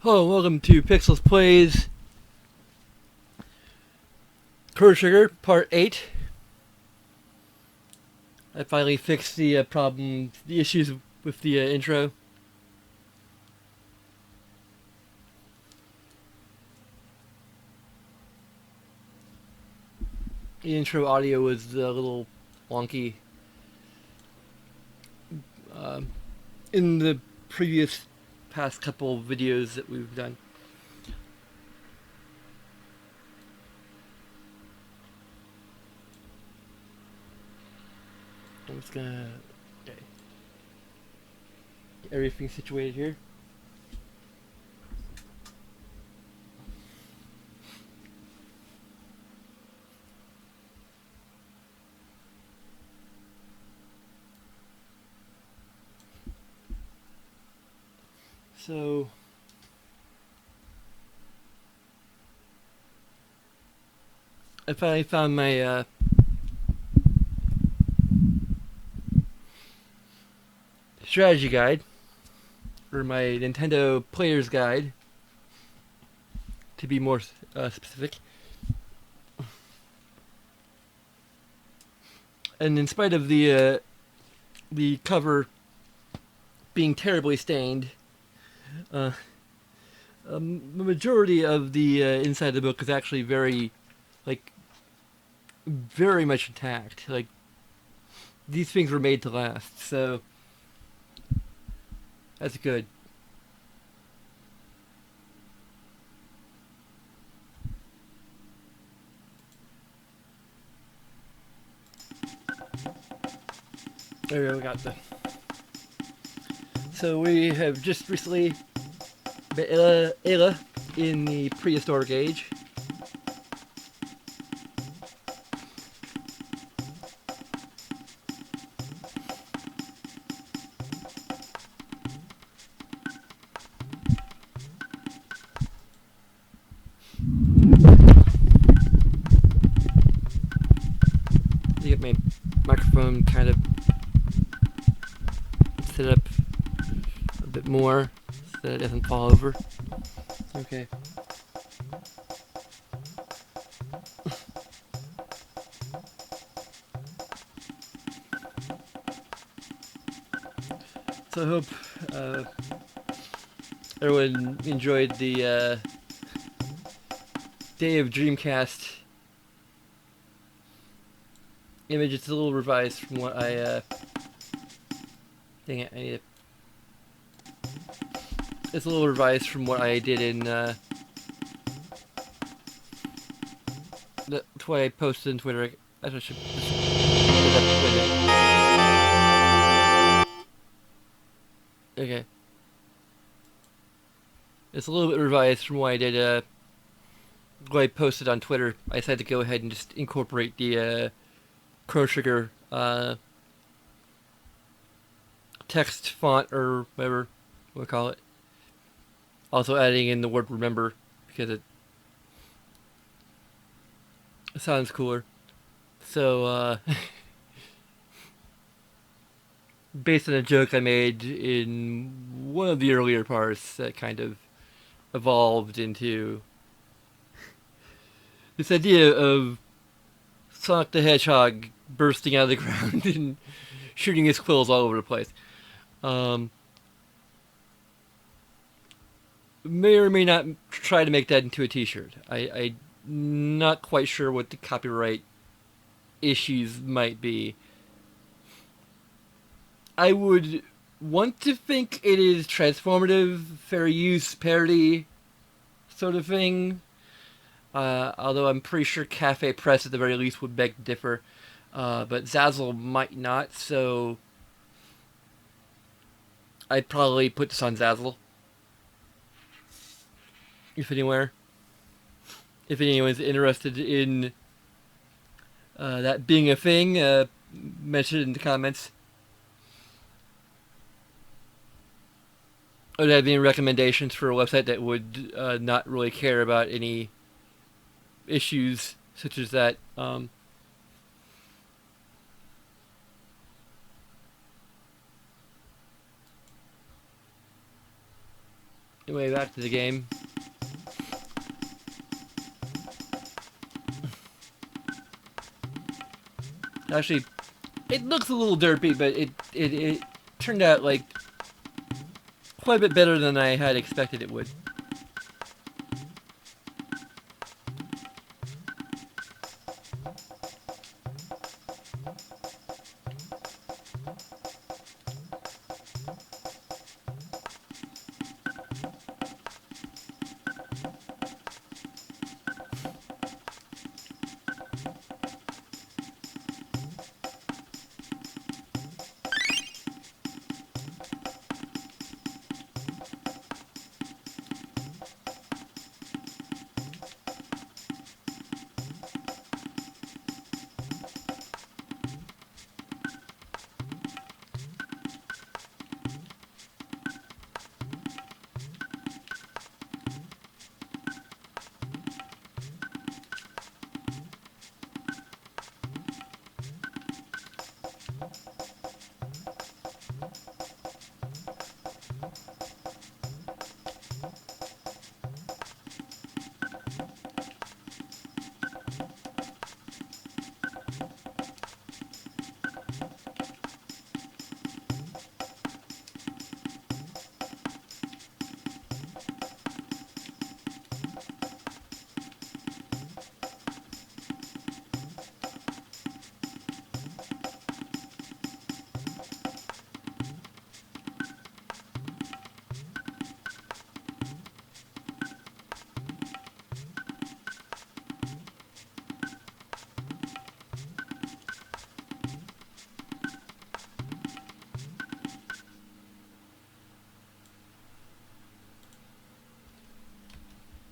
Hello, welcome to Pixels Plays Chrono Trigger Part 8. I finally fixed the the issues with the intro. The intro audio was a little wonky. Um, in the previous past couple videos that we've done. I'm just gonna get everything situated here. So I finally found my strategy guide, or my Nintendo Player's Guide, to be more specific. And in spite of the cover being terribly stained, uh, the majority of the inside of the book is actually like, very much intact. Like, these things were made to last, so that's good. There we go, we got the. So we have just recently met Ayla in the prehistoric age. To get my microphone kind of set up a bit more so that it doesn't fall over. Okay. So I hope everyone enjoyed the Day of Dreamcast image. It's a little revised from what I dang it, I need to, it's a little revised from what I did in that's what I posted on Twitter. I should okay. It's a little bit revised from what I did what I posted on Twitter. I decided to go ahead and just incorporate the Chrono Trigger text font, or whatever we'll call it. Also adding in the word remember because it sounds cooler. So based on a joke I made in one of the earlier parts that kind of evolved into this idea of Sonic the Hedgehog bursting out of the ground and shooting his quills all over the place. May or may not try to make that into a t-shirt. I'm not quite sure what the copyright issues might be. I would want to think it is transformative, fair use, parody sort of thing. Although I'm pretty sure Cafe Press at the very least would beg to differ. But Zazzle might not, so I'd probably put this on Zazzle. If anywhere. If anyone's interested in that being a thing, mention it in the comments. Or do you have any recommendations for a website that would not really care about any issues such as that? Anyway, back to the game. Actually, it looks a little derpy, but it turned out like quite a bit better than I had expected it would.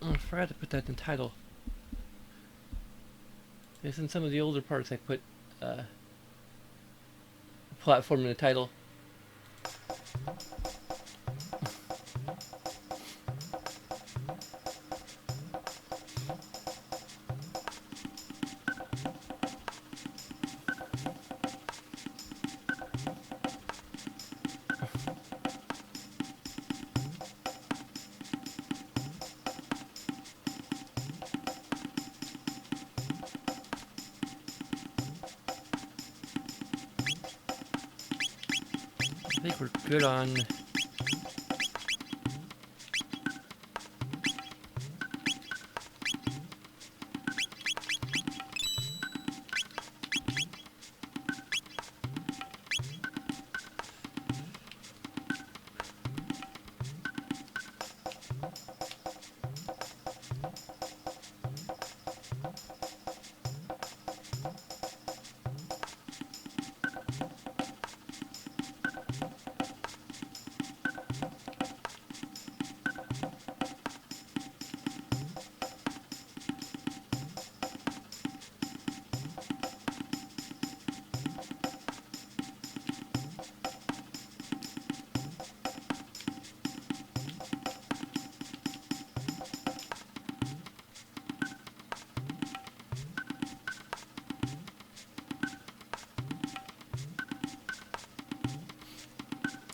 Oh, I forgot to put that in the title. Because in some of the older parts I put platform in the title. I think we're good on...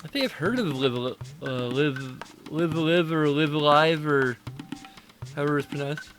I think I've heard of live or live alive or however it's pronounced.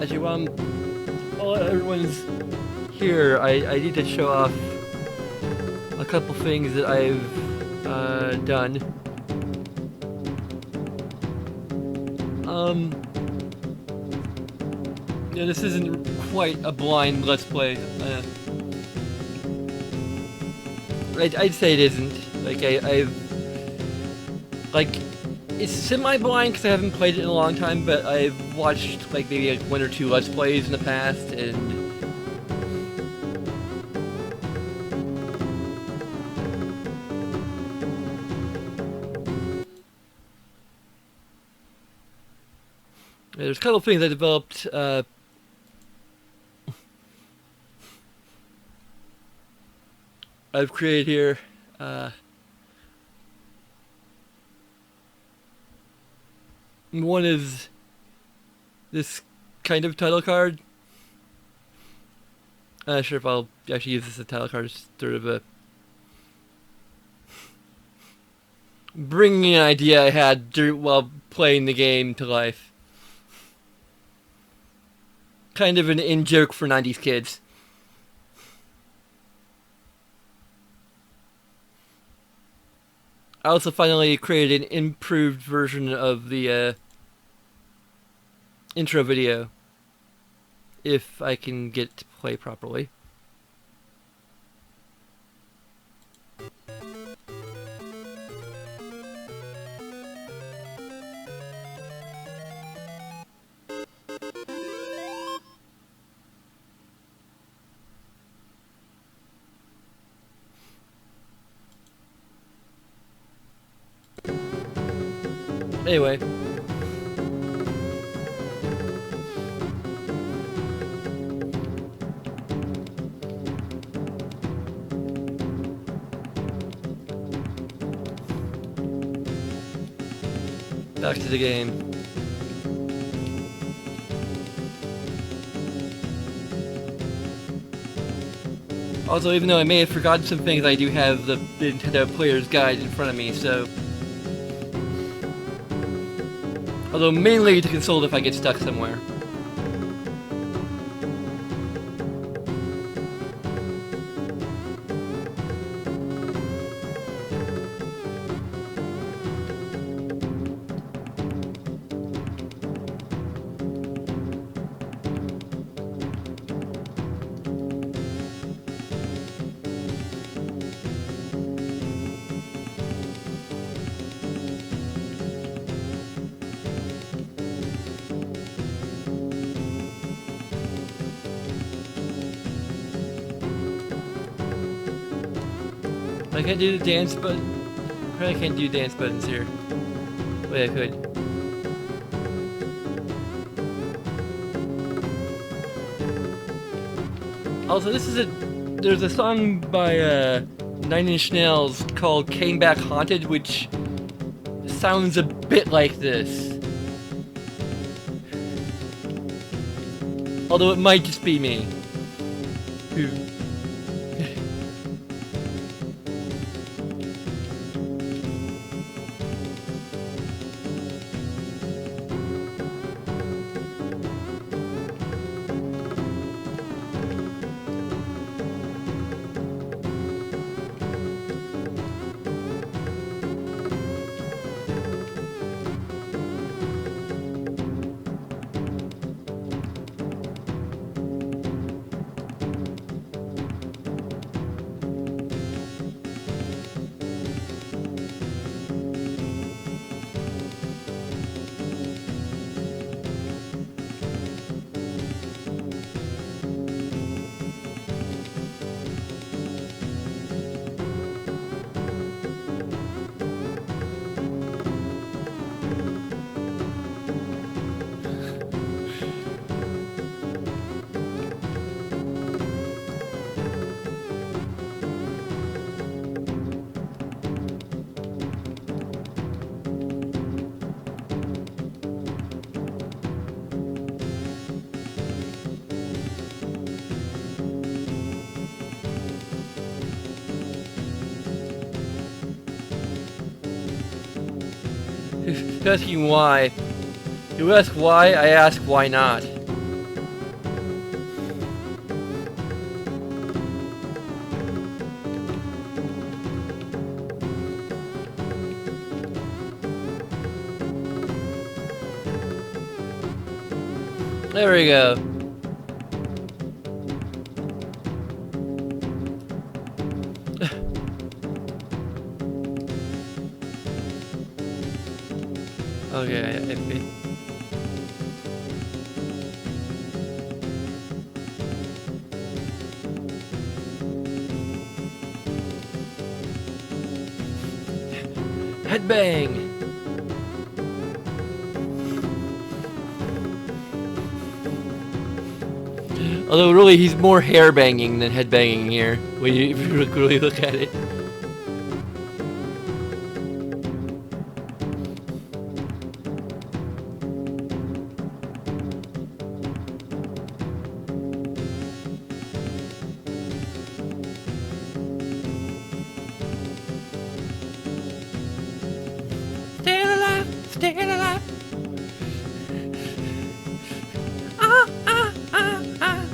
Actually, while everyone's here, I need to show off a couple things that I've done. Yeah, this isn't quite a blind Let's Play. I'd say it isn't. Like I've like it's semi-blind because I haven't played it in a long time, but I've watched like maybe like 1 or 2 Let's Plays in the past, and there's a couple of things I developed. I've created here. One is this kind of title card. I'm not sure if I'll actually use this as a title card. It's sort of a bringing an idea I had while playing the game to life. Kind of an in-joke for 90s kids. I also finally created an improved version of the intro video, if I can get it to play properly. Anyway. Back to the game. Also, even though I may have forgotten some things, I do have the Nintendo Player's Guide in front of me, so... Although mainly to consult if I get stuck somewhere. I can't do the dance button. Probably can't do dance buttons here. Wait, I could. Also, there's a song by 9 Inch Nails called Came Back Haunted, which sounds a bit like this. Although it might just be me. Asking why. You ask why, I ask why not. There we go. Okay, headbang! Although really he's more hair banging than head banging here, when you, if you really look at it. Stay alive! Stay alive! Ah, ah, ah, ah.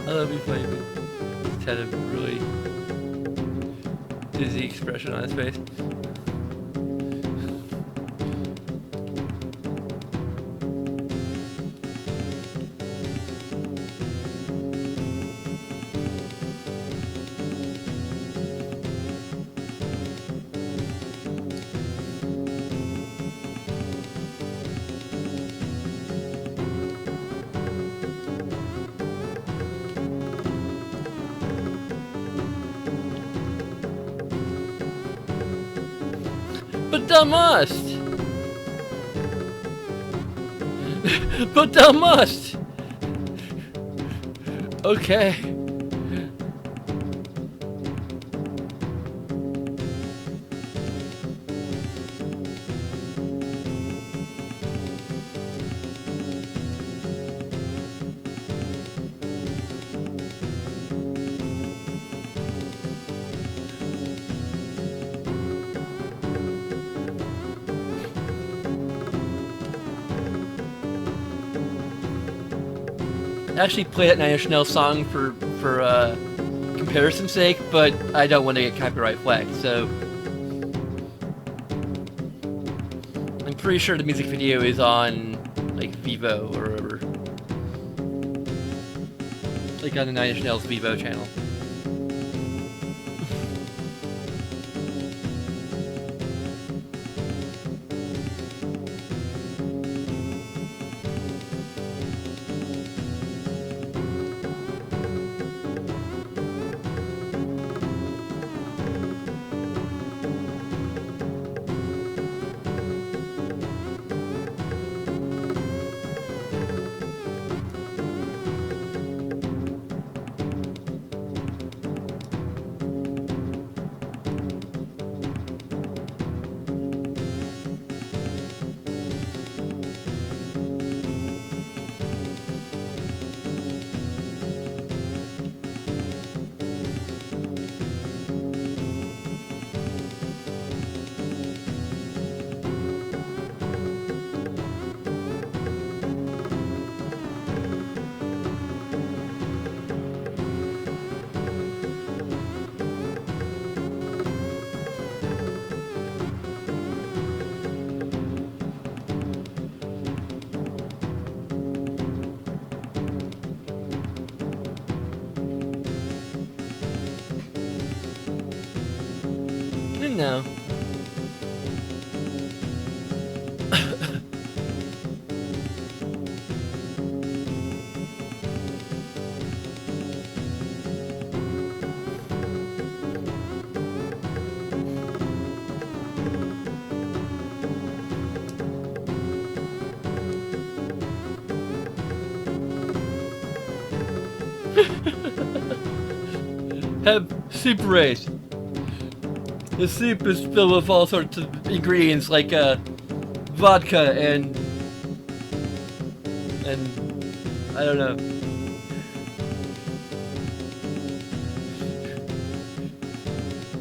I love you, funny, but he's had a really dizzy expression on his face. But thou must! But thou must! Okay. I actually play that Nine Inch Nails song for comparison's sake, but I don't want to get copyright flagged, so I'm pretty sure the music video is on like Vivo or whatever, like on the Nine Inch Nails Vivo channel. No. Have soup race. The soup is filled with all sorts of ingredients like vodka and I don't know.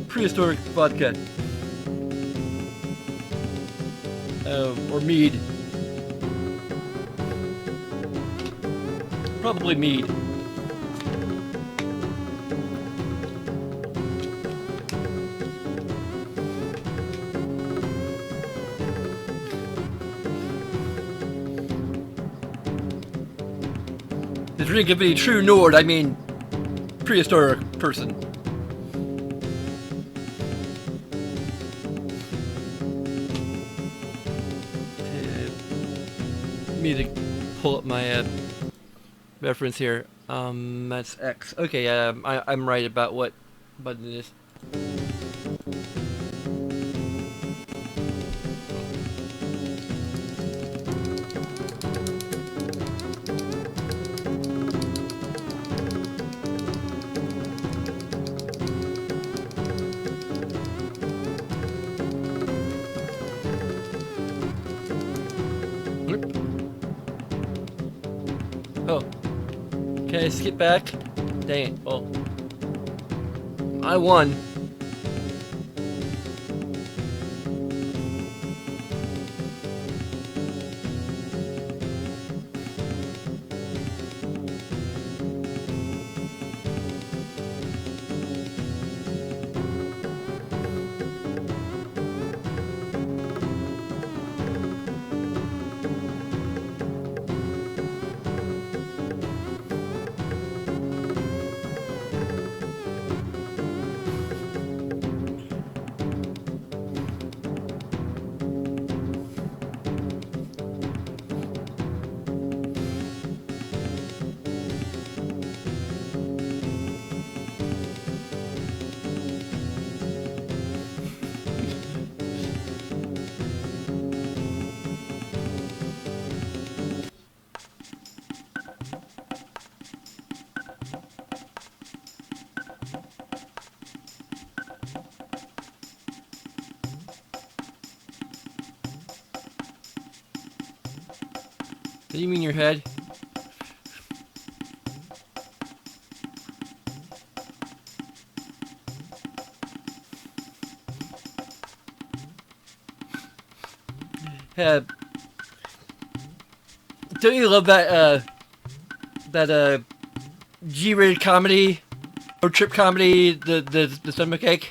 Prehistoric vodka. Or mead. Probably mead. The drink of any true Nord, I mean prehistoric person. Me to pull up my reference here. That's X. Okay, I'm right about what button it is. Oh. Can I skip back? Dang it. Well, I won. Do you mean your head? Don't you love that G-rated comedy, road trip comedy, the stomach ache?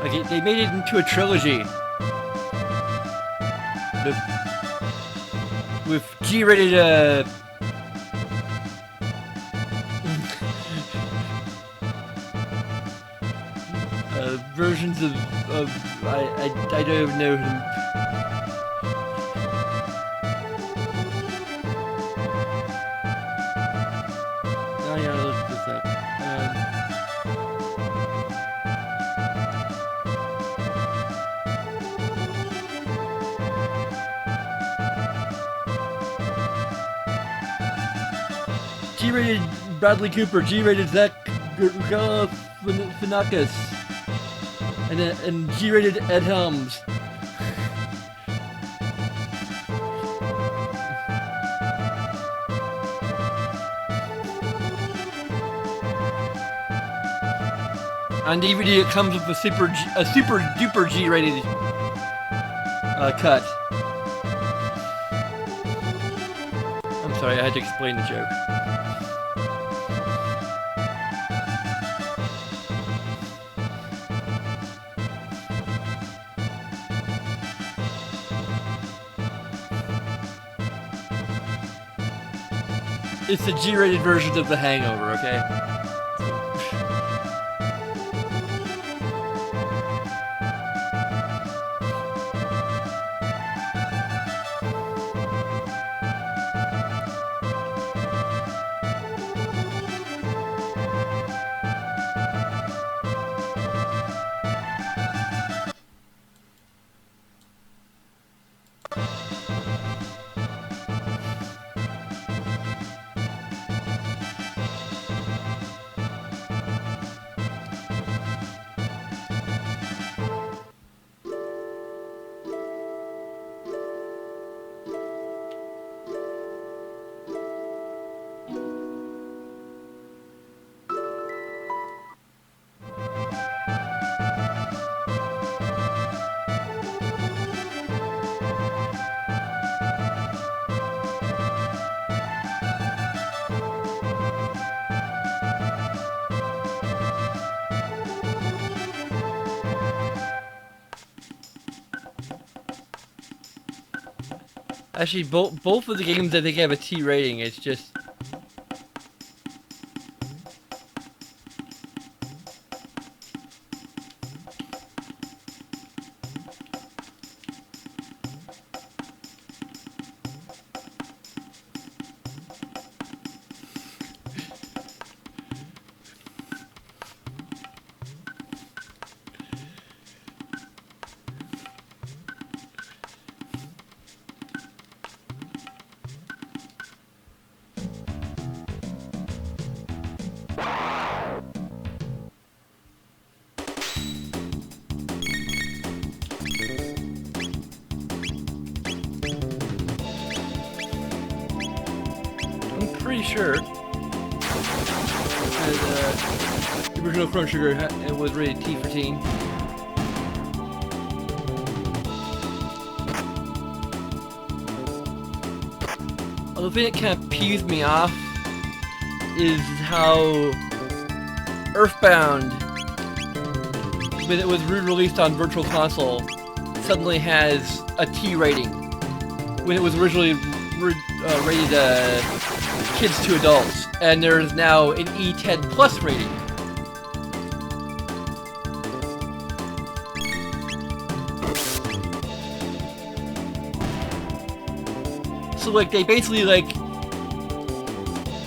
Like they made it into a trilogy with G-rated versions of I don't even know him. Oh yeah, I'll look this up. G-rated Bradley Cooper, G-rated Zach Galifianakis, and G-rated Ed Helms. On DVD, it comes with a super duper G-rated cut. I'm sorry, I had to explain the joke. It's the G-rated version of The Hangover, okay? Actually, both of the games I think have a T rating. It's just pretty sure that the original Chrono Trigger was rated T for teen. The thing that kind of peeves me off is how Earthbound, when it was re-released on Virtual Console, suddenly has a T rating when it was originally rated kids to adults, and there is now an E10 plus rating. So like they basically like,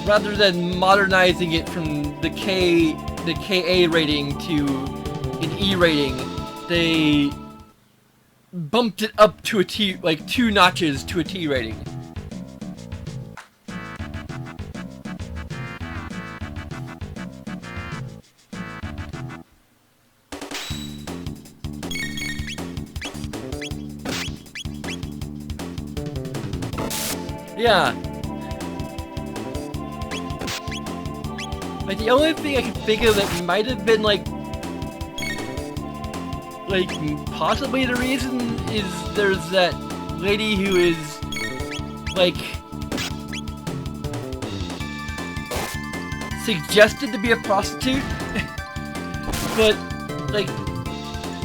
rather than modernizing it from the KA rating to an E rating, they bumped it up to a T, like 2 notches to a T rating. Yeah. Like the only thing I can think of that might have been like possibly the reason is there's that lady who is like suggested to be a prostitute, but like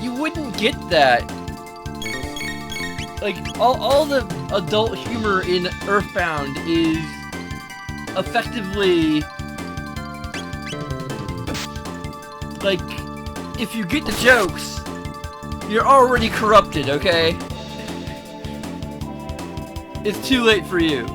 you wouldn't get that. Like all the adult humor in Earthbound is effectively like, if you get the jokes, you're already corrupted, okay? It's too late for you.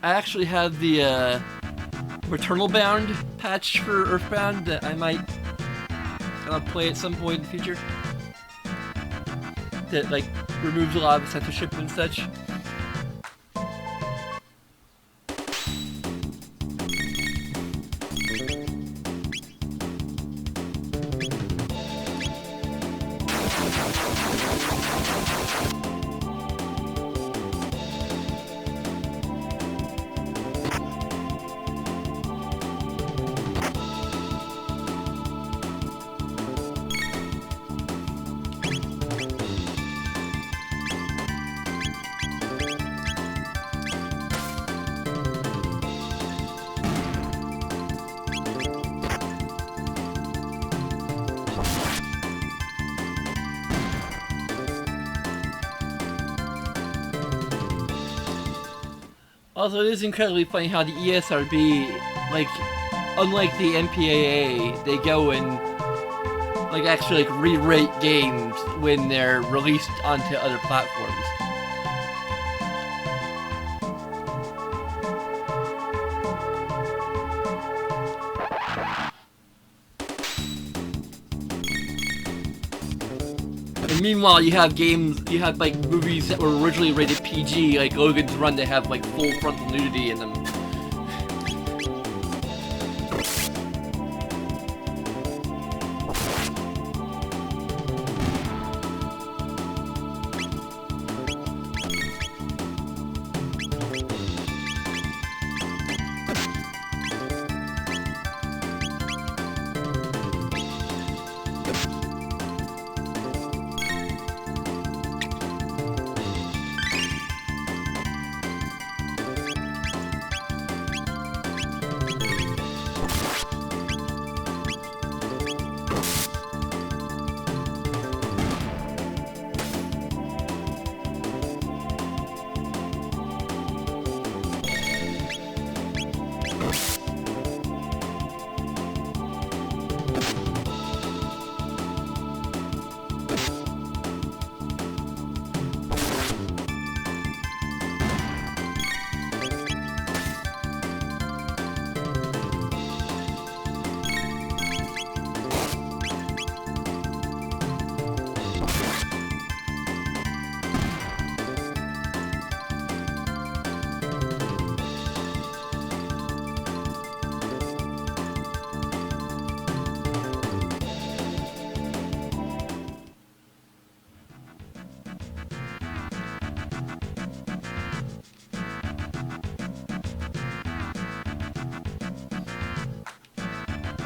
I actually have the Maternal Bound patch for Earthbound that I might play at some point in the future. That like removes a lot of censorship and such. Also, it is incredibly funny how the ESRB, like, unlike the MPAA, they go and like actually like re-rate games when they're released onto other platforms. And meanwhile, you have like movies that were originally rated PG, like Logan's Run, that have like full frontal nudity in them.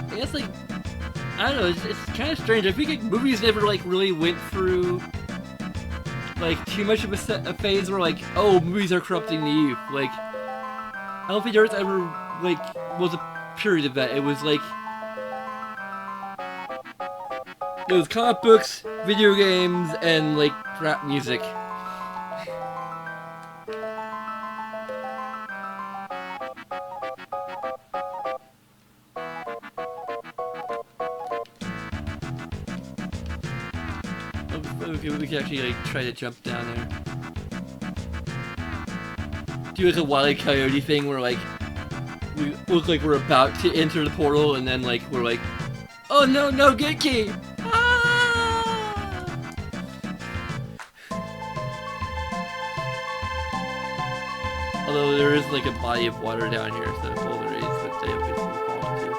I guess, like, I don't know, it's kind of strange. I think like, movies never, like, really went through, like, too much of a phase where, like, oh, movies are corrupting the youth. Like, I don't think there was ever, like, was a period of that. It was, like, it was comic books, video games, and, like, rap music. Okay, we can actually like try to jump down there. Do like a Wile E. Coyote thing where like we look like we're about to enter the portal and then like we're like, oh no, no, get key! Ah! Although there is like a body of water down here, so boulder is that they obviously fall into.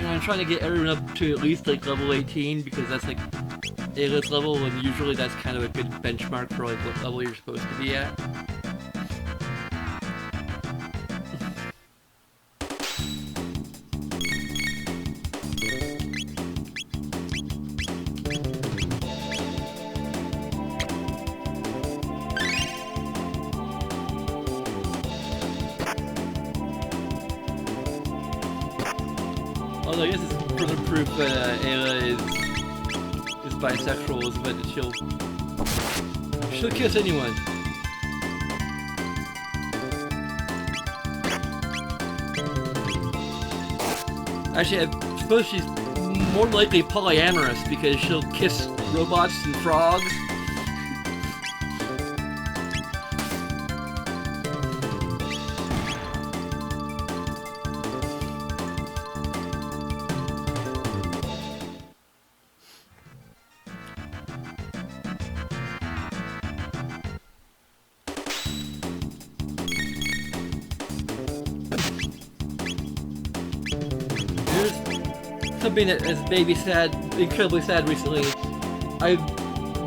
And I'm trying to get everyone up to at least like level 18 because that's like A-list level, and usually that's kind of a good benchmark for like what level you're supposed to be at. Although I guess it's further proof that Ayla is bisexual, is that she'll kiss anyone. Actually, I suppose she's more likely polyamorous because she'll kiss robots and frogs. Something that has made me sad, incredibly sad recently. I've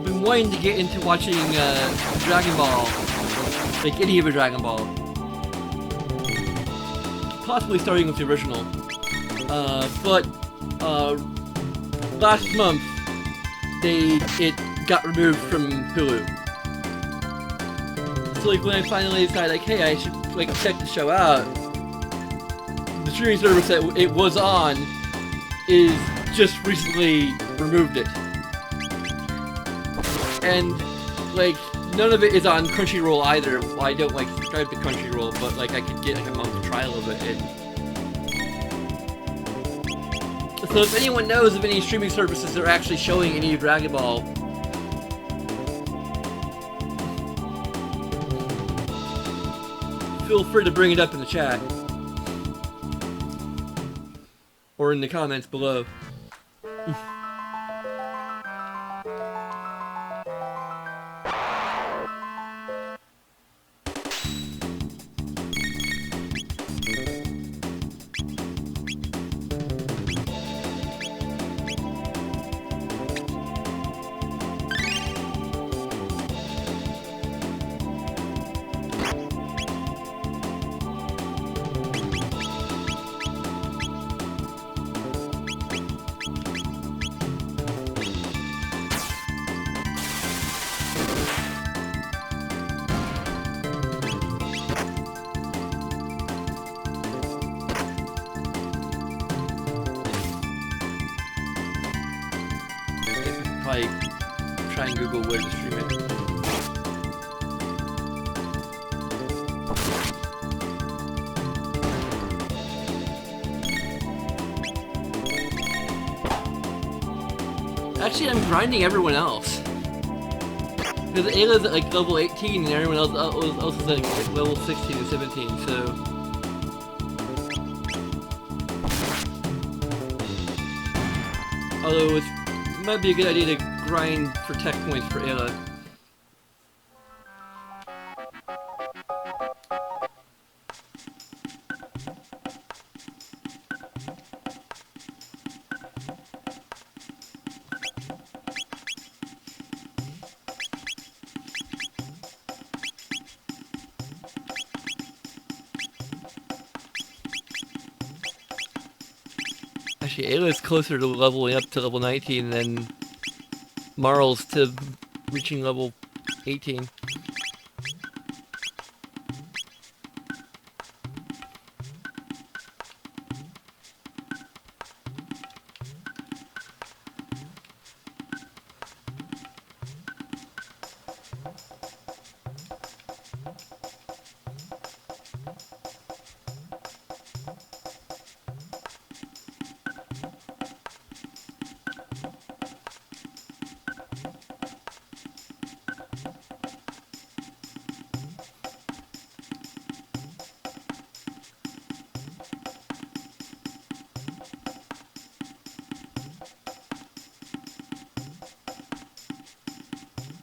been wanting to get into watching Dragon Ball, like any of a Dragon Ball. Possibly starting with the original. But last month, it got removed from Hulu. So like when I finally decided like, hey, I should like check the show out, the streaming service that it was on is just recently removed it. And like none of it is on Crunchyroll either. Well, I don't like subscribe to Crunchyroll, but like I could get like a month trial of it. And so if anyone knows of any streaming services that are actually showing any Dragon Ball, feel free to bring it up in the chat. Or in the comments below. Probably try and Google where to stream it. Actually, I'm grinding everyone else. Because Ayla's at like level 18 and everyone else is at like level 16 and 17, so... Although it might be a good idea to grind for tech points for Ayla. Actually, Ayla's closer to leveling up to level 19 than Marl's to reaching level 18.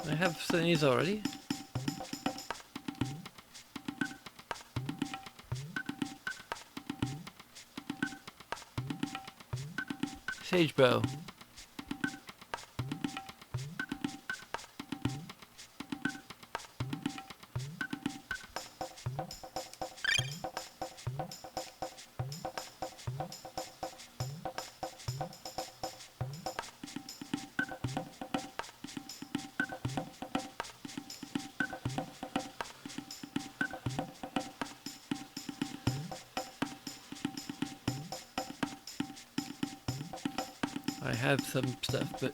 I have SNES already. Sage bow. I have some stuff, but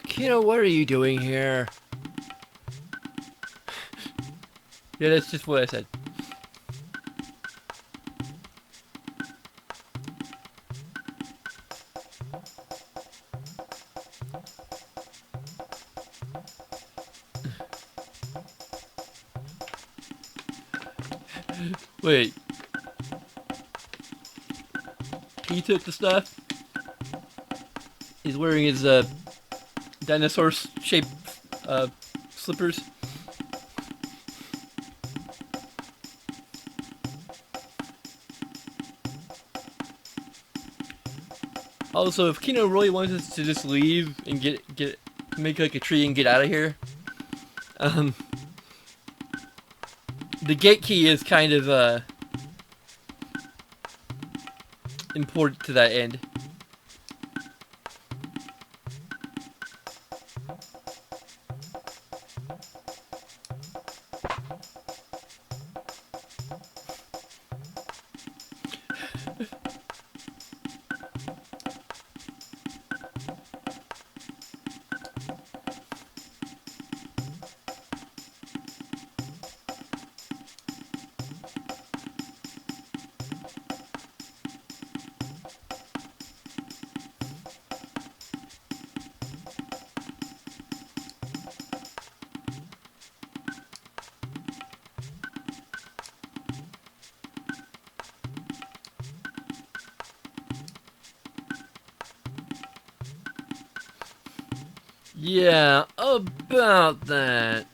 Kino, what are you doing here? Yeah, that's just what I said. Wait. He took the stuff. He's wearing his dinosaur-shaped slippers. Also, if Kino really wants us to just leave and make like a tree and get out of here, the gate key is kind of important to that end. Yeah, about that.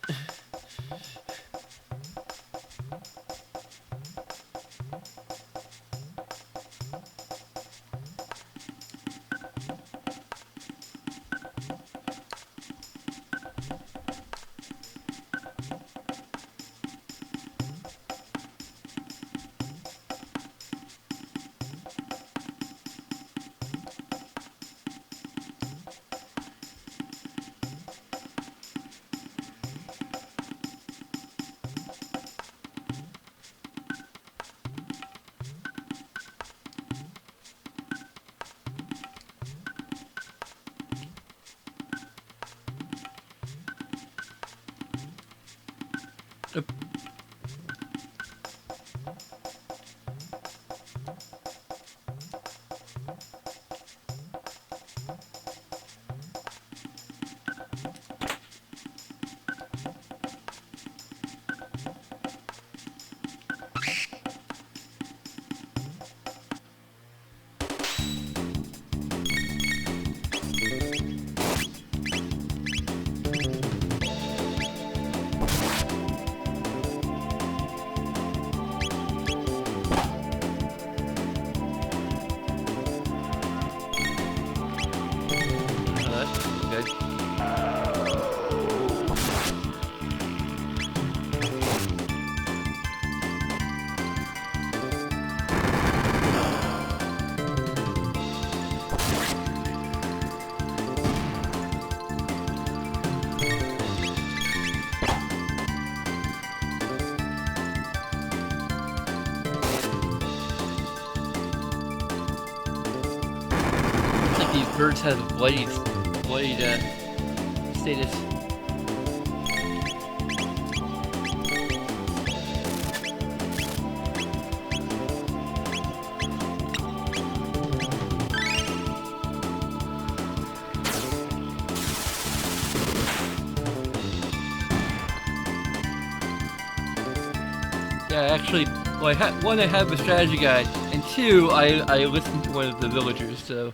like these birds have a bloodied status. Yeah, actually, well, one, I have a strategy guide, and two, I listened to one of the villagers, so...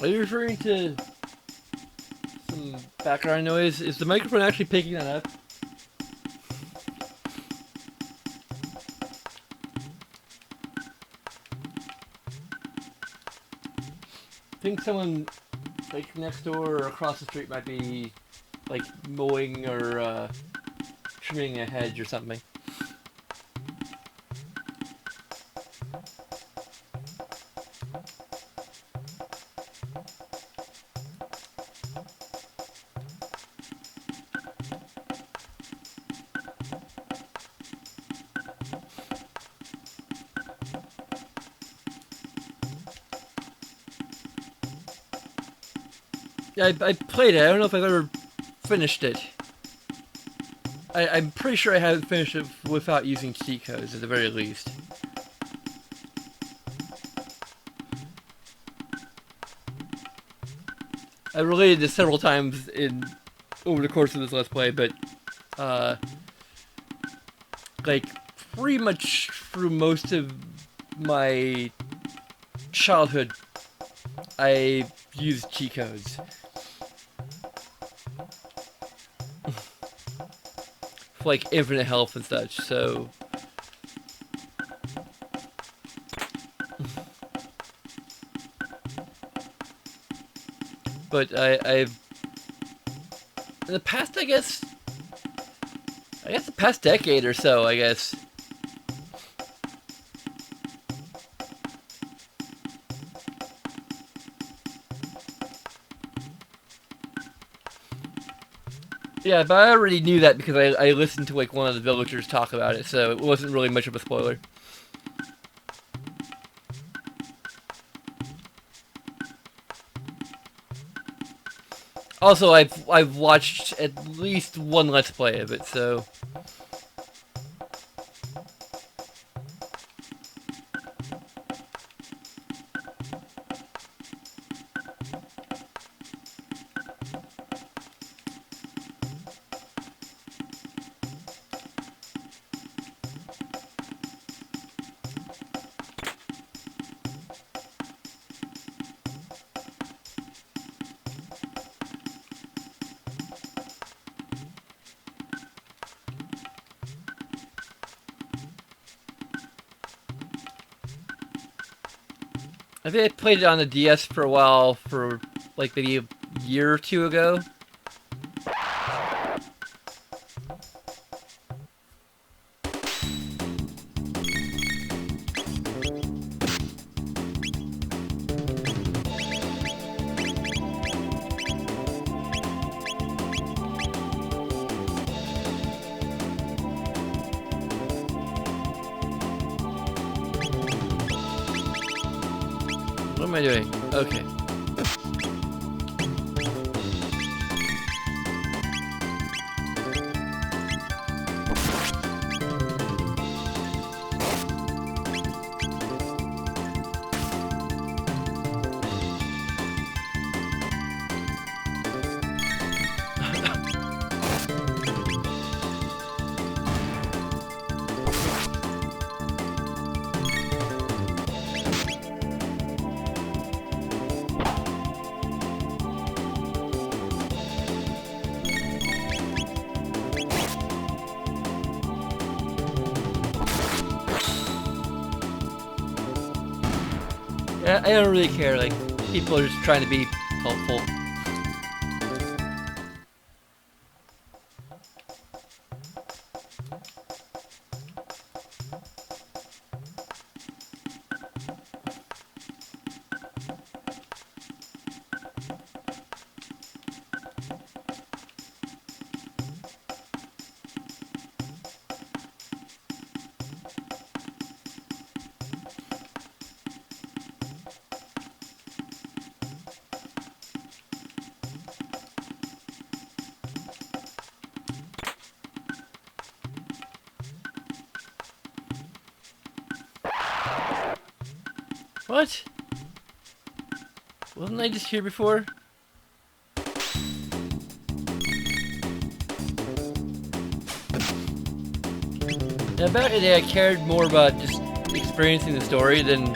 Are you referring to some background noise? Is the microphone actually picking that up? I think someone like next door or across the street might be like mowing or trimming a hedge or something. Yeah, I played it. I don't know if I've ever finished it. I'm pretty sure I haven't finished it without using cheat codes, at the very least. I related this several times over the course of this Let's Play, but like pretty much through most of my childhood, I used cheat codes. For like infinite health and such, so... But I've... In the past, I guess the past decade or so, I guess. Yeah, but I already knew that because I listened to like one of the villagers talk about it, so it wasn't really much of a spoiler. Also, I've watched at least one Let's Play of it, so... I think I played it on the DS for a while, for like maybe a year or two ago. am I doing? Okay. I don't really care, like, people are just trying to be helpful. What? Wasn't I just here before? Now, back in the day, I cared more about just experiencing the story than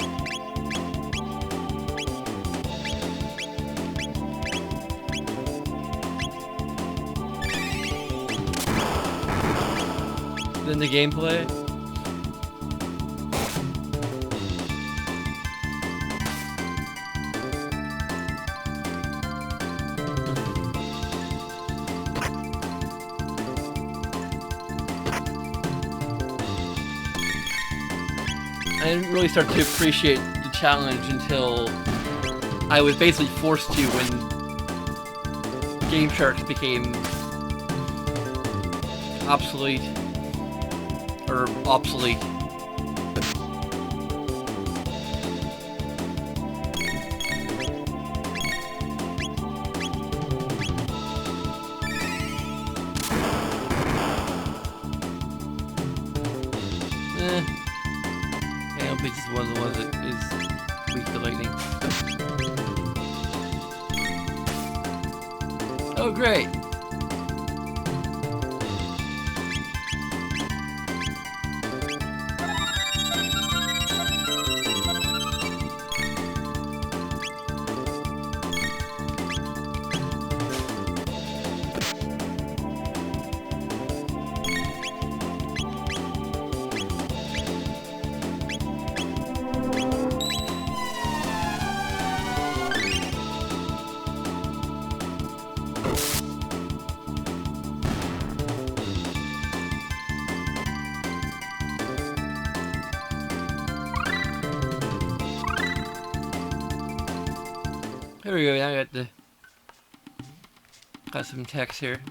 the gameplay. I didn't really start to appreciate the challenge until I was basically forced to when Game Sharks became obsolete. Or obsolete. I don't think this is one of the ones that is weak to lightning. Oh, great! There we go, now I got some text here.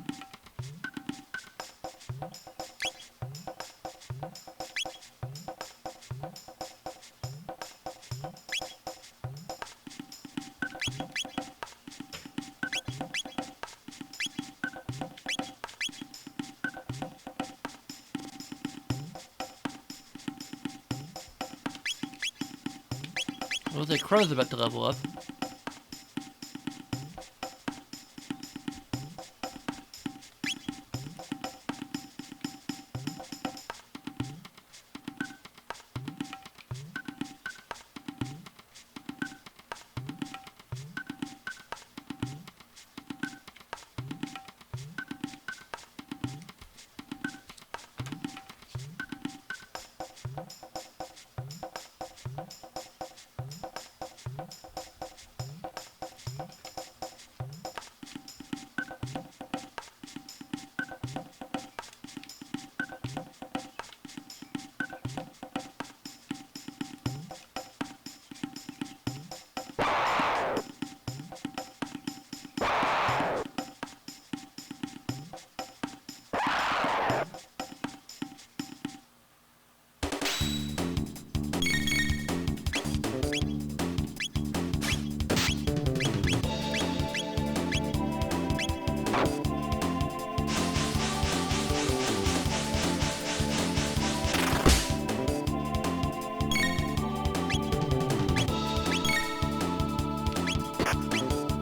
Well, the Chrono's about to level up.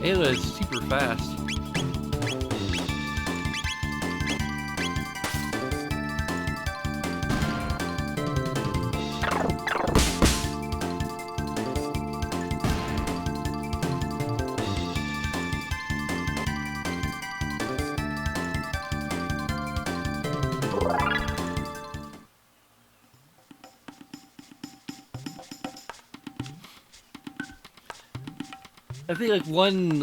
Ayla is super fast. I think like one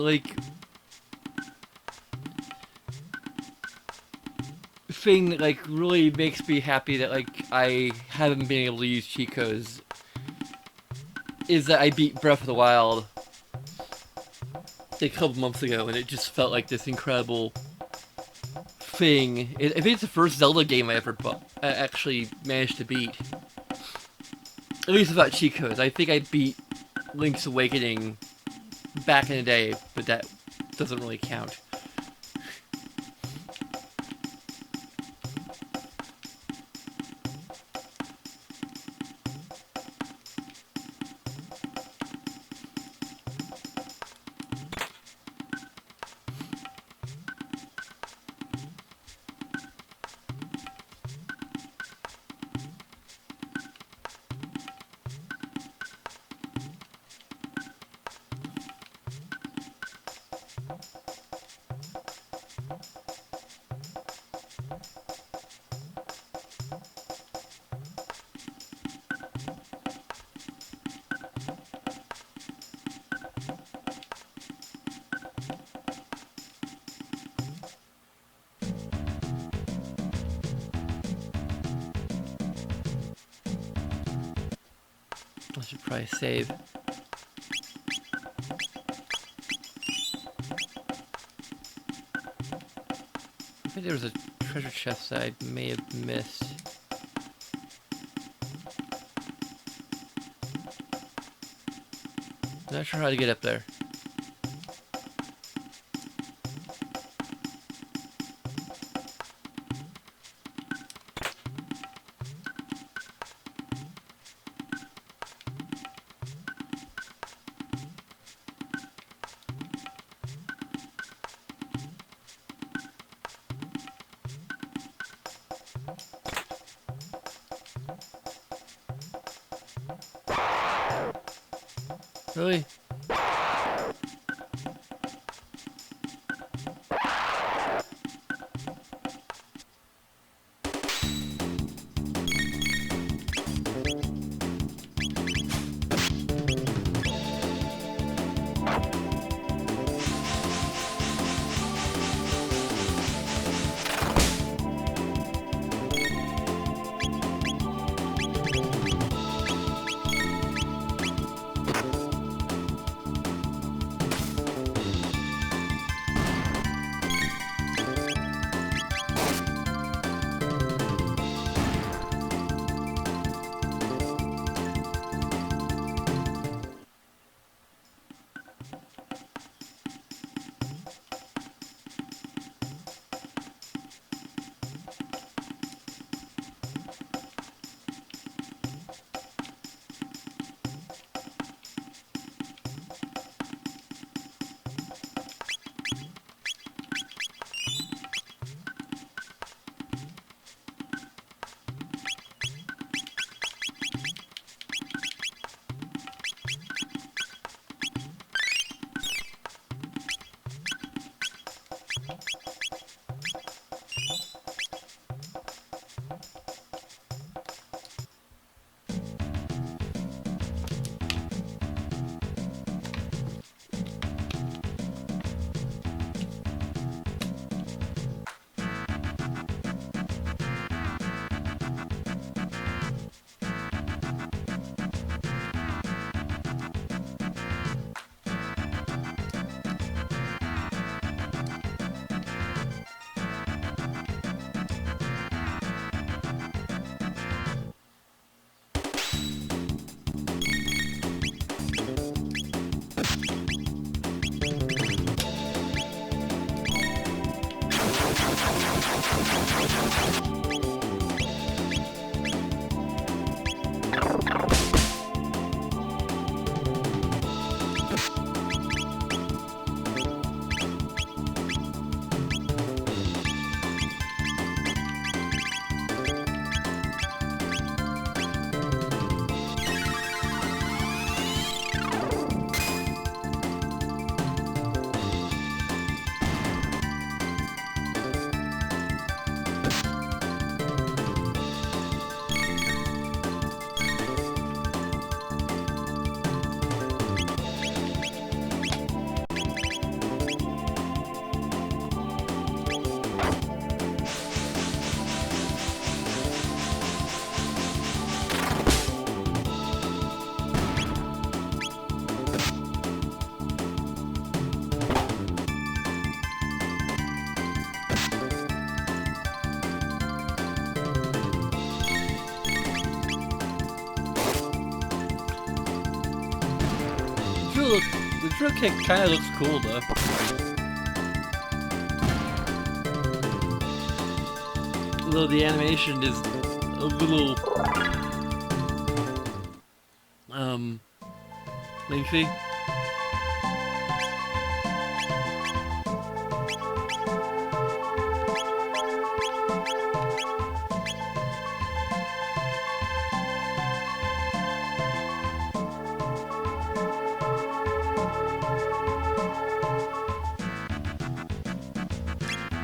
thing that like really makes me happy that like I haven't been able to use cheat codes is that I beat Breath of the Wild a couple months ago, and it just felt like this incredible thing. I think it's the first Zelda game I ever actually managed to beat. At least without cheat codes. I think I beat Link's Awakening back in the day, but that doesn't really count. I should probably save. I think there was a treasure chest that I may have missed. Not sure how to get up there. Really? drill kick kind of looks cool though. Although the animation is a little lengthy.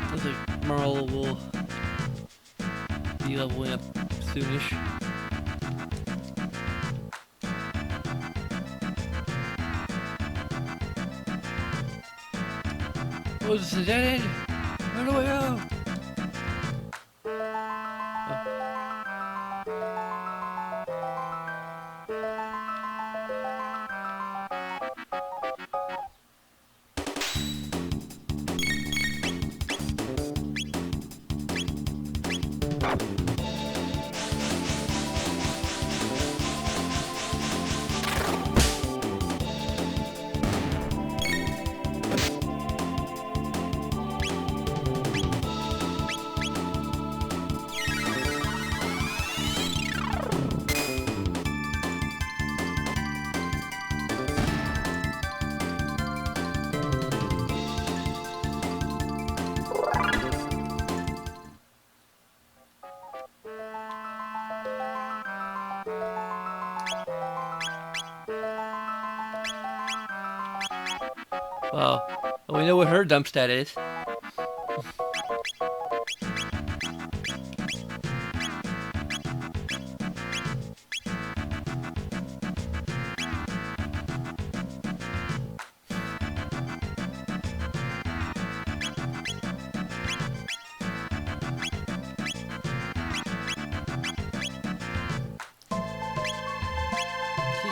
Looks like Marl will be leveling up soonish. Oh, this is a dead end! Where do I go? Well, we know what her dump stat is. She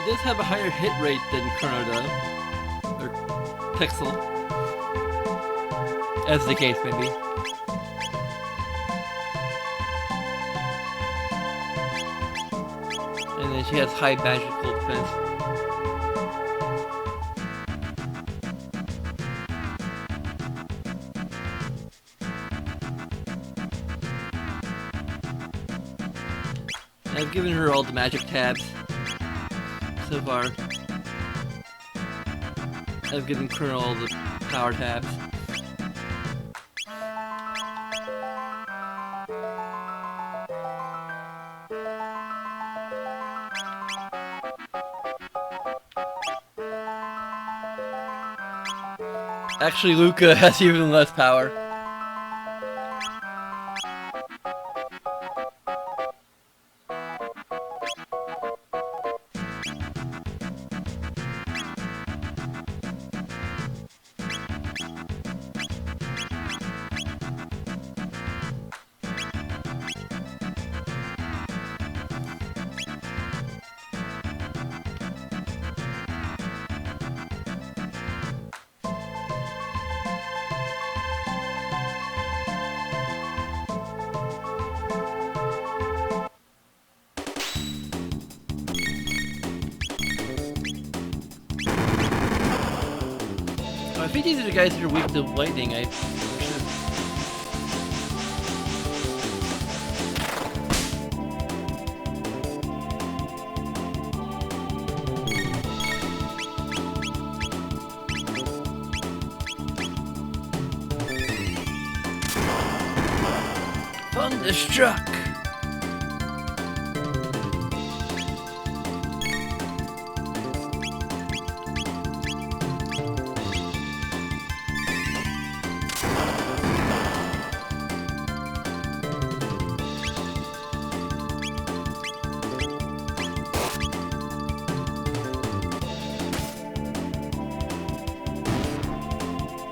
does have a higher hit rate than Chrono does. Or Pixel. As the case may be. And then she has high magical defense. I've given her all the magic tabs so far. I've given Chrono all the power tabs. Actually, Luca has even less power. I think these are the guys that are weak to lightning. Thunderstruck!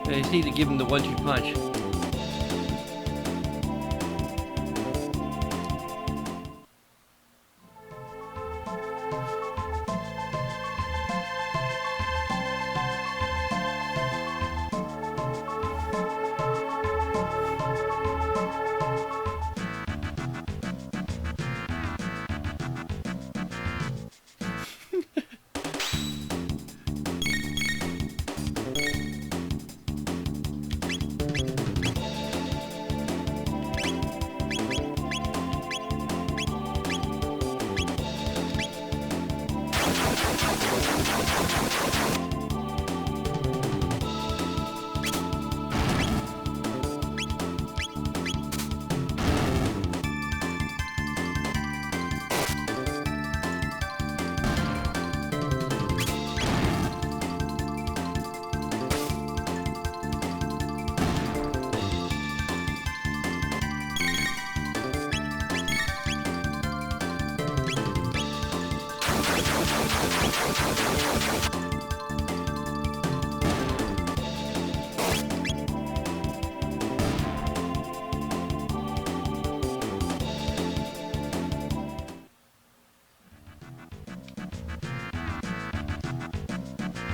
I just need to give him the 1-2 punch.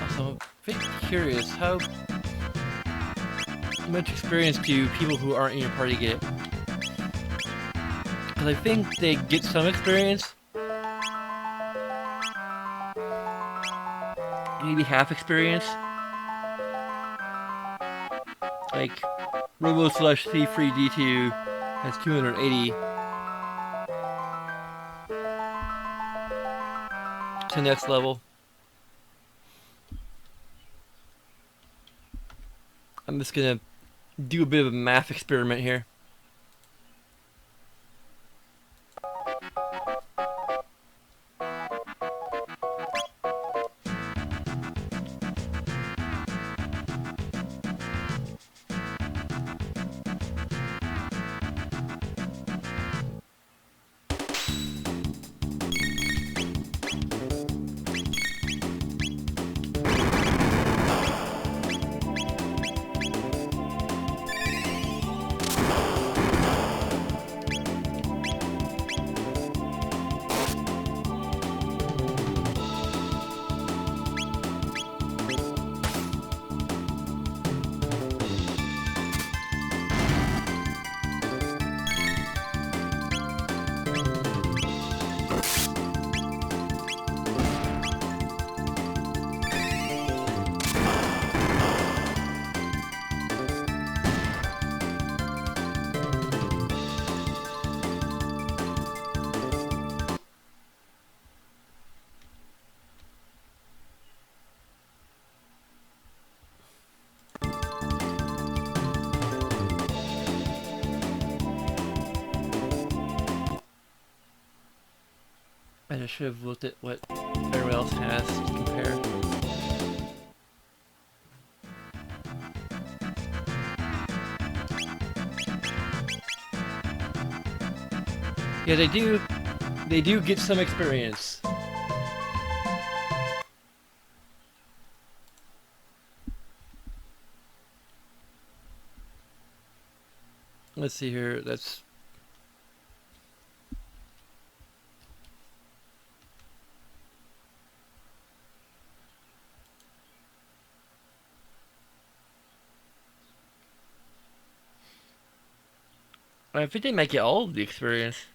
Also, I'm a bit curious, how much experience do people who aren't in your party get? Because I think they get some experience. Maybe half experience. Like, Robo Slush C3 D2 has 280 to next level. I'm just gonna do a bit of a math experiment here. I just should have looked at what everyone else has to compare. Yeah, they do get some experience. Let's see here, that's... I think they might get all of the experience.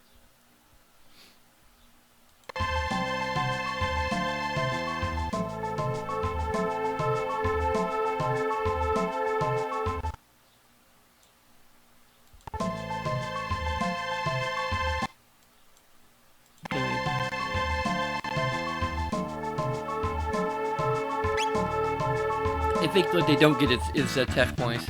I think what they don't get is tech points.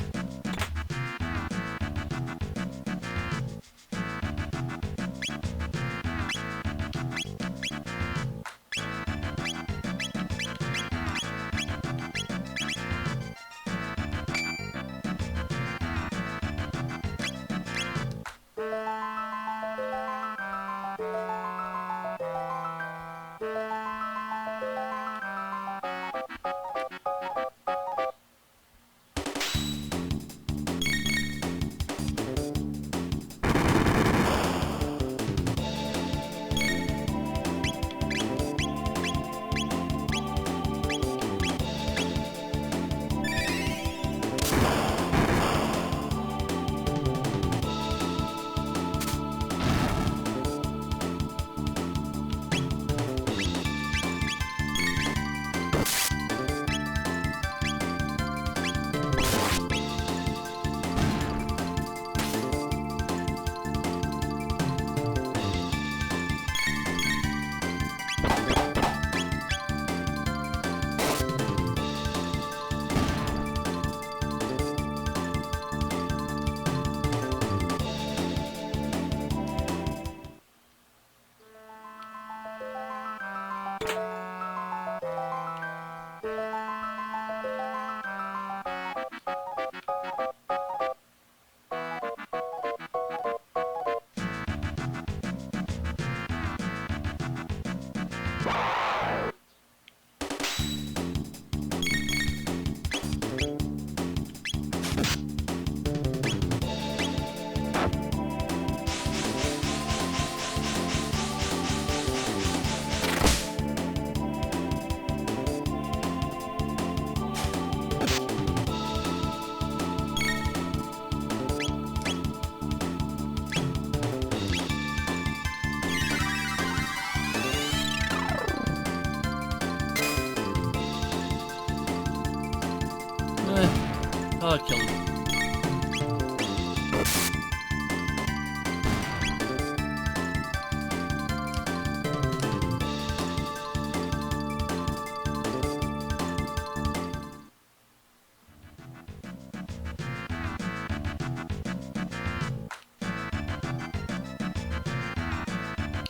Oh, it killed him.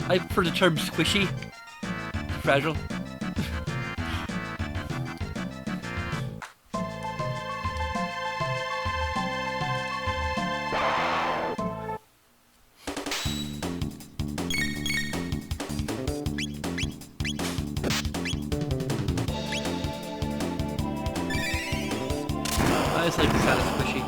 I prefer the term squishy to fragile. I just like the sound of squishy.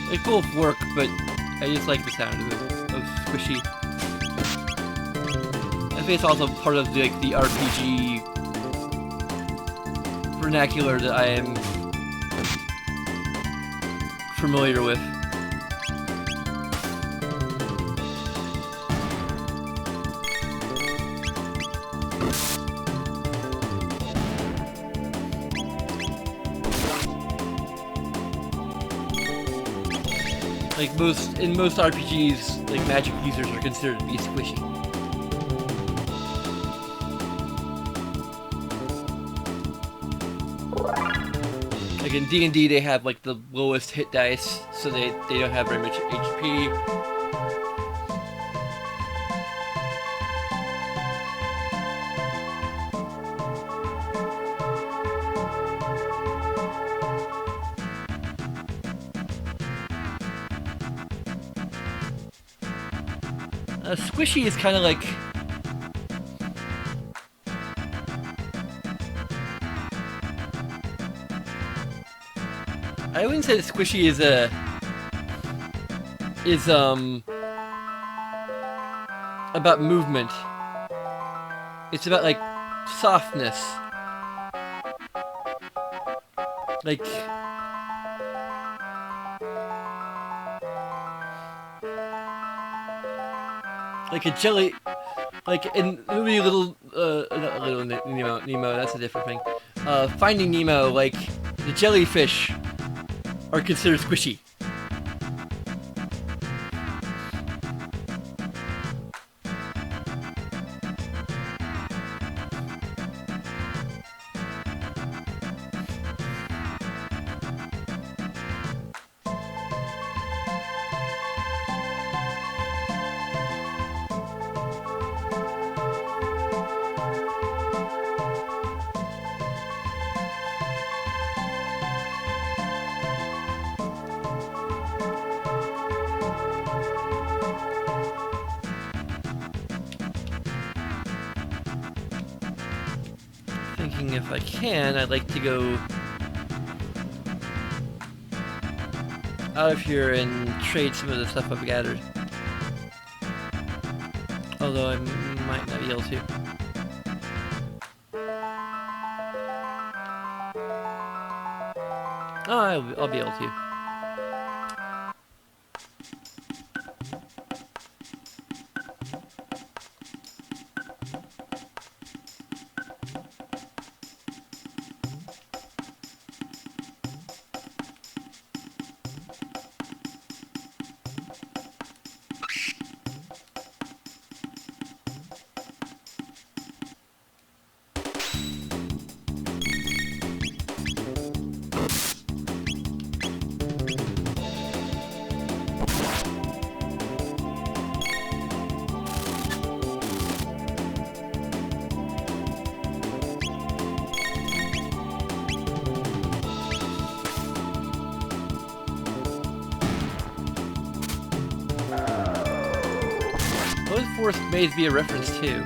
They both work, but I just like the sound of squishy. I think it's also part of the RPG vernacular that I am familiar with. Like in most RPGs, like magic users are considered to be squishy. Like in D&D, they have like the lowest hit dice, so they don't have very much HP. Squishy is kind of like... I wouldn't say that squishy is about movement. It's about like softness. Like a jelly, like in the movie not Little Nemo, that's a different thing. Finding Nemo, like the jellyfish are considered squishy. Thinking if I can, I'd like to go out of here and trade some of the stuff I've gathered. Although I might not be able to. Oh, I'll be able to. What would Forest Maze be a reference to?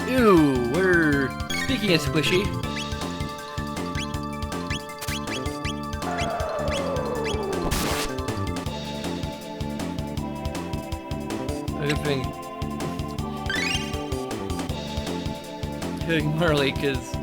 Ew, we're speaking of squishy. A good thing. killing Marley, because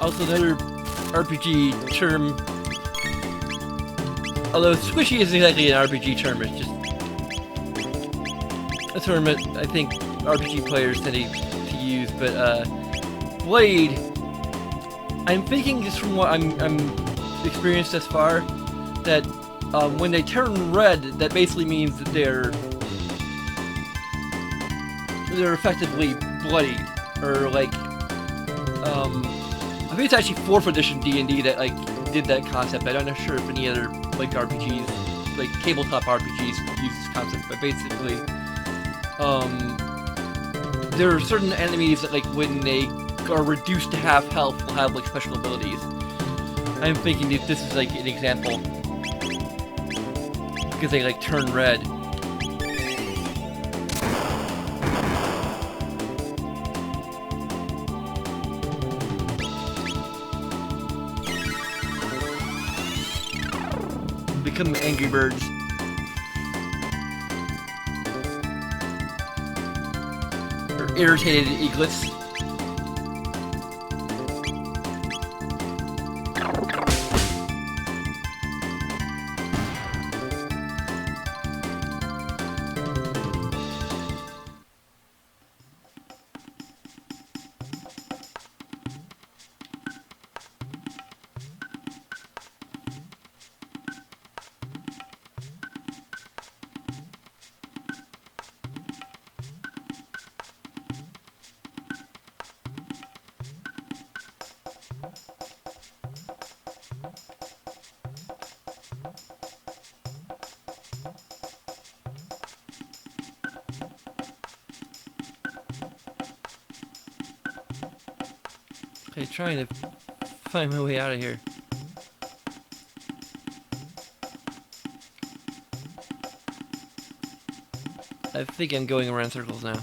also another RPG term. Although squishy isn't exactly an RPG term, it's just a term that I think RPG players tend to use. But Blade, I'm thinking just from what I'm experienced thus far, that when they turn red, that basically means that they're effectively bloodied, or like I think it's actually 4th edition D&D that like did that concept. I'm not sure if any other like RPGs, like tabletop RPGs, use this concept, but basically, there are certain enemies that like when they are reduced to half health will have like special abilities. I'm thinking that this is like an example because they like turn red. Become Angry Birds. Or irritated eaglets. Okay, trying to find my way out of here. I think I'm going around circles now.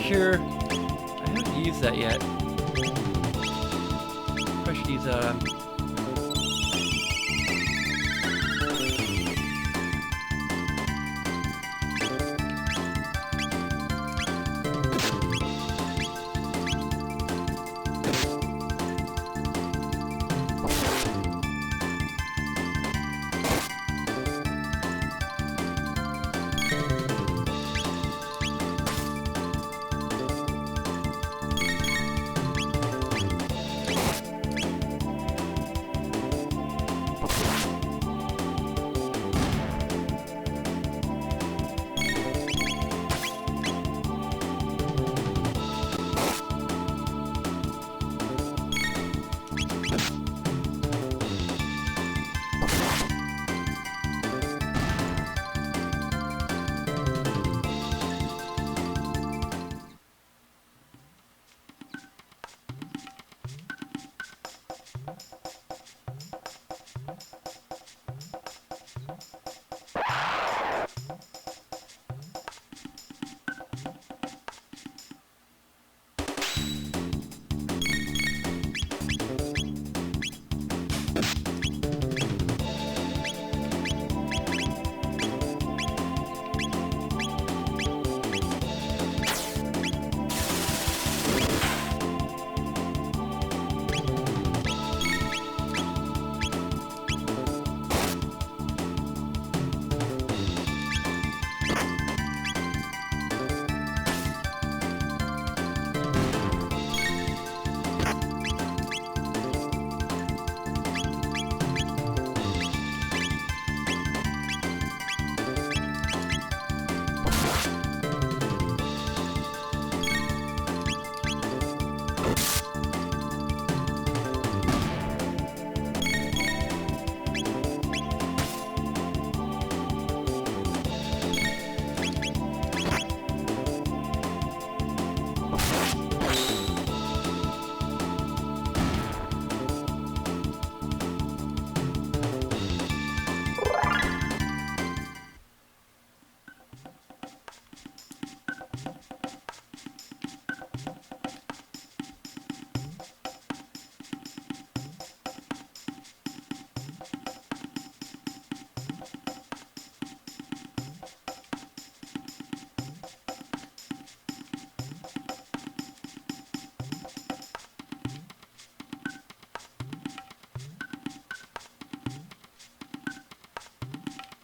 Cure. I haven't used that yet. I should use that.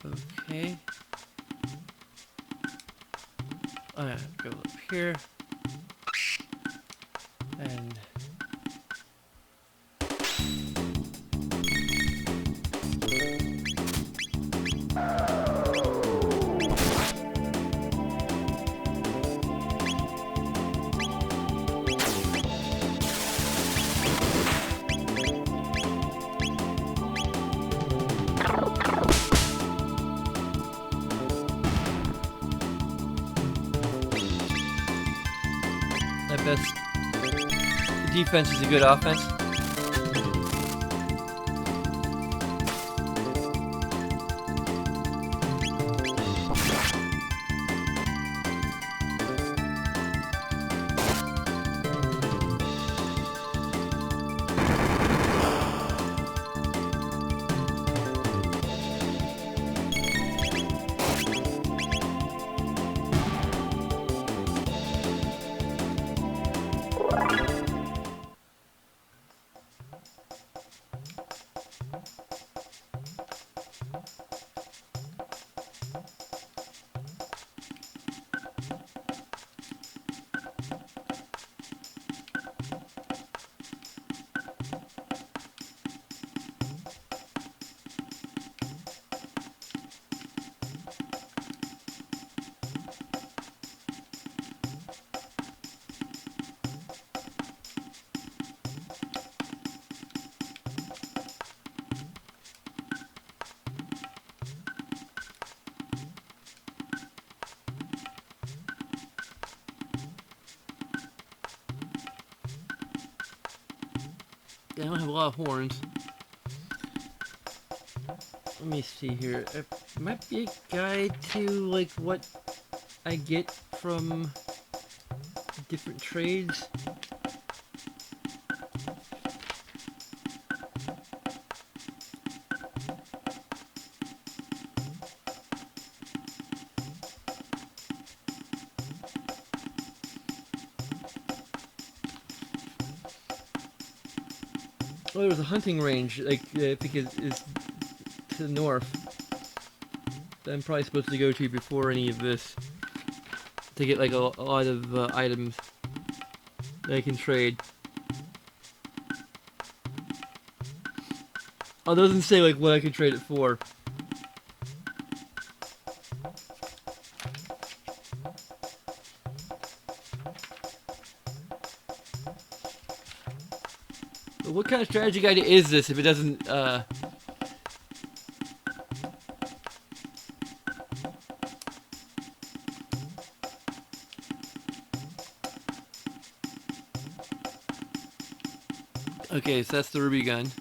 Okay. I'm gonna go up here. And I best defense is a good offense. I don't have a lot of horns. Let me see here. There might be a guide to like what I get from different trades. Oh, there's a hunting range, like, I think it's to the north, that I'm probably supposed to go to before any of this, to get, like, a lot of items that I can trade. Oh, it doesn't say, like, what I can trade it for. But what kind of strategy guide is this if it doesn't, Okay, so that's the ruby gun.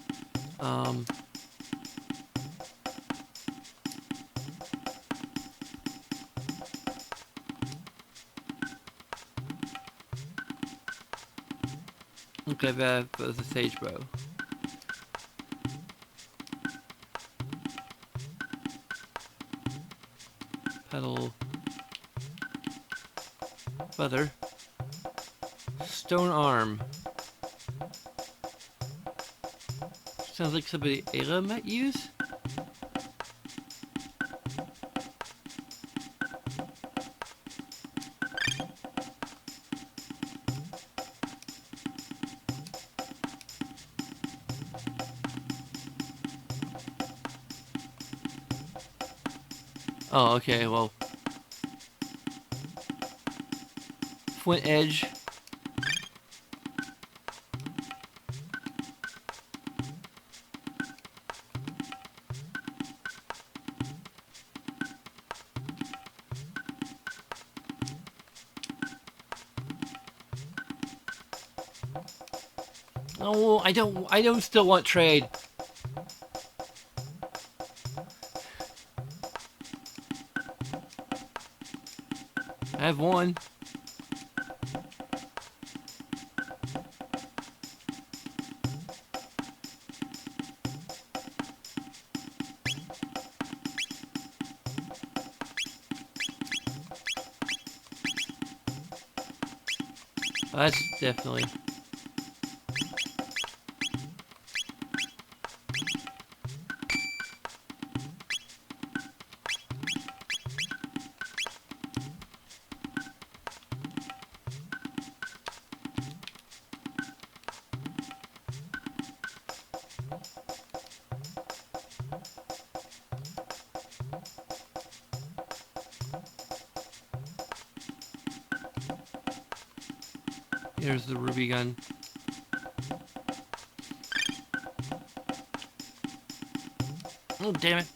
Greve was a sage bow. Pedal. Feather. Stone arm. Sounds like somebody Ayla might use. Oh, okay, well. Flint edge. Oh, I don't still want trade. I have one. That's definitely. Here's the ruby gun. Oh, damn it.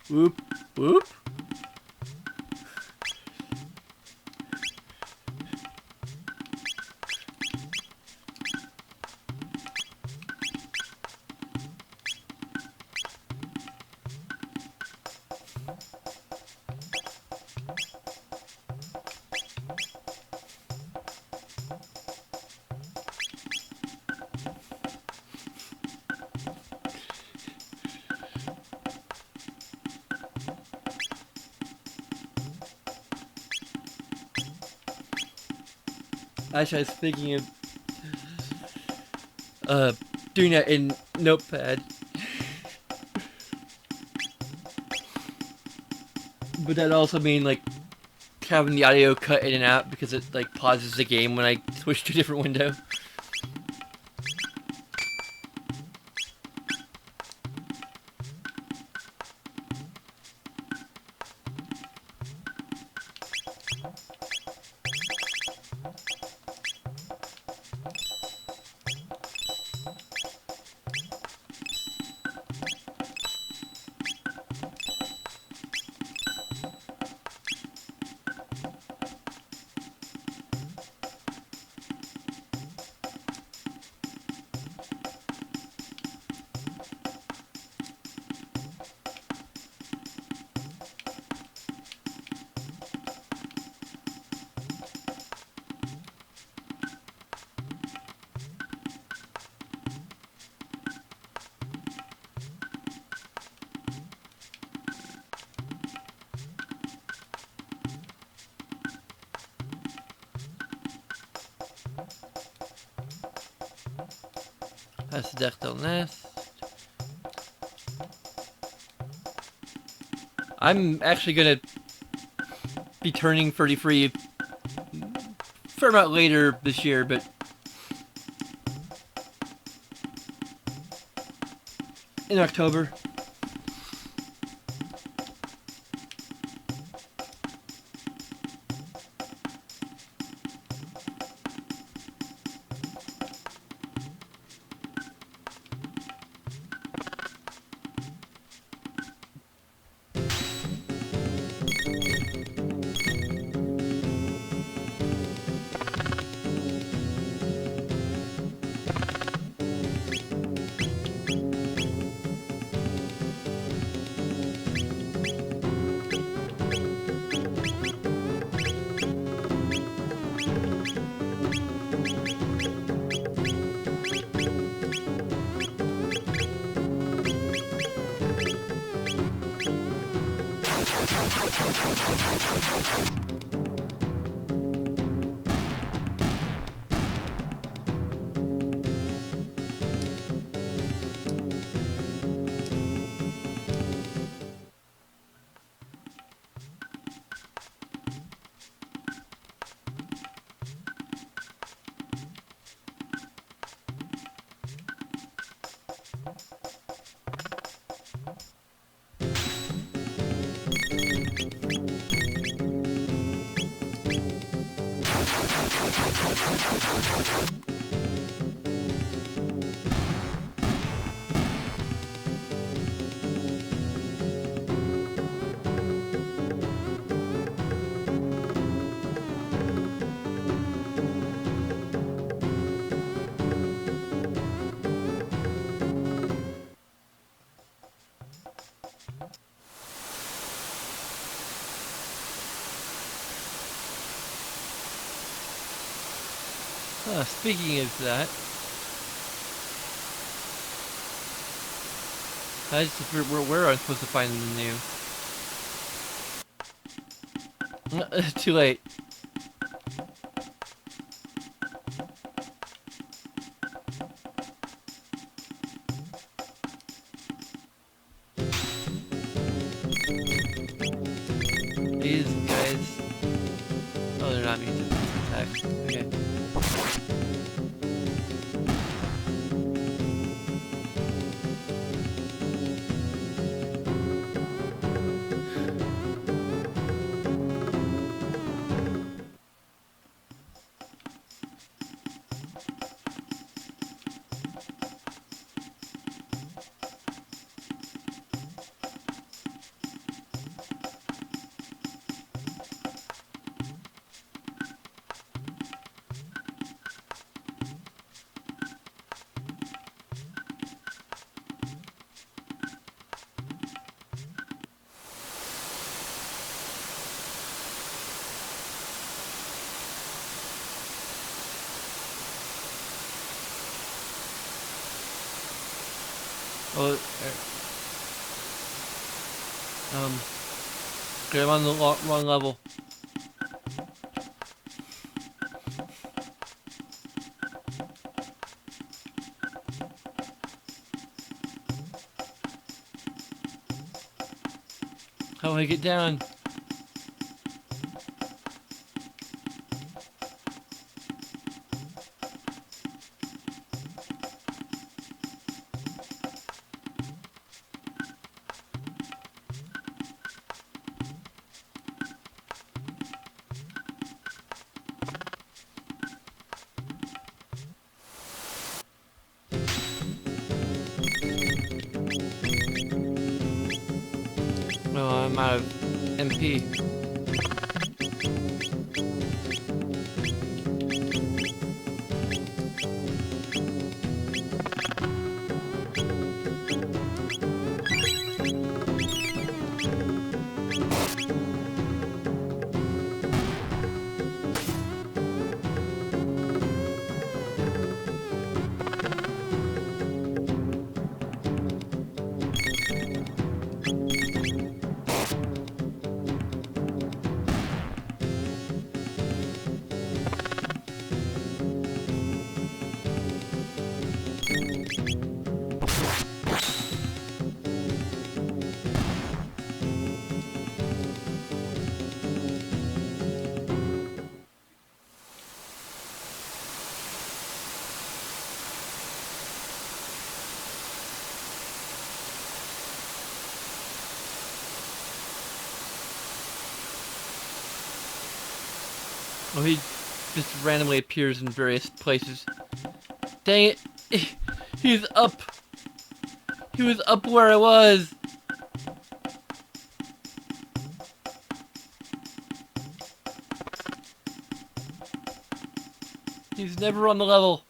Whoop, whoop. Actually, I was thinking of doing that in Notepad. But that also mean like having the audio cut in and out because it like pauses the game when I switch to a different window. That's the Dechtel nest. I'm actually gonna be turning 33 fair amount later this year, but in October. Speaking of that, where am I supposed to find the new? Too late. These guys. Oh, they're not music attacks. Okay. Oh, okay, I'm on the wrong level. How do I get down? No, I'm out of MP. Oh, he just randomly appears in various places. Dang it! He's up! He was up where I was! He's never on the level.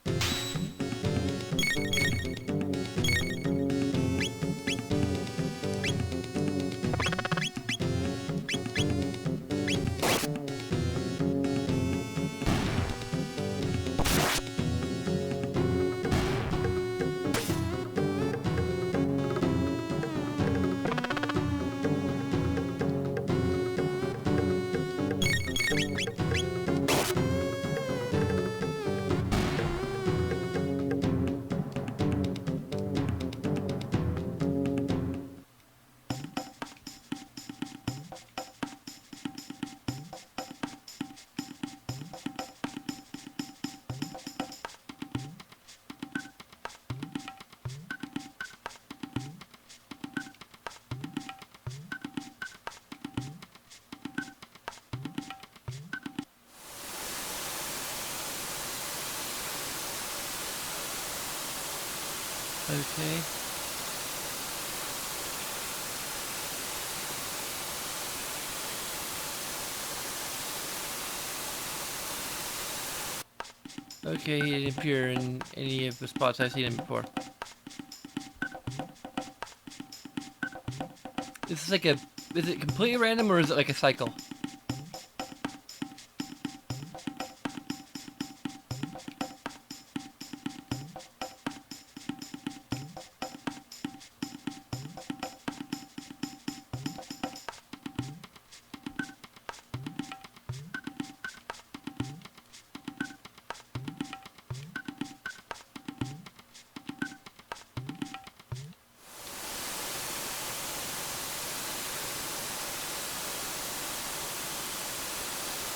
Okay. Okay, he didn't appear in any of the spots I've seen him before. This is like a... Is it completely random or is it like a cycle?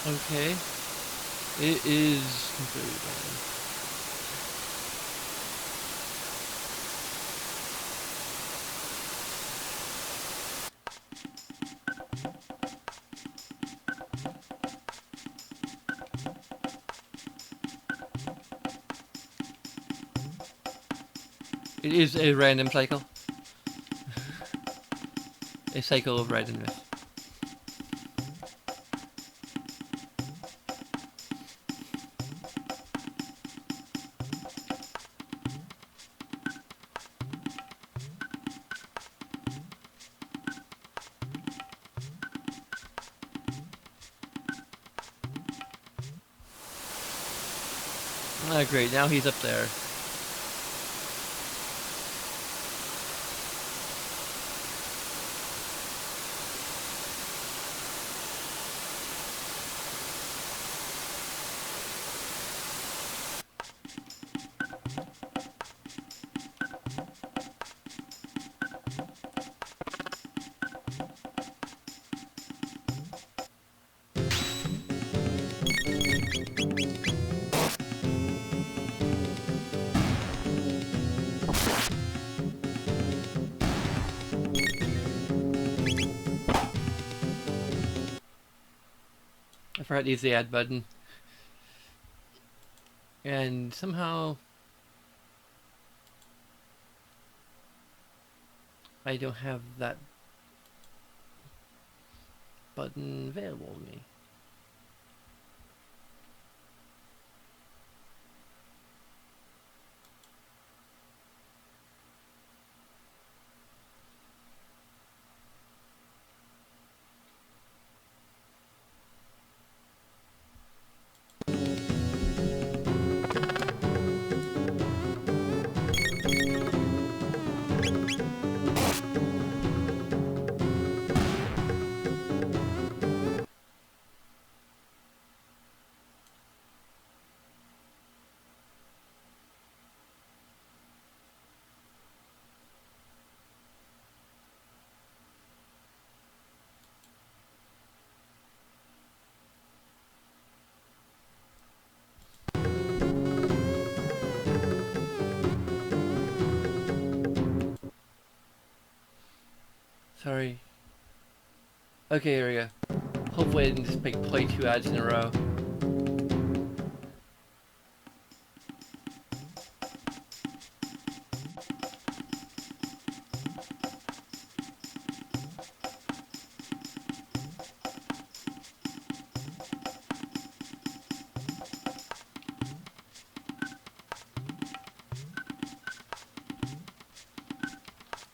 Okay. It is completely random. It is a random cycle. A cycle of randomness. Ah, great. Now he's up there. I forgot to use the add button. And somehow I don't have that button available to me. Sorry. Okay, here we go. Hopefully I didn't just play 2 ads in a row.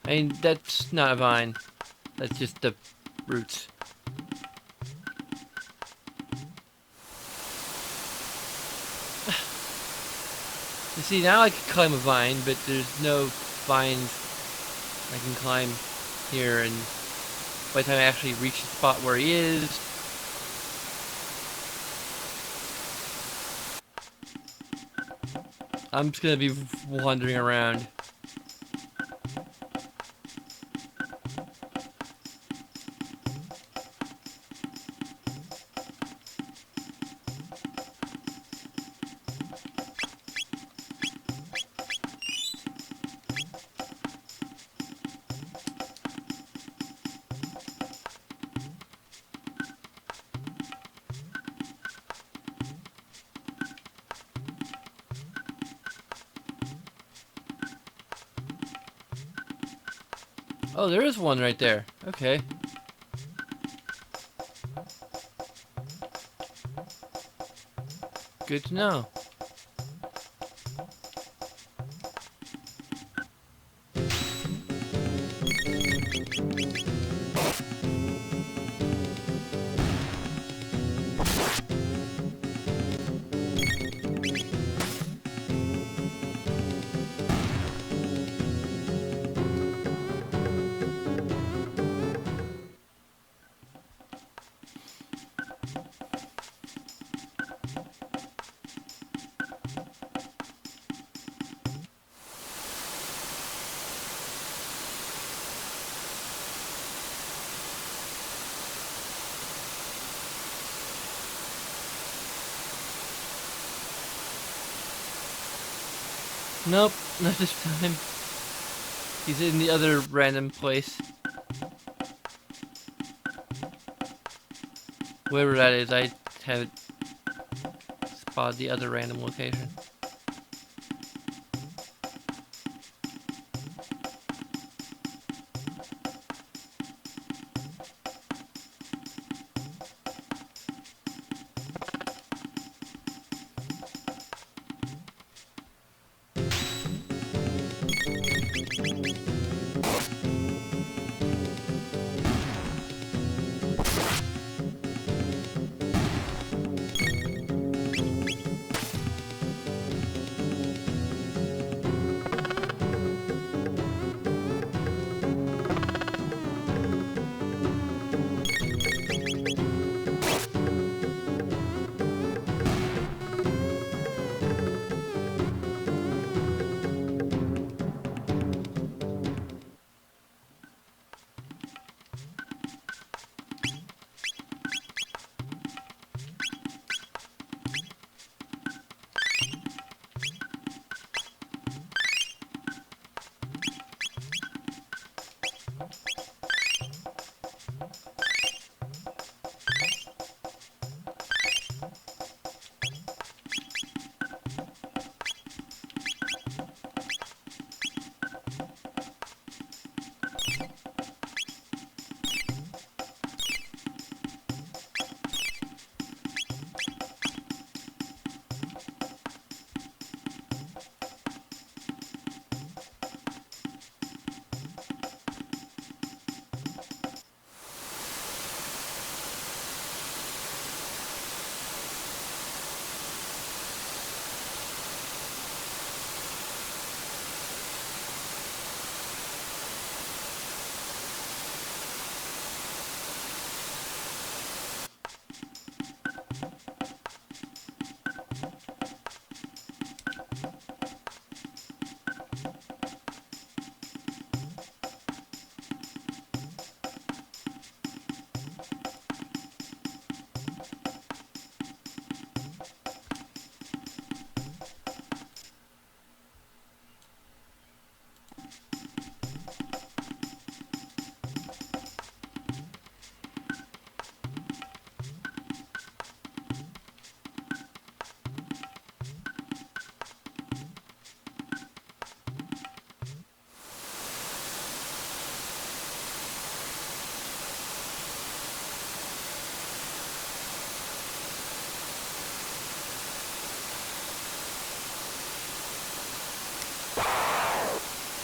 I mean, that's not a vine. That's just the roots. You see, now I can climb a vine, but there's no vines I can climb here, and by the time I actually reach the spot where he is... I'm just gonna be wandering around. Oh, there is one right there. Okay. Good to know. Nope, not this time. He's in the other random place. Wherever that is, I haven't spotted the other random location.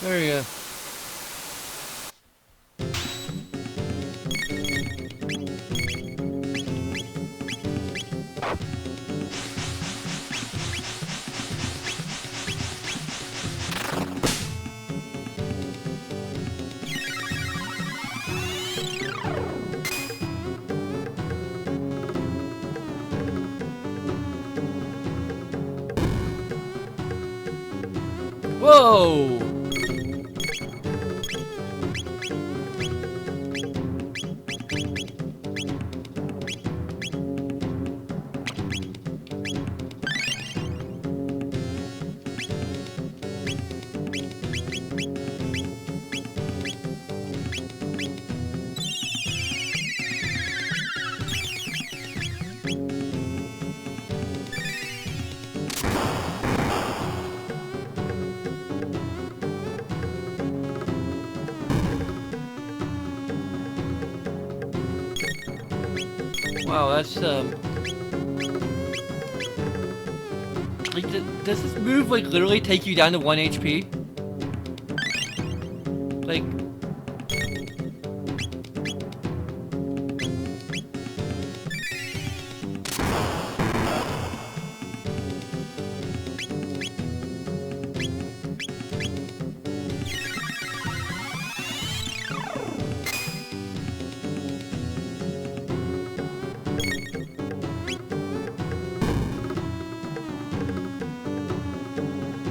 There you go. Whoa! Wow, that's like, does this move like literally take you down to 1 HP? Like,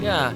yeah.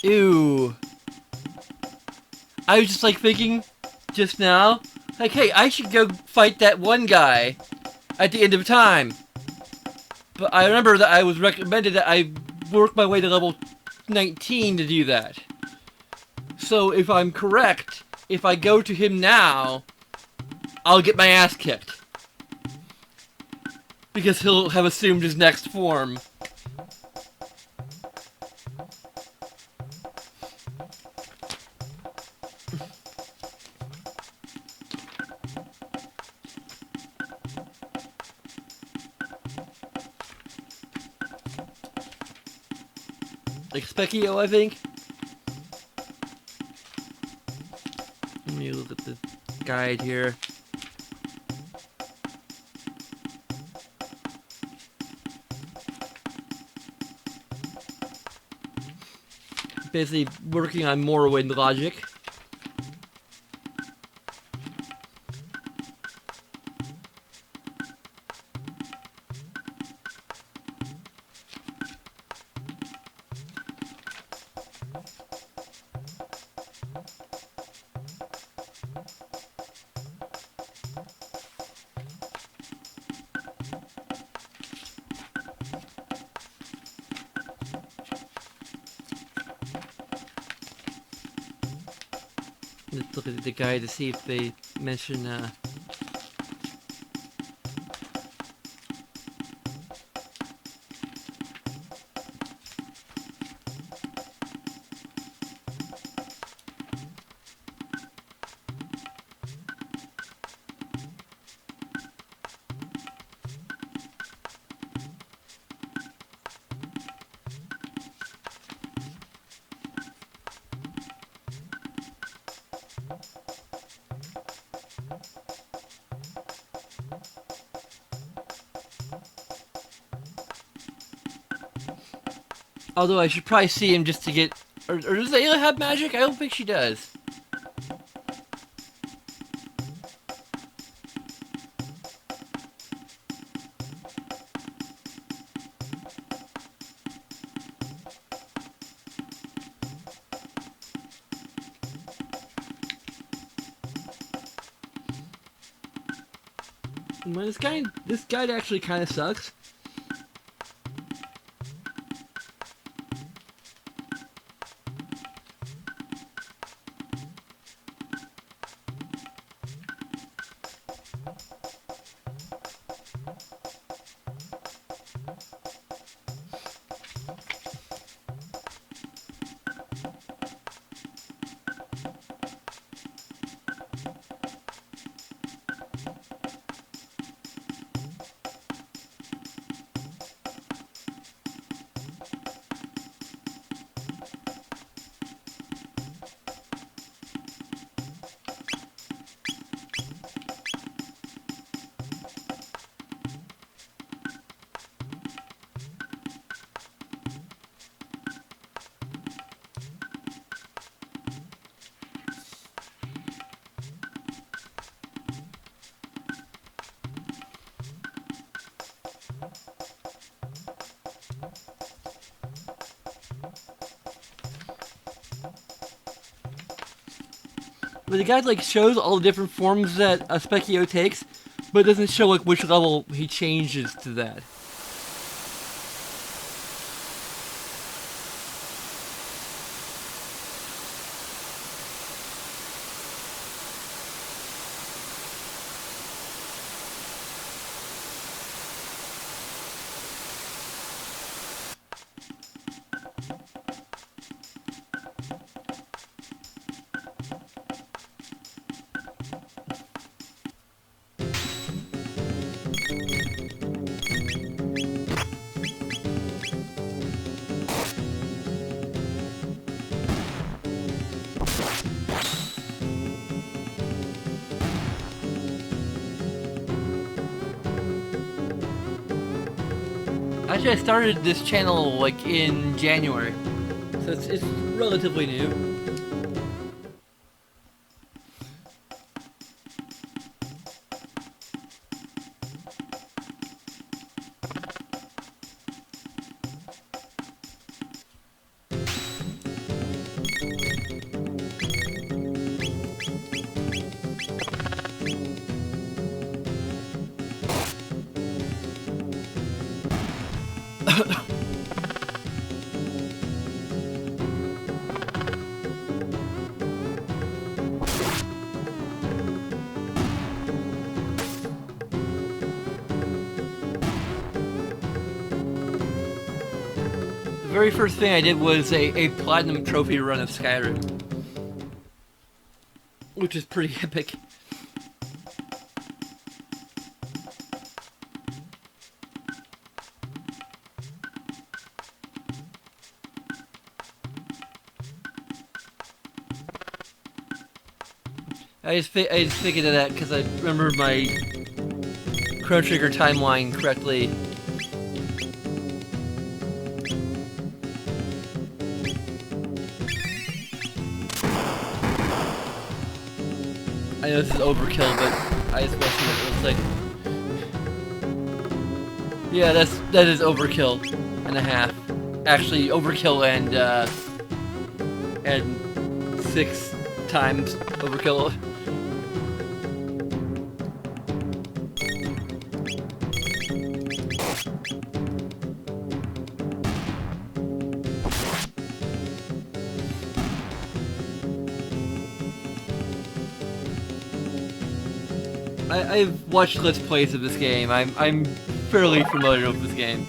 Ew. I was just like thinking just now, like, hey, I should go fight that one guy at the end of time. But I remember that I was recommended that I work my way to level 19 to do that. So if I'm correct, if I go to him now, I'll get my ass kicked. Because he'll have assumed his next form. Like Specchio, I think. Let me look at the guide here. Basically working on Morrowind logic. Let's look at the guide to see if they mention although I should probably see him just to get... Or does Ayla have magic? I don't think she does. Well, this guide actually kind of sucks. where the guide like shows all the different forms that a Specchio takes, but it doesn't show like which level he changes to that. Actually, I started this channel like in January, so it's relatively new. The very first thing I did was a platinum trophy run of Skyrim, which is pretty epic. I just figured of that because I remember my Chrono Trigger timeline correctly. I know this is overkill, but I just want to see what it looks like. Yeah, that is overkill and a half. Actually, overkill and 6 times overkill. I've watched Let's Plays of this game. I'm fairly familiar with this game.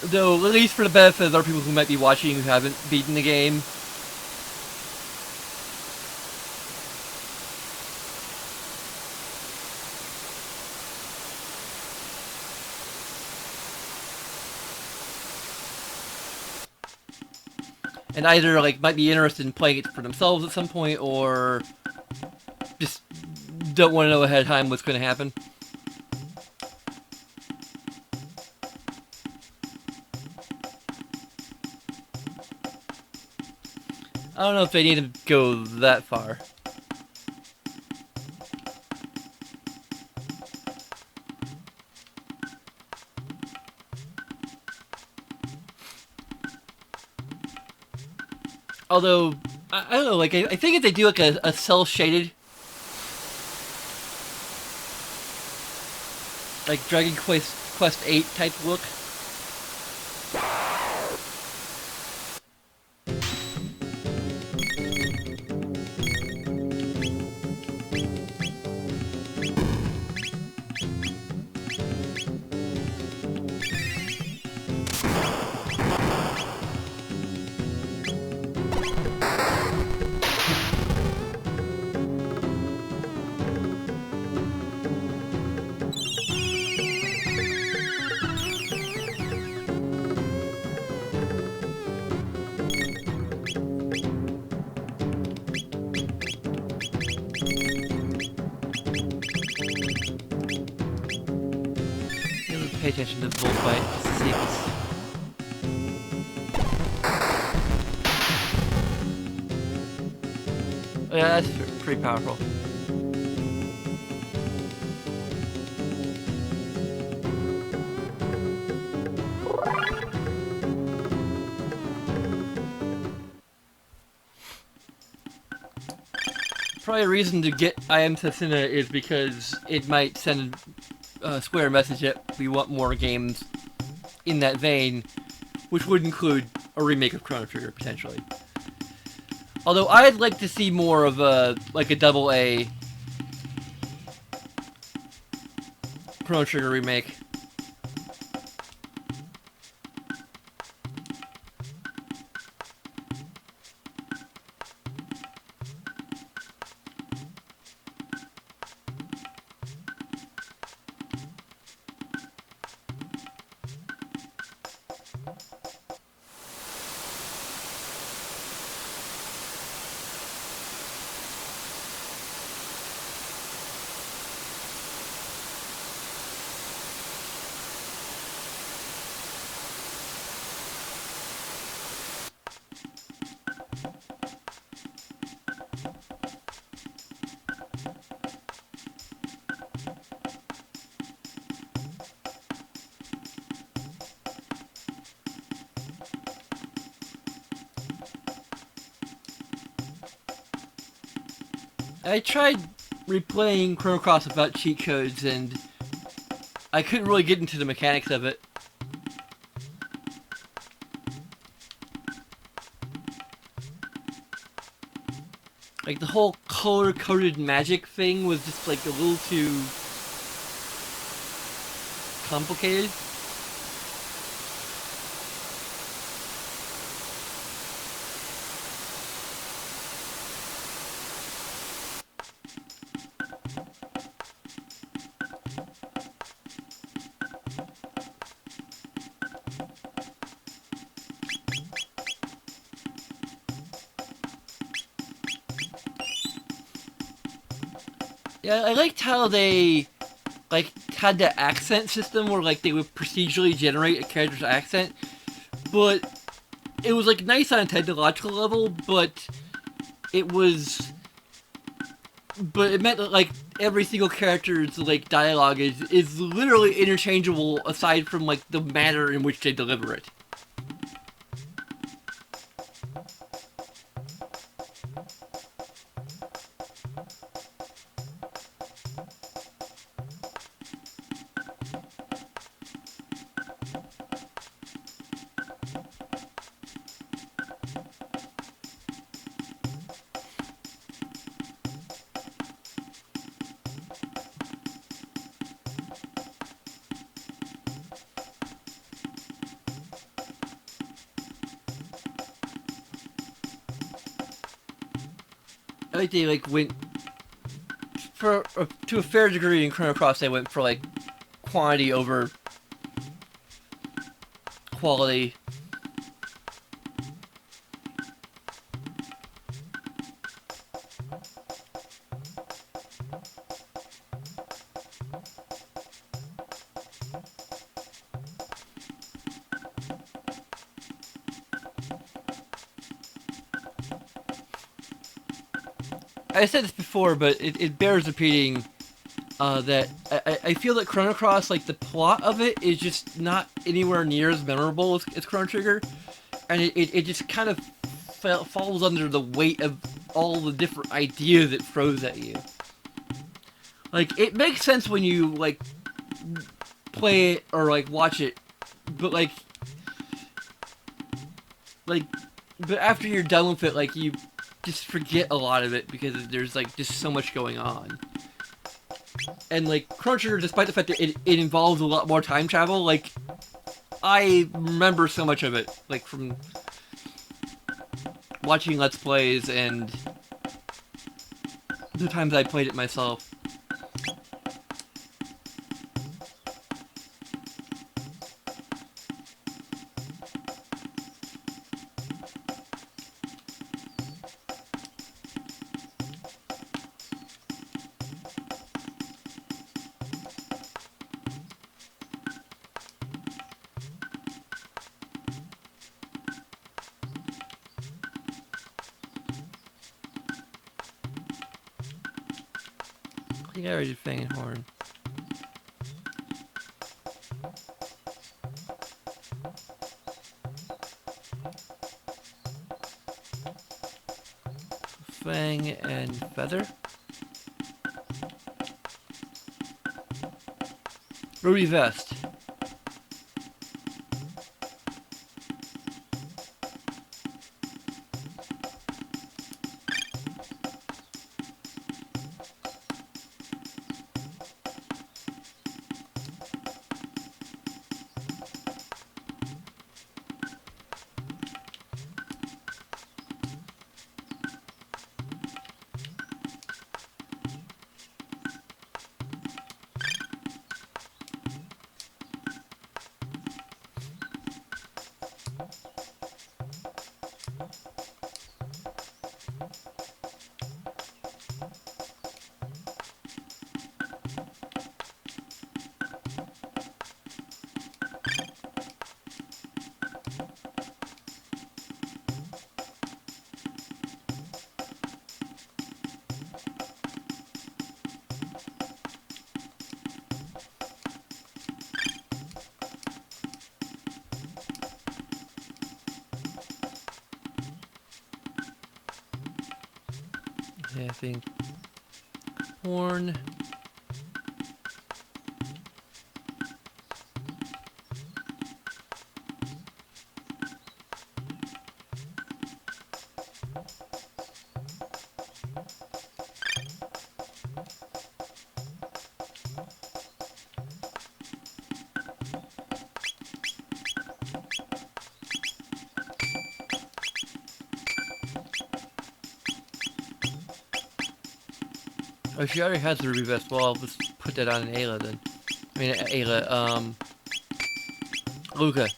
Though, at least for the benefit of other people who might be watching who haven't beaten the game. And either like might be interested in playing it for themselves at some point, or just don't want to know ahead of time what's going to happen. I don't know if they need to go that far. Although, I don't know, like, I think if they do, like, a cel-shaded, like, Dragon Quest 8 type look. Pay attention to Bullfight 6. Oh, yeah, that's pretty powerful. probably a reason to get I Am Setsuna is because it might send Square a message that we want more games in that vein, which would include a remake of Chrono Trigger, potentially. Although I'd like to see more of a double A Chrono Trigger remake. I tried replaying Chrono Cross without cheat codes, and I couldn't really get into the mechanics of it. Like, the whole color-coded magic thing was just, like, a little too complicated. Yeah, I liked how they, like, had that accent system where, like, they would procedurally generate a character's accent, but it was, like, nice on a technological level, but it meant that, like, every single character's, like, dialogue is literally interchangeable aside from, like, the manner in which they deliver it. I like they, like, went for to a fair degree in Chrono Cross. They went for, like, quantity over quality. I said this before, but it bears repeating that I feel that Chrono Cross, like, the plot of it is just not anywhere near as memorable as Chrono Trigger, and it just kind of falls under the weight of all the different ideas it throws at you. Like, it makes sense when you, like, play it or, like, watch it, but, but after you're done with it, like, you just forget a lot of it because there's, like, just so much going on. And, like, Chrono Trigger, despite the fact that it involves a lot more time travel, like, I remember so much of it, like, from watching Let's Plays and the times I played it myself. I think I already did Fang and Horn. Fang and Feather? Ruby Vest. I think horn. Oh, she already has the Ruby Vest. Well, I'll just put that on an Ayla then. I mean, Ayla, Luca.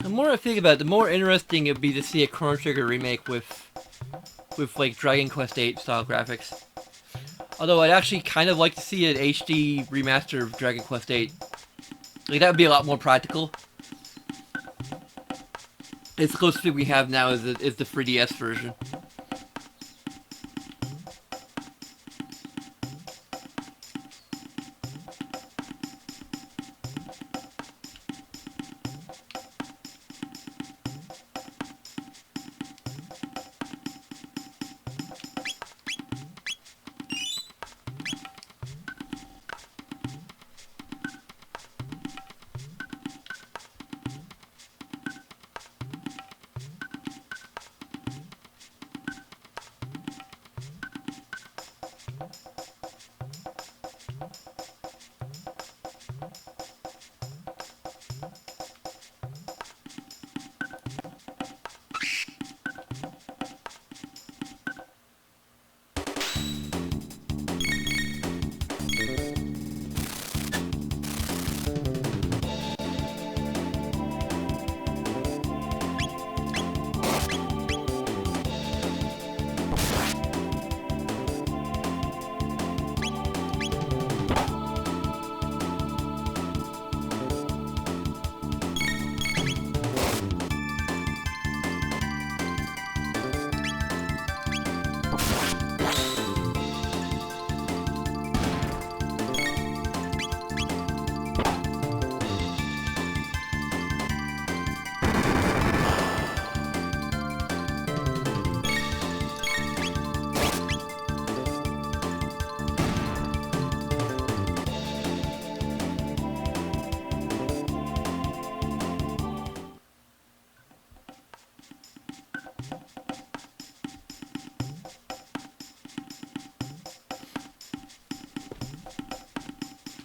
The more I think about it, the more interesting it would be to see a Chrono Trigger remake with like Dragon Quest VIII style graphics. Although I'd actually kind of like to see an HD remaster of Dragon Quest VIII. Like that would be a lot more practical. It's the closest thing we have now is the 3DS version.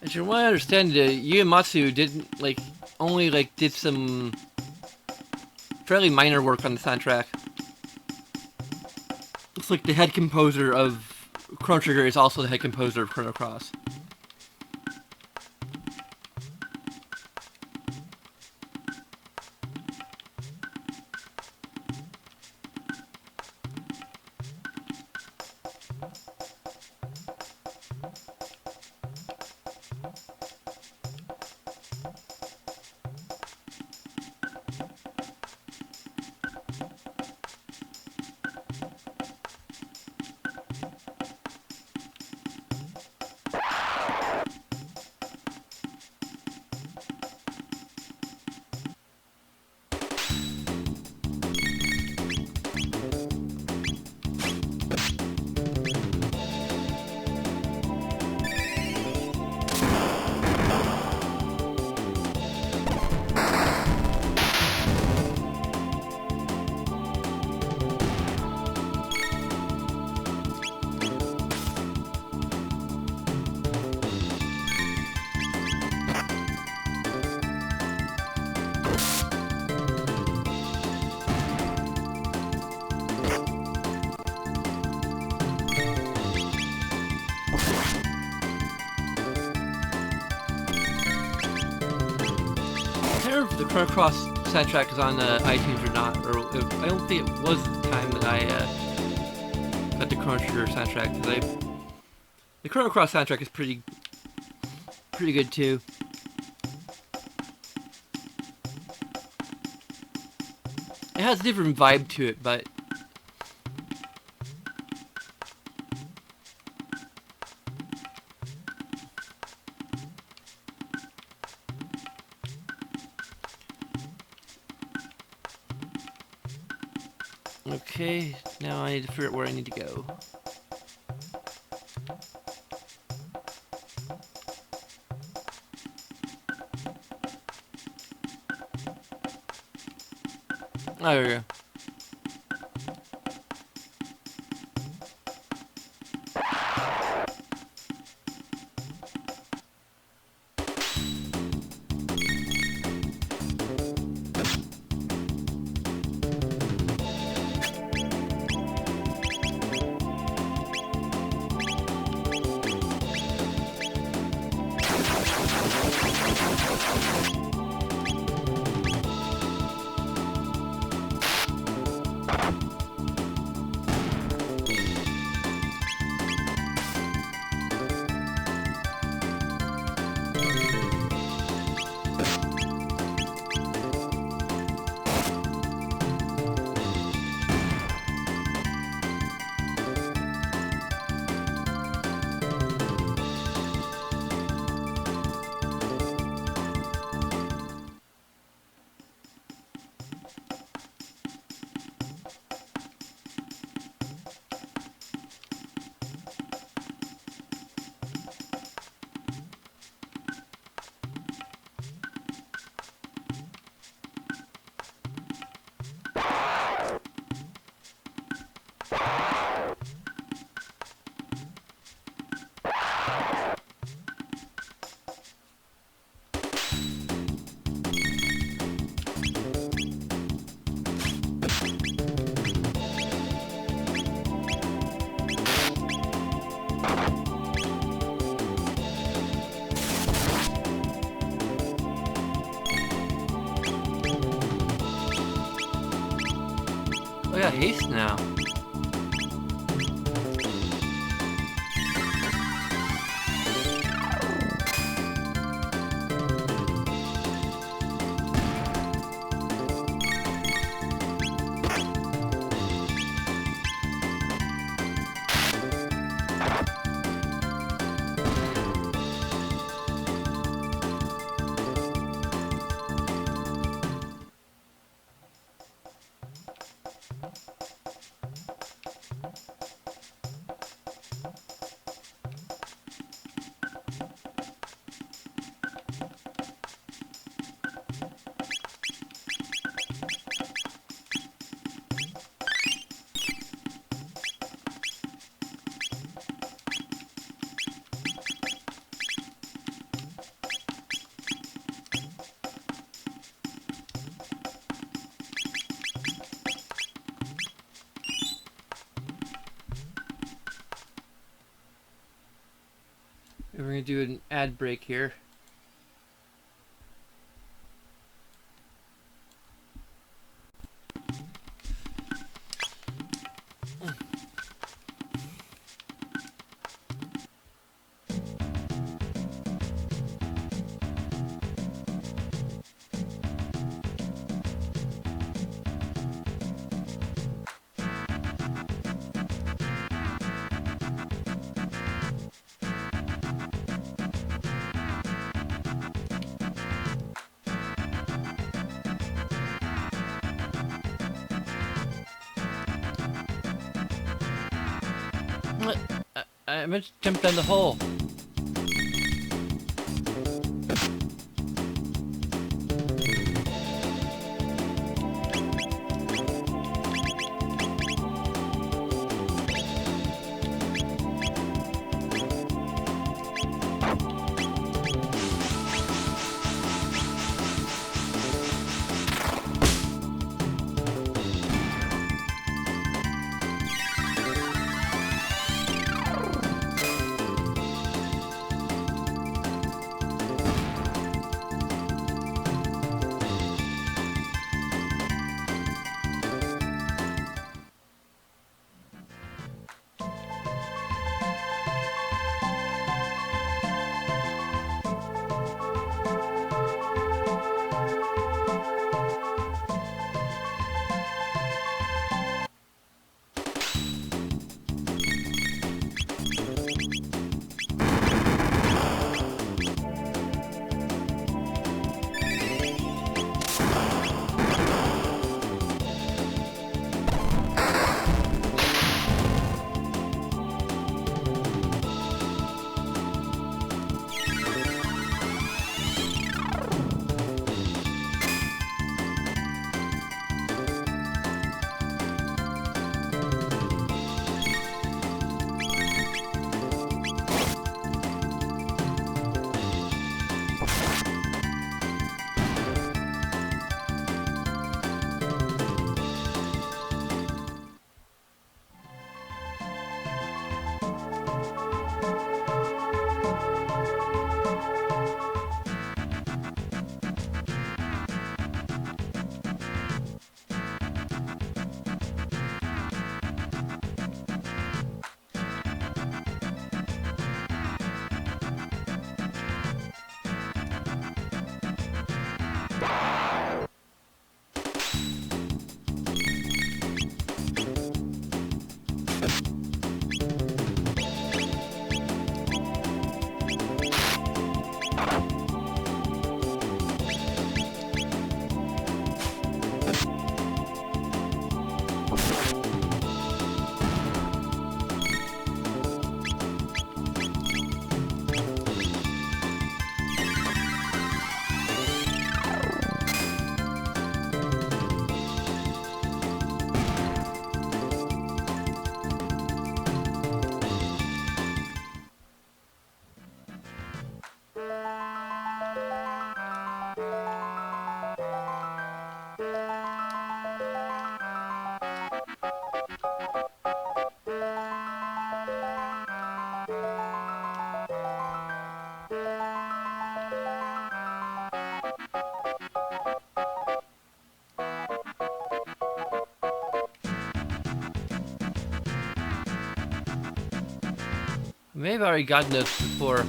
And from what I understand, Uematsu didn't only did some fairly minor work on the soundtrack. Looks like the head composer of Chrono Trigger is also the head composer of Chrono Cross. can't remember if the Chrono Cross soundtrack is on iTunes or not, or I don't think it was at the time that I got the Chrono Trigger soundtrack. Because the Chrono Cross soundtrack is pretty good too. It has a different vibe to it, but okay, now I need to figure out where I need to go. Oh, there we go. Oh, I got haste now. We're going to do an ad break here. What? I meant to jump down the hole. Maybe I've already gotten this before.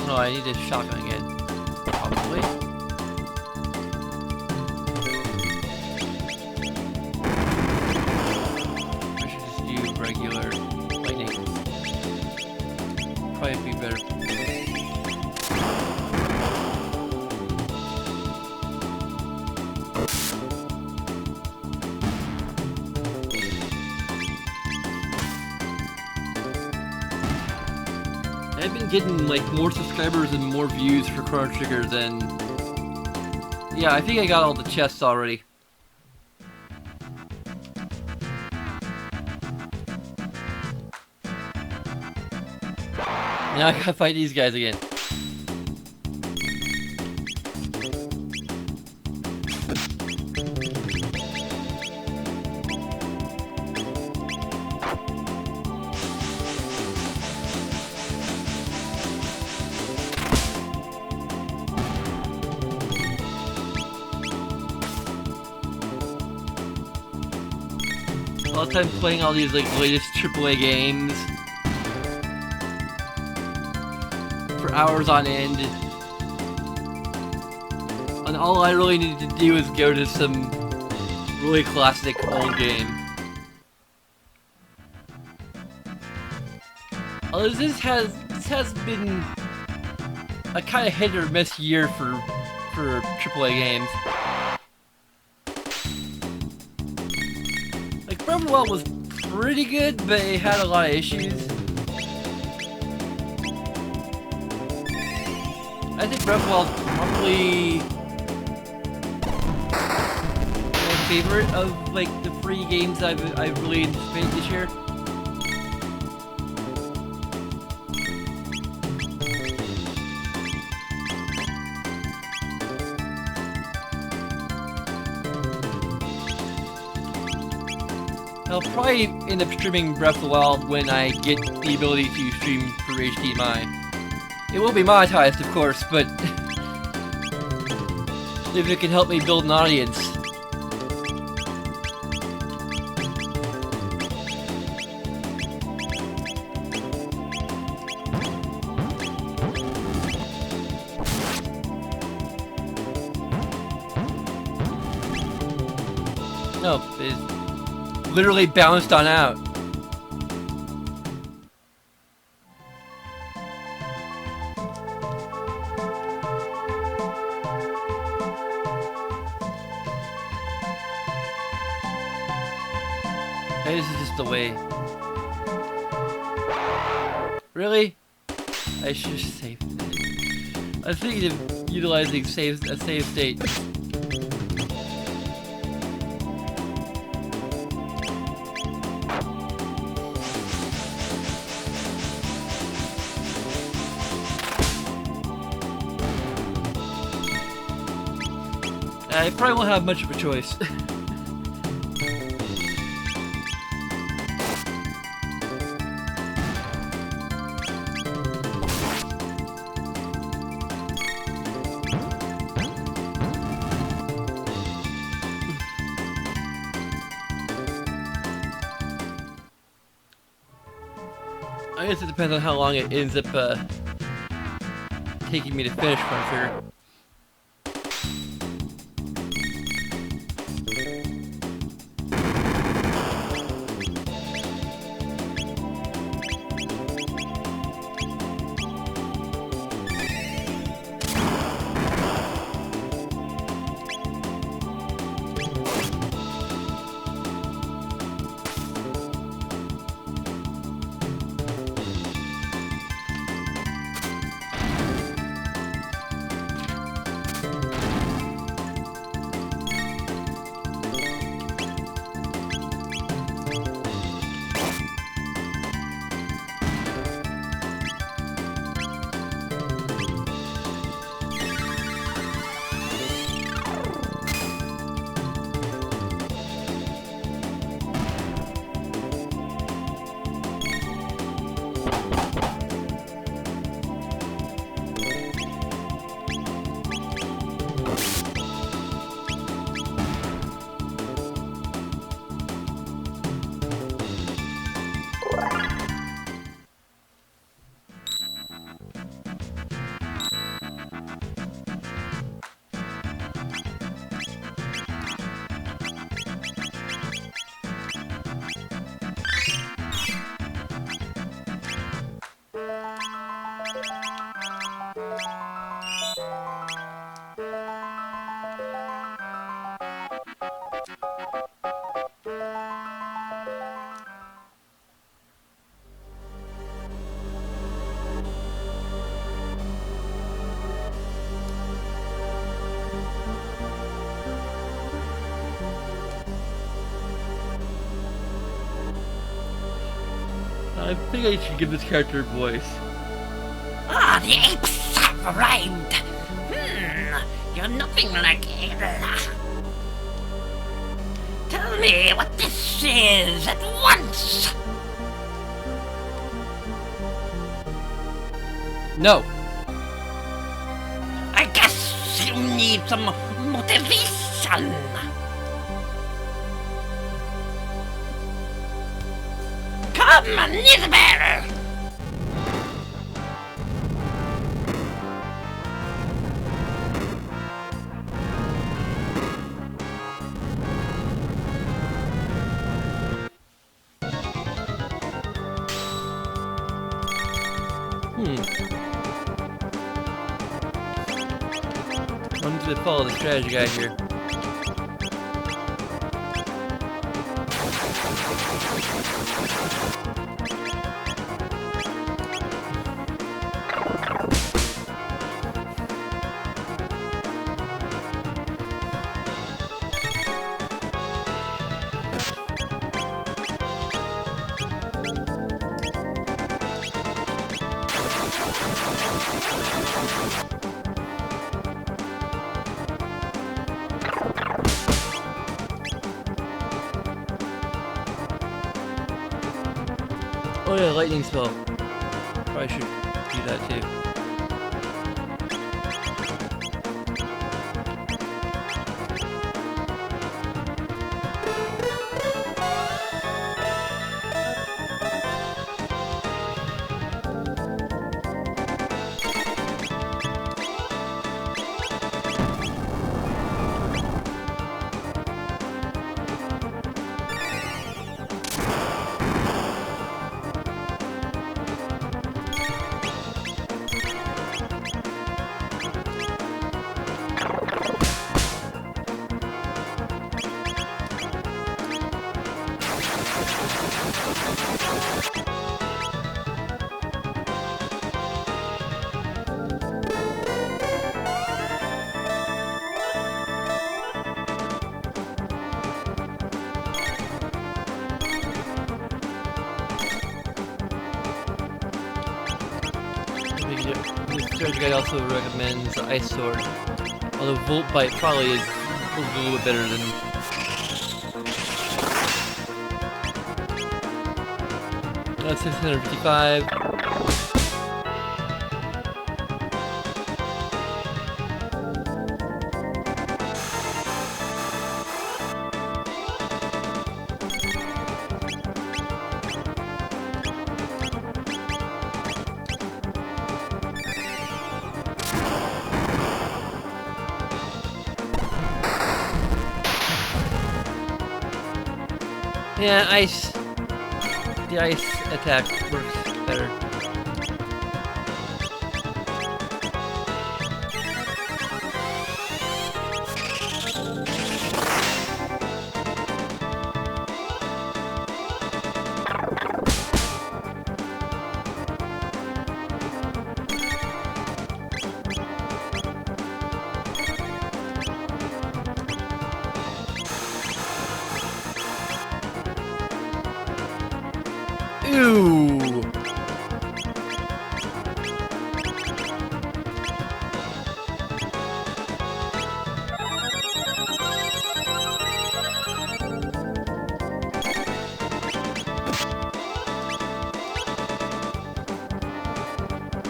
No, I need a shotgun again. Probably. I should just do regular lightning. Probably be better. I've been getting like more subscribers and more views for Chrono Trigger than... Yeah, I think I got all the chests already. Now I gotta fight these guys again. All the time playing all these like latest AAA games for hours on end, and all I really need to do is go to some really classic old game. Although this has been a kind of hit or miss year for AAA games. Like, Breath of the Wild was pretty good, but it had a lot of issues. I think Breath of the Wild is probably my favorite of like the free games I've really anticipated this year. I'll probably end up streaming Breath of the Wild when I get the ability to stream for HDMI. It will be monetized, of course, but if it can help me build an audience. No, it's literally bounced on out. Maybe this is just the way. Really? I should have saved it. I was thinking of utilizing a save state. I probably won't have much of a choice. I guess it depends on how long it ends up taking me to finish Chrono Trigger. I think I should give this character a voice. Ah, the apes have arrived. You're nothing like Azala. Tell me what this is at once. No. I guess you need some motivation. Come, Nizbel! I'm going to follow the strategy guide here. Oh yeah, lightning spell. Probably should do that too. This strategy guide also recommends the Ice Sword, although Volt Bite probably is a little bit better than. That's 655. Yeah, ice. The ice attack works better. Ew!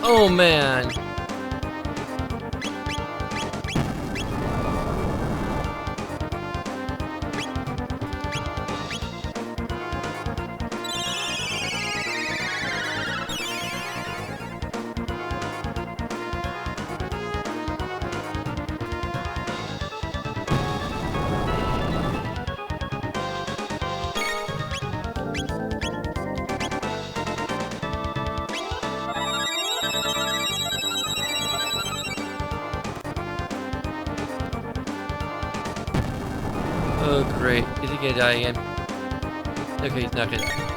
Oh man! Oh great, is he gonna die again? Okay, he's not gonna die.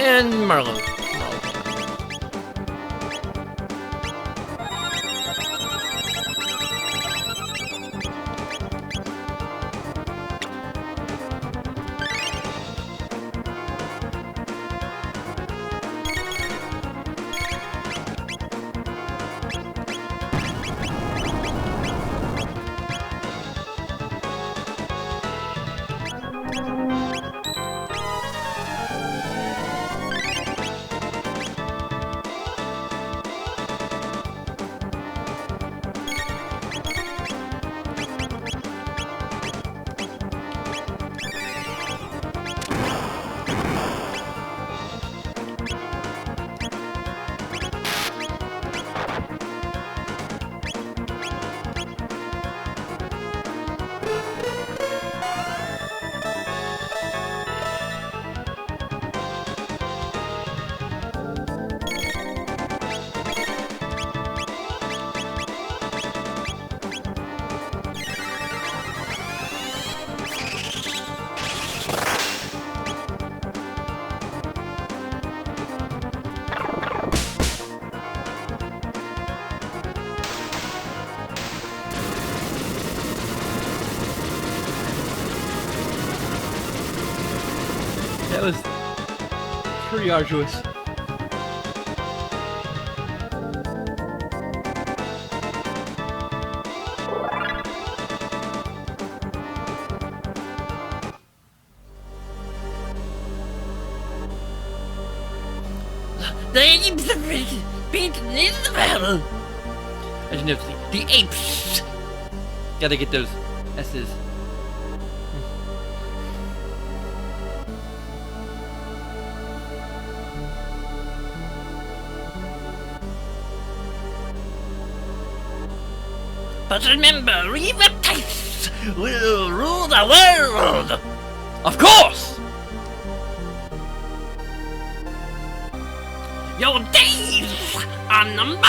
And Marlo. That was pretty arduous. The apes have beaten Israel. I should notice The apes. gotta get those S's. But remember, we reptiles will rule the world. Of course! Your days are numbered.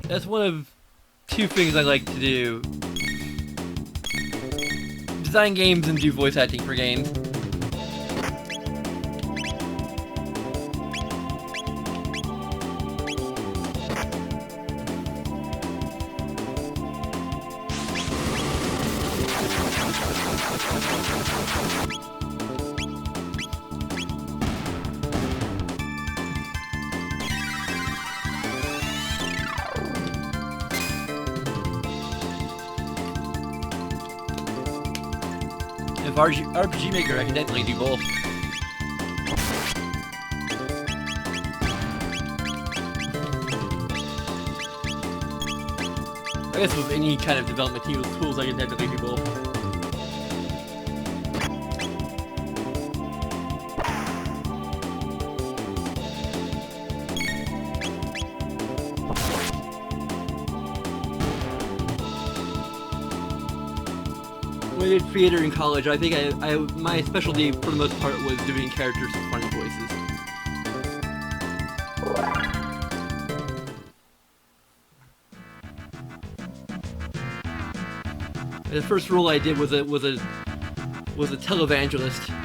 That's one of two things I like to do. Design games and do voice acting for games. If RPG Maker, I can definitely do both. I guess with any kind of development tools, I can definitely do both. When I did theater in college, I think my specialty for the most part was doing characters with funny voices. The first role I did was a televangelist.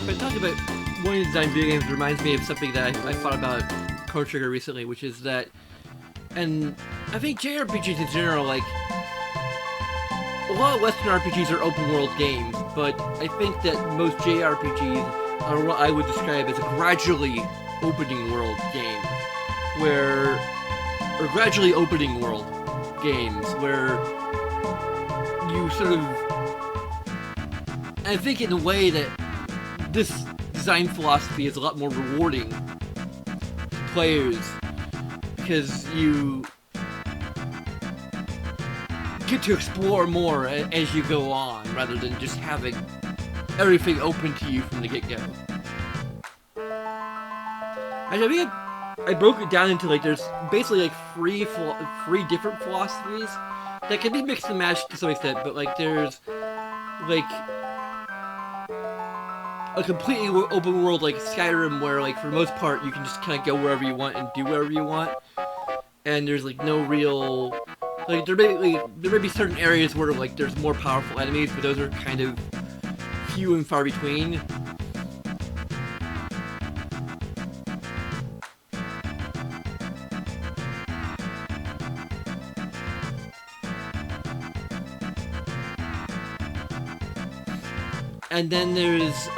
But talking about wanting to design video games reminds me of something that I thought about Chrono Trigger recently, which is that, and I think JRPGs in general, like, a lot of Western RPGs are open world games, but I think that most JRPGs are what I would describe as a gradually opening world game, or gradually opening world games, where you sort of, I think in a way that this design philosophy is a lot more rewarding to players, because you get to explore more as you go on, rather than just having everything open to you from the get-go. I think I broke it down into, like, there's basically like three different philosophies that can be mixed and matched to some extent, but like there's like a completely open world like Skyrim, where like for the most part you can just kind of go wherever you want and do whatever you want, and there's like no real, like there may be certain areas where like there's more powerful enemies, but those are kind of few and far between. And then there's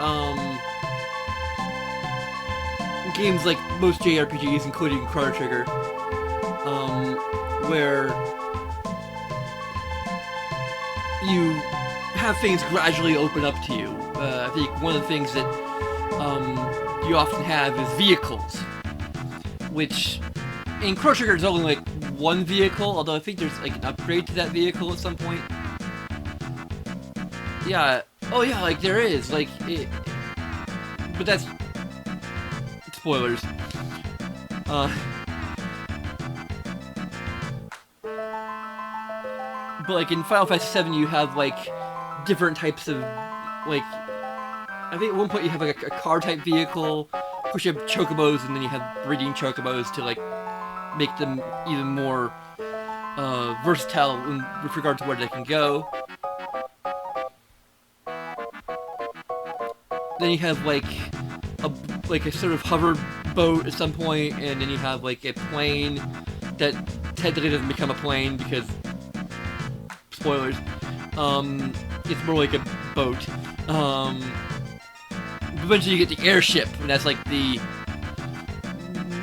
games like most JRPGs, including Chrono Trigger, where you have things gradually open up to you. I think one of the things that you often have is vehicles, which in Chrono Trigger there's only like one vehicle, although I think there's like an upgrade to that vehicle at some point. Yeah. Oh yeah, like there is, like it, but that's spoilers. But like in Final Fantasy VII, you have like different types of, like, I think at one point you have like a car type vehicle, which you have chocobos, and then you have breeding chocobos to like make them even more versatile with regard to where they can go. Then you have like a sort of hover boat at some point, and then you have like a plane that technically doesn't become a plane because spoilers. It's more like a boat. Eventually you get the airship, and that's like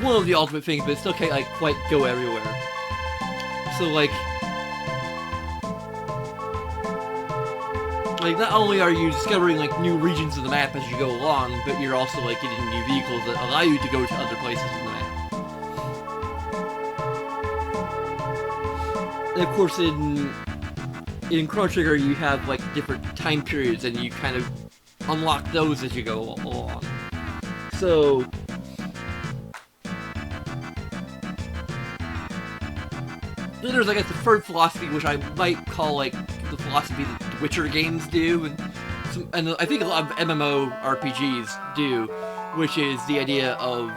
one of the ultimate things, but it still can't like quite go everywhere. So like not only are you discovering like new regions of the map as you go along, but you're also like getting new vehicles that allow you to go to other places in the map. And of course in Chrono Trigger you have like different time periods, and you kind of unlock those as you go along. So then there's, I guess, the third philosophy, which I might call like the philosophy that the Witcher games do, and I think a lot of MMO RPGs do, which is the idea of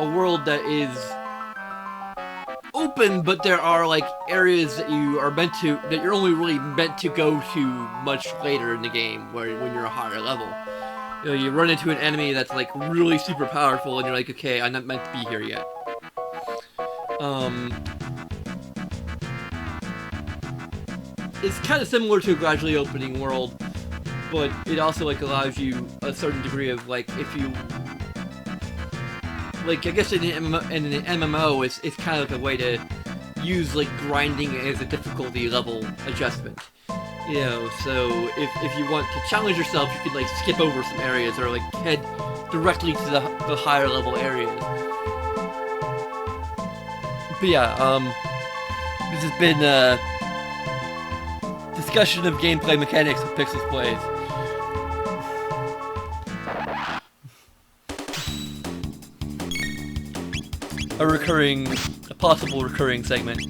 a world that is open, but there are like areas that you're only really meant to go to much later in the game, when you're a higher level. You know, you run into an enemy that's like really super powerful, and you're like, okay, I'm not meant to be here yet. It's kind of similar to a gradually opening world, but it also like allows you a certain degree of like, if you like, I guess in an MMO, it's kind of like a way to use like grinding as a difficulty level adjustment. You know, so if you want to challenge yourself, you can like skip over some areas or like head directly to the higher level areas. But yeah, this has been discussion of gameplay mechanics with Pixels Plays. A possible recurring segment.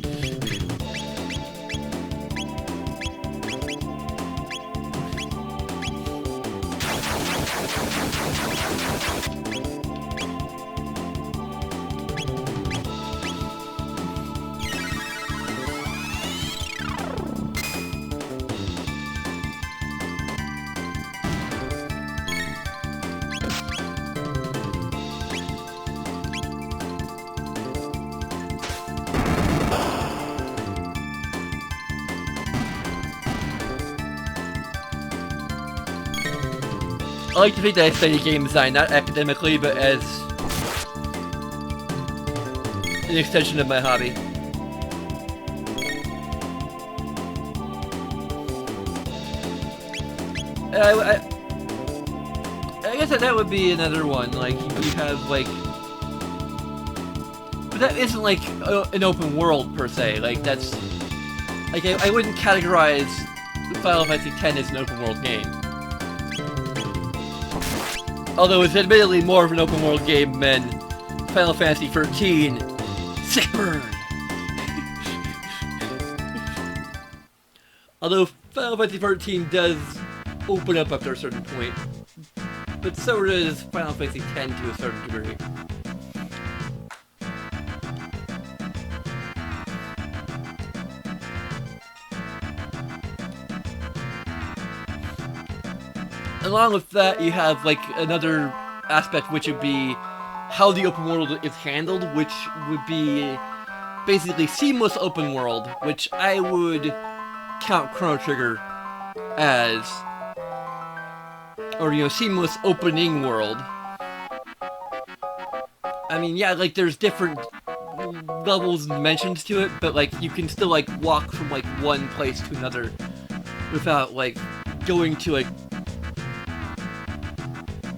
I like to think that I study game design, not academically, but as an extension of my hobby. I guess that would be another one. Like, you have, like... But that isn't, like, an open world, per se. Like, that's... Like, I wouldn't categorize Final Fantasy X as an open world game. Although it's admittedly more of an open world game than Final Fantasy XIII. Sick burn! Although Final Fantasy XIII does open up after a certain point, but so does Final Fantasy X to a certain degree. Along with that, you have like another aspect, which would be how the open world is handled, which would be basically seamless open world, which I would count Chrono Trigger as, or, you know, seamless opening world. I mean, yeah, like there's different levels and dimensions to it, but like you can still like walk from like one place to another without like going to like,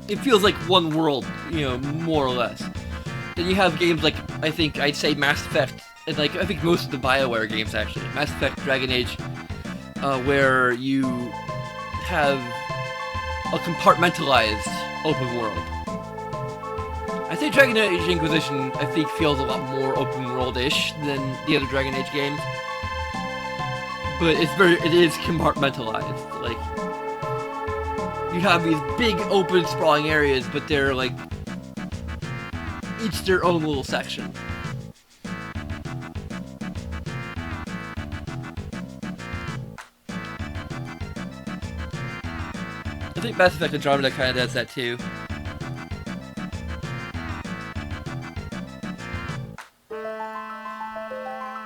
it feels like one world, you know, more or less. Then you have games like, I think I'd say Mass Effect, and like I think most of the BioWare games actually, Mass Effect, Dragon Age, where you have a compartmentalized open world. I think Dragon Age Inquisition, I think, feels a lot more open world-ish than the other Dragon Age games, but it is compartmentalized. Like, you have these big, open, sprawling areas, but they're, like, each their own little section. I think Mass Effect Andromeda kind of does that, too.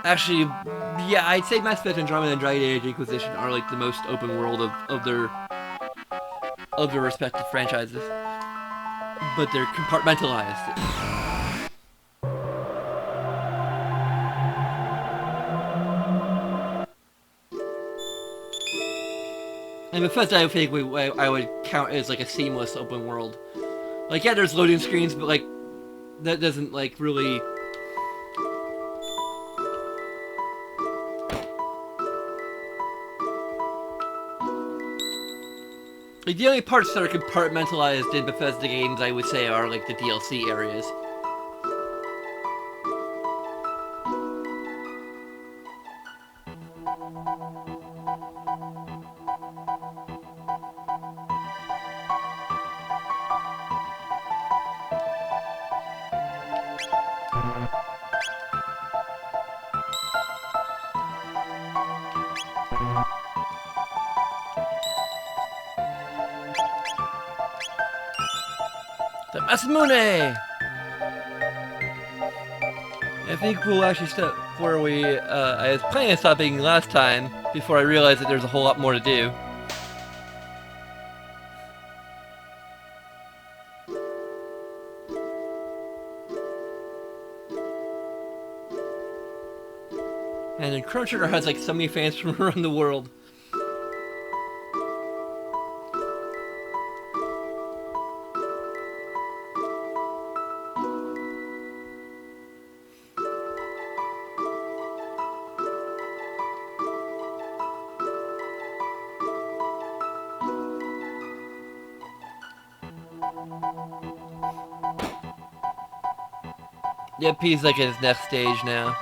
Actually, yeah, I'd say Mass Effect Andromeda and Dragon Age Inquisition are, like, the most open world of their respective franchises, but they're compartmentalized. And Bethesda, I think I would count as like a seamless open world. Like, yeah, there's loading screens, but like that doesn't like really. Like, the only parts that are compartmentalized in Bethesda games, I would say, are, like, the DLC areas. The Masamune! I think we'll actually stop where I was planning on stopping last time before I realized that there's a whole lot more to do. And then Chrono Trigger has like so many fans from around the world. Yep, he's like in his next stage now.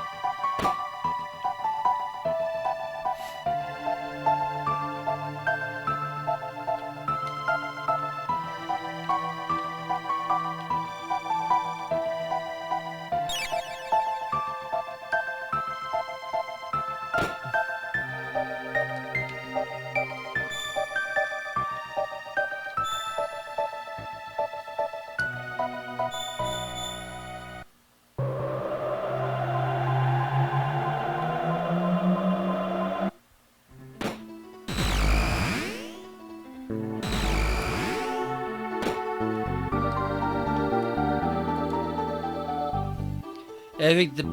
I think the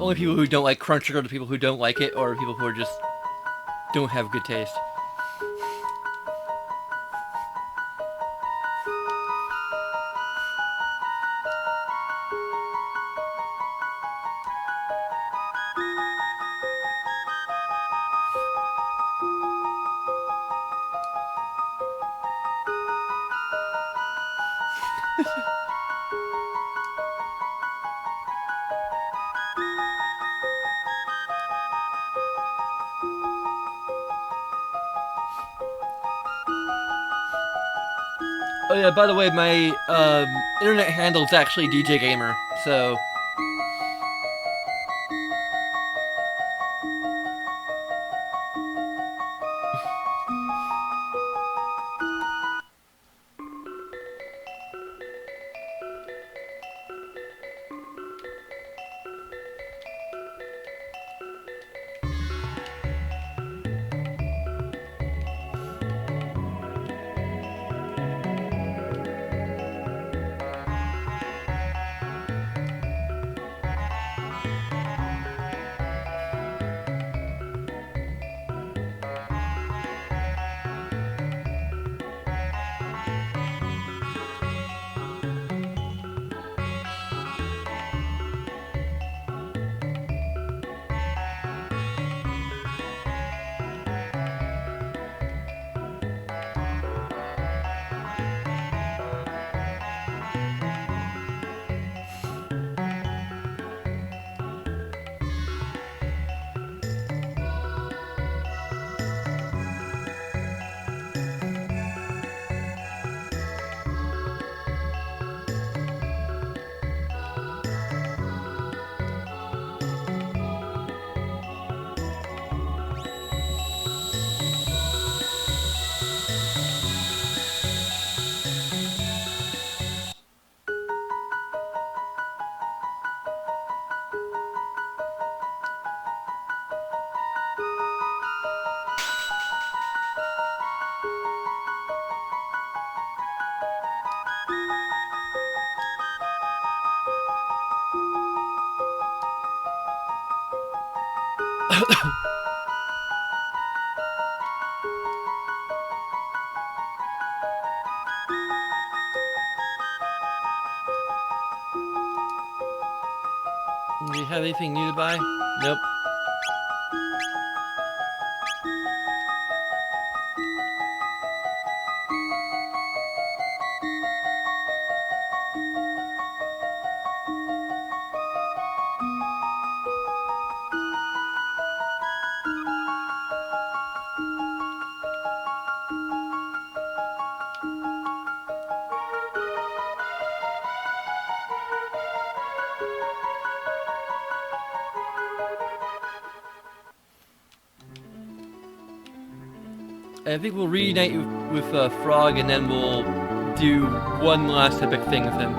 only people who don't like Chrono Trigger are the people who don't like it, or people who are just don't have good taste. Oh yeah, by the way, my internet handle is actually DJ Gamer, so... Do you have anything new to buy? Nope. I think we'll reunite with Frog, and then we'll do one last epic thing with him.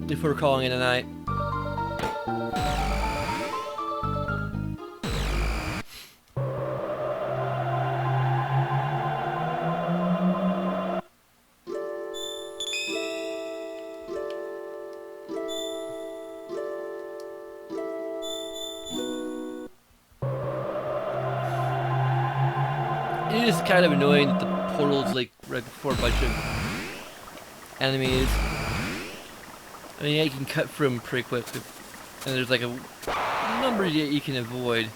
If we're calling it a night. It is kind of annoying that the portal's like right before a bunch of enemies. I mean, yeah, you can cut through them pretty quickly, and there's like a number that you can avoid.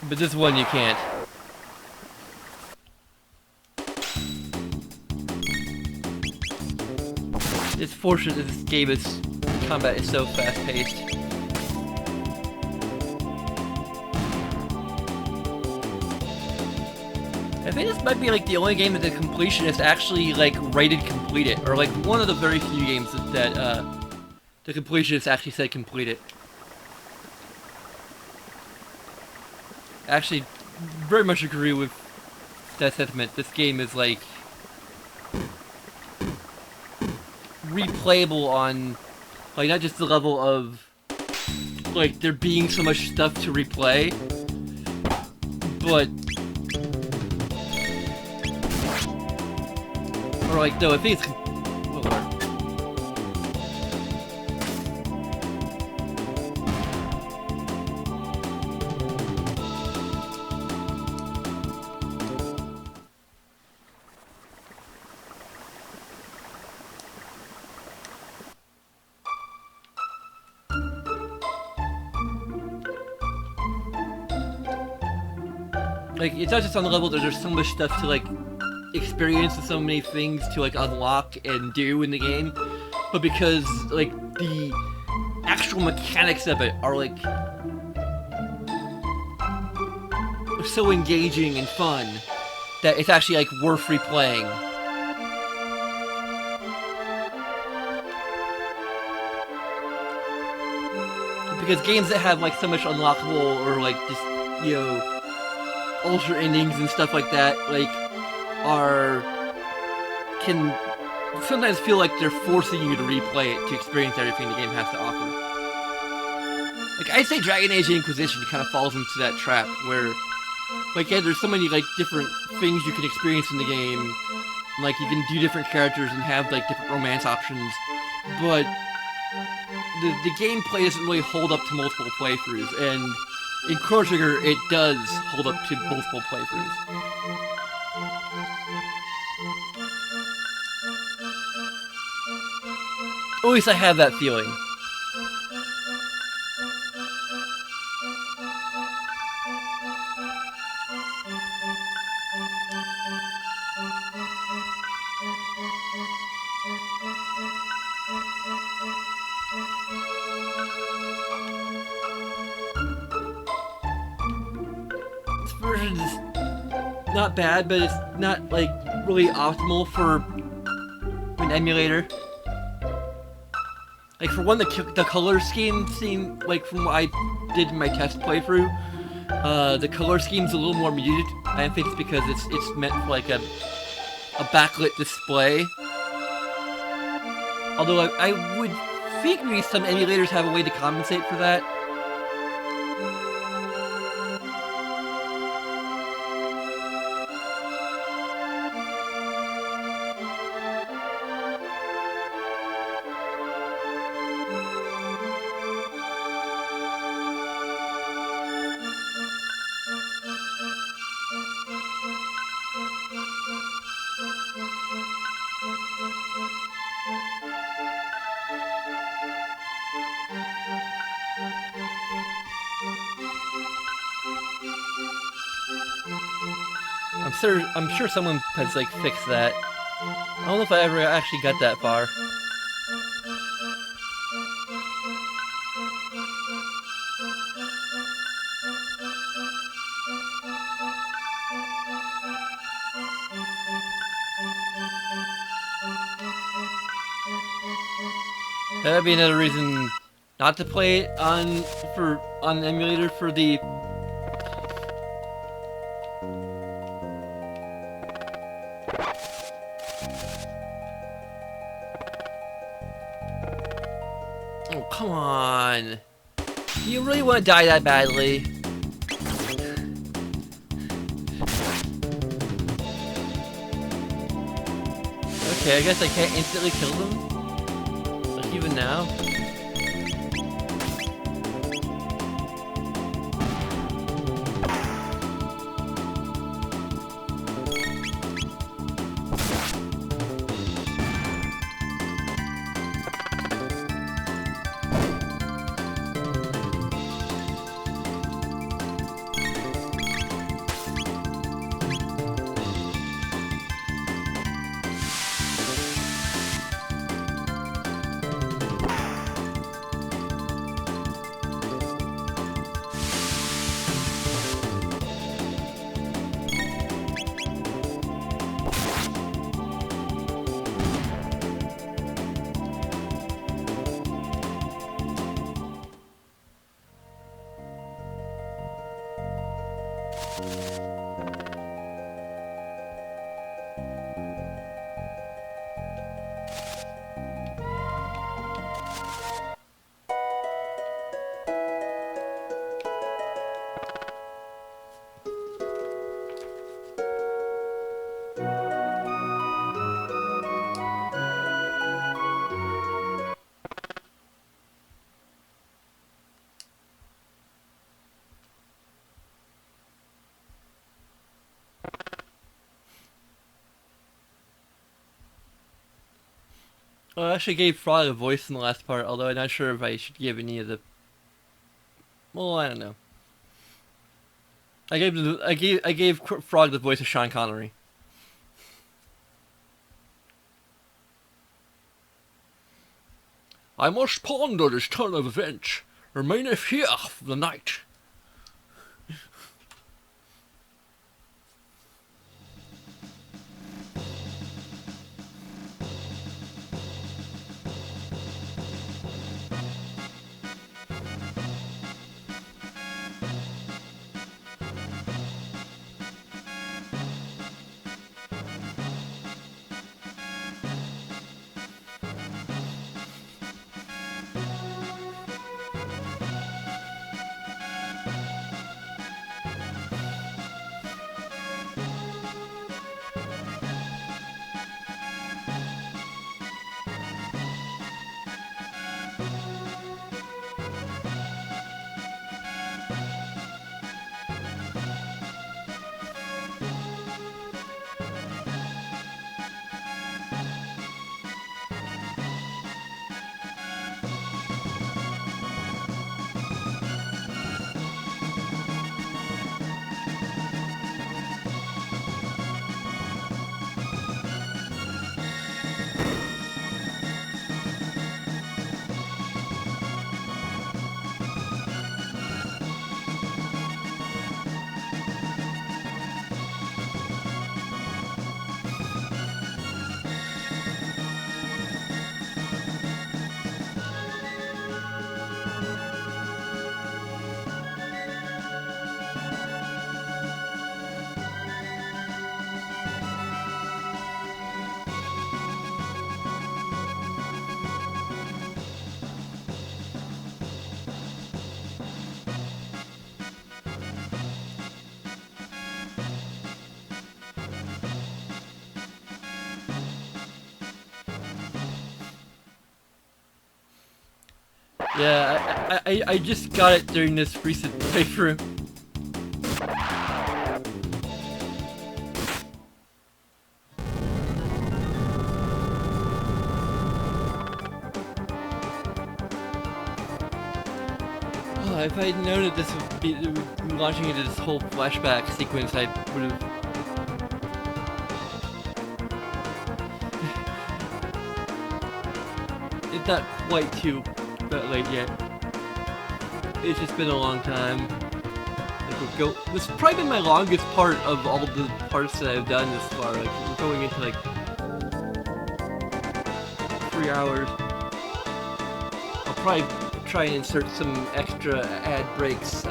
But this one you can't. It's fortunate that this game is combat is so fast-paced. I think this might be like the only game that the completionist actually like rated complete it, or like one of the very few games that the completionist actually said complete it. Actually, very much agree with that sentiment. This game is like replayable on like not just the level of like there being so much stuff to replay, but or like no, I think it's oh Lord. Like, it's not just on the level that there's so much stuff to, like, experience and so many things to, like, unlock and do in the game, but because, like, the actual mechanics of it are, like, so engaging and fun that it's actually, like, worth replaying. Because games that have, like, so much unlockable or, like, just, you know, ultra endings and stuff like that, like, can sometimes feel like they're forcing you to replay it to experience everything the game has to offer. Like, I'd say Dragon Age Inquisition kind of falls into that trap where, like, yeah, there's so many, like, different things you can experience in the game. Like, you can do different characters and have, like, different romance options, but the gameplay doesn't really hold up to multiple playthroughs, and in Chrono Trigger, it does hold up to multiple playthroughs. At least I have that feeling. This version is not bad, but it's not, like, really optimal for an emulator. Like, for one, the color scheme seemed, like, from what I did in my test playthrough, the color scheme's a little more muted. I think it's because it's meant for, like, a backlit display. Although I would think maybe some emulators have a way to compensate for that. I'm sure someone has, like, fixed that. I don't know if I ever actually got that far. That'd be another reason not to play it on an emulator for the come on. You really want to die that badly? Okay, I guess I can't instantly kill them? Like, even now? Well, I actually gave Frog a voice in the last part, although I'm not sure if I should give any of the. Well, I don't know. I gave Frog the voice of Sean Connery. I must ponder this turn of events. Remaineth here for the night. Yeah, I just got it during this recent playthrough. Oh, if I had known that this would be launching into this whole flashback sequence, I would have. It's not quite too late yet. It's just been a long time. This has probably been my longest part of all the parts that I've done this far. Like, we're going into like 3 hours. I'll probably try and insert some extra ad breaks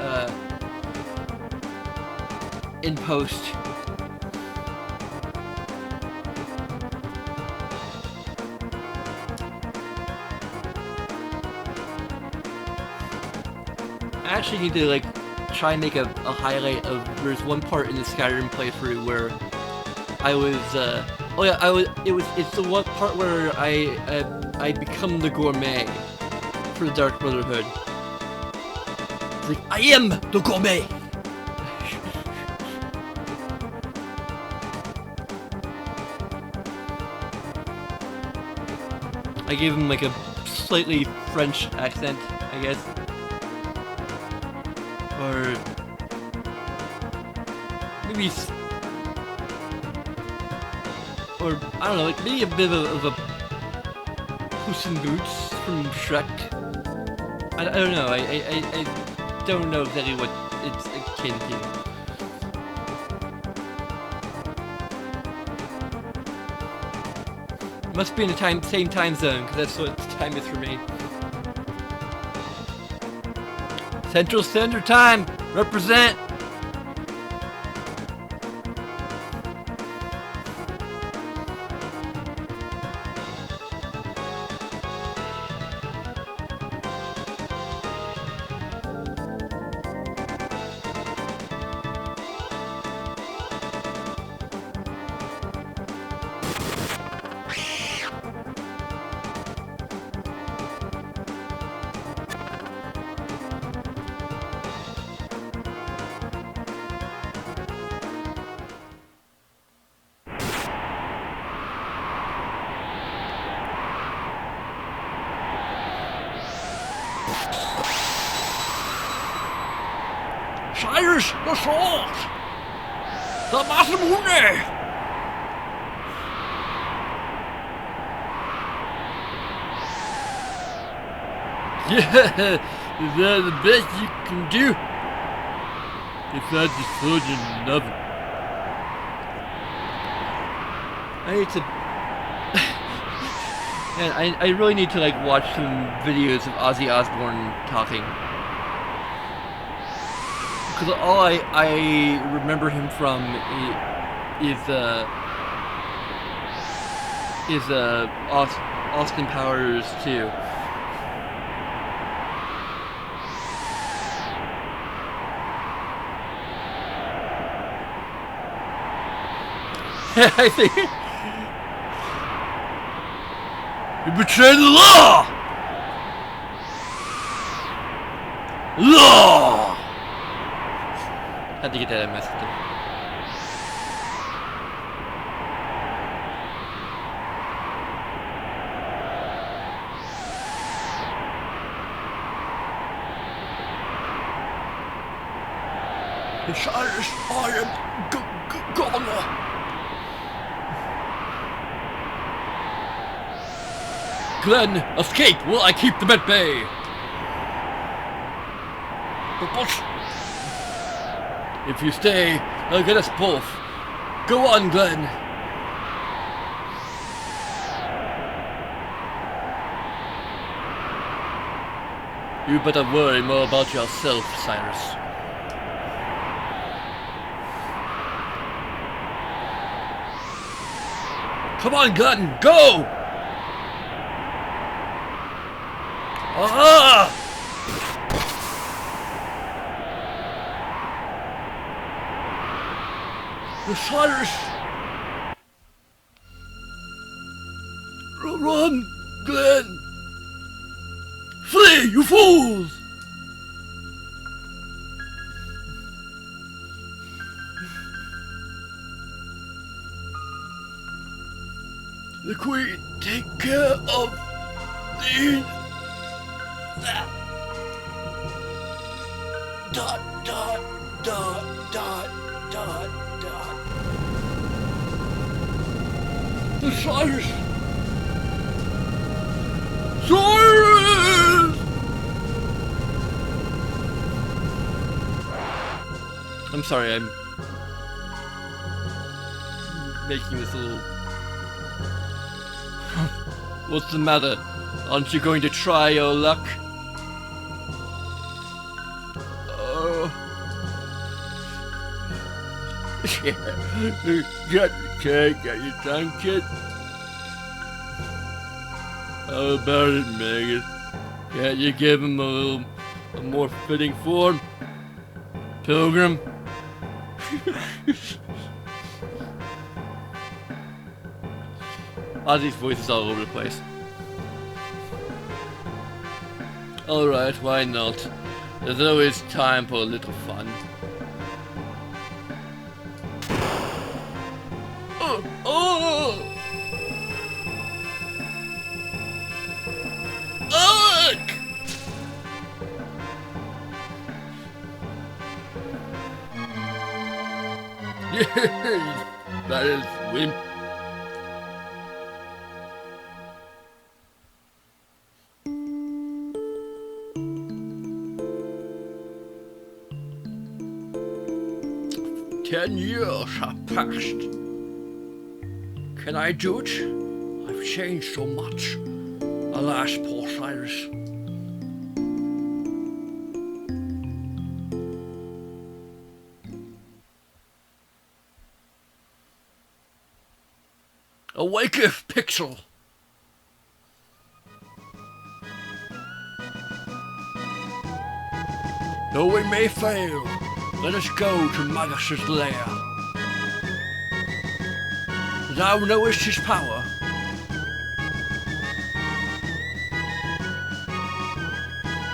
in post. actually need to like try and make a highlight of. There's one part in the Skyrim playthrough where I was. Oh yeah, It's the one part where I become the gourmet for the Dark Brotherhood. It's like I am the gourmet. I gave him like a slightly French accent, I guess. Or maybe, or I don't know, like maybe a bit of a Puss in Boots from Shrek. I don't know. I don't know exactly what it's akin to. Must be in the same time zone, because that's what time is for me. Central Standard Time! Represent! Cyrus, the sword! The Masamune! Yeah! Is that the best you can do? Besides the sword and nothing. I need to... Man, I really need to like watch some videos of Ozzy Osbourne talking. Because all I remember him from is Austin Powers 2. I think you betrayed the law. Law. Had to get that message. Cyrus, I am gonna. Glenn, escape while I keep them at bay. But if you stay, I'll get us both. Go on, Glenn. You better worry more about yourself, Cyrus. Come on, Glenn, go! Ah! The Cyrus! Run, Glenn! Flee, you fools! The Queen, take care of these. Dot, dot, dot, dot, dot, dot. The Cyrus! Cyrus! I'm sorry, I'm making this a little... What's the matter? Aren't you going to try your luck? Oh. Got your cake, got your tongue kid? How about it, Megan? Can't you give him a a more fitting form. Pilgrim. Ozzy's voice is all over the place. Alright, why not? There's always time for a little fun. Oh! Oh! Ugh! Yes! That is wimp. "10 years have passed. Can I do it? I've changed so much. Alas, poor Cyrus." "Awaketh, Pixel!" "Though we may fail, let us go to Magus's lair. Thou knowest his power.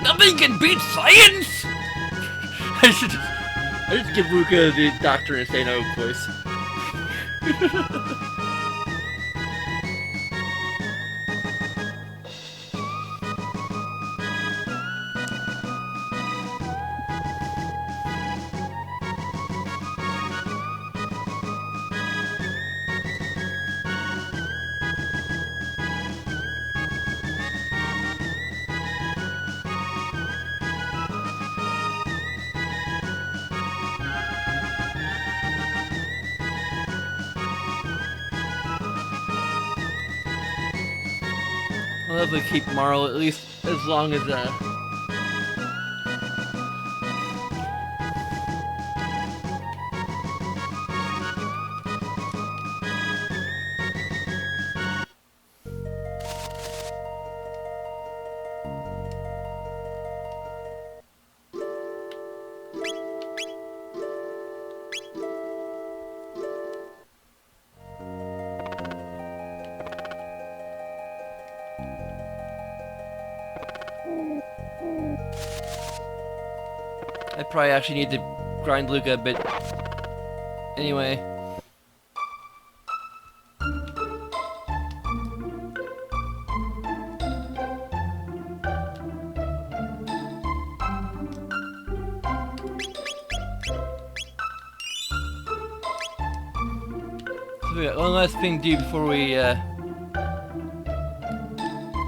Nothing can beat science! I should give Luca the Doctor Insane Oak voice. I'll definitely keep Marl at least as long as I probably actually need to grind Luca a bit. Anyway. So we got one last thing to do before we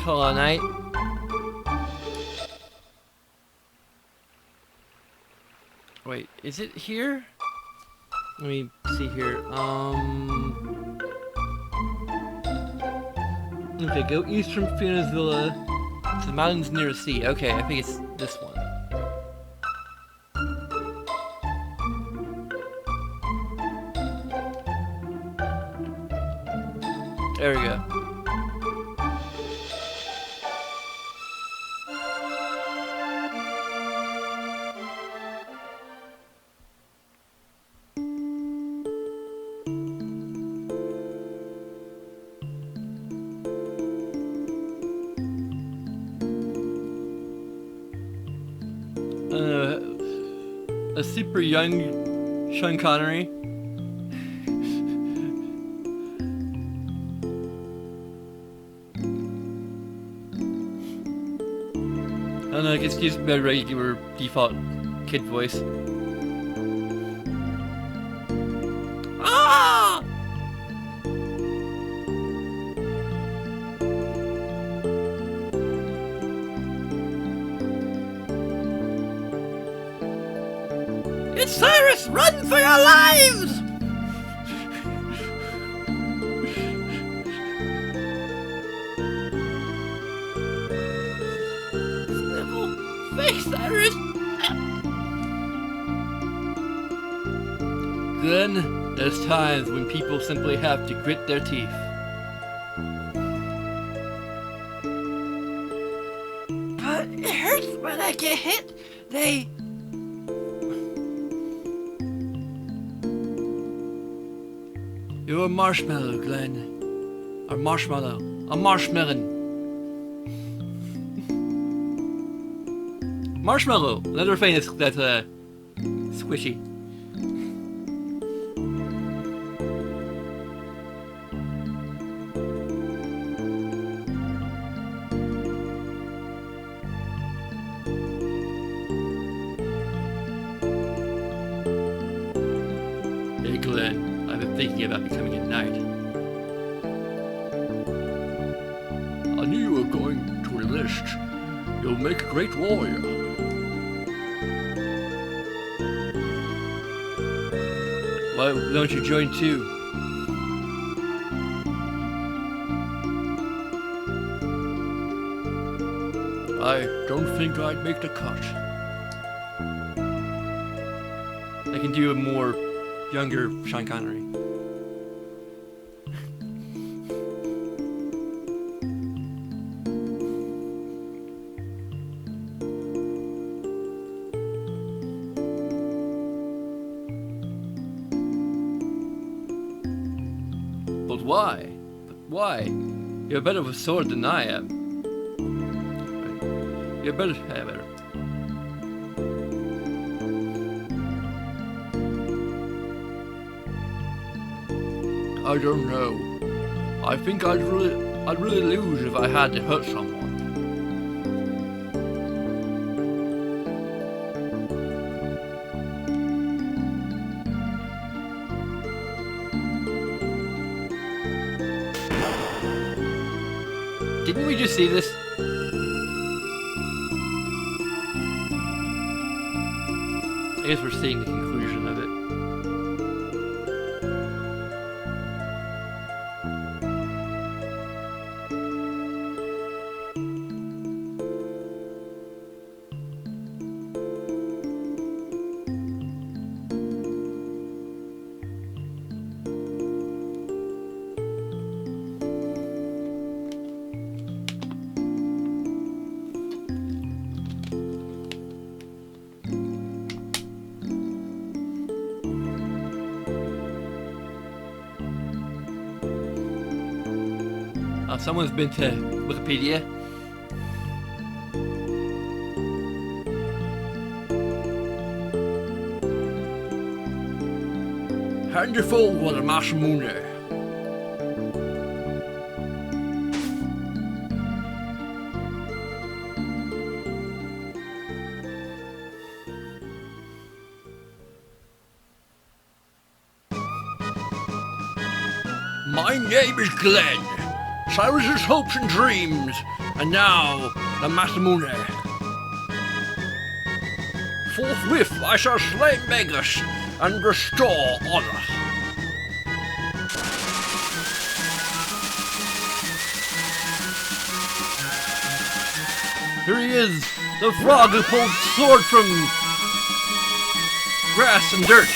call it a night. Wait, is it here? Let me see here. Okay, go east from Fiona's Villa to the mountains near the sea. Okay, I think it's this one. There we go. A super young Sean Connery. I don't know, I guess use my regular default kid voice. Ah! It's Cyrus! Run for your lives! Snivel! Fake Cyrus! Then there's times when people simply have to grit their teeth. But it hurts when I get hit. They... You're a marshmallow, Glenn. A marshmallow. A marshmelon. Marshmallow. Another thing that's squishy. Hey Glenn, I've been thinking about becoming a knight. I knew you were going to enlist. You'll make a great warrior. Why don't you join too? I don't think I'd make the cut. I can do a more younger Sean Connery. But why? But why? You're better with a sword than I am. You're better. Yeah, better. I don't know. I think I'd really lose if I had to hurt someone. Didn't we just see this? I guess we're seeing the conclusion of it. Someone's been to Wikipedia. Handful was a Masamune. My name is Glenn. Cyrus's hopes and dreams, and now the Masamune. Forthwith I shall slay Magus and restore honor. Here he is, the frog who pulled sword from grass and dirt.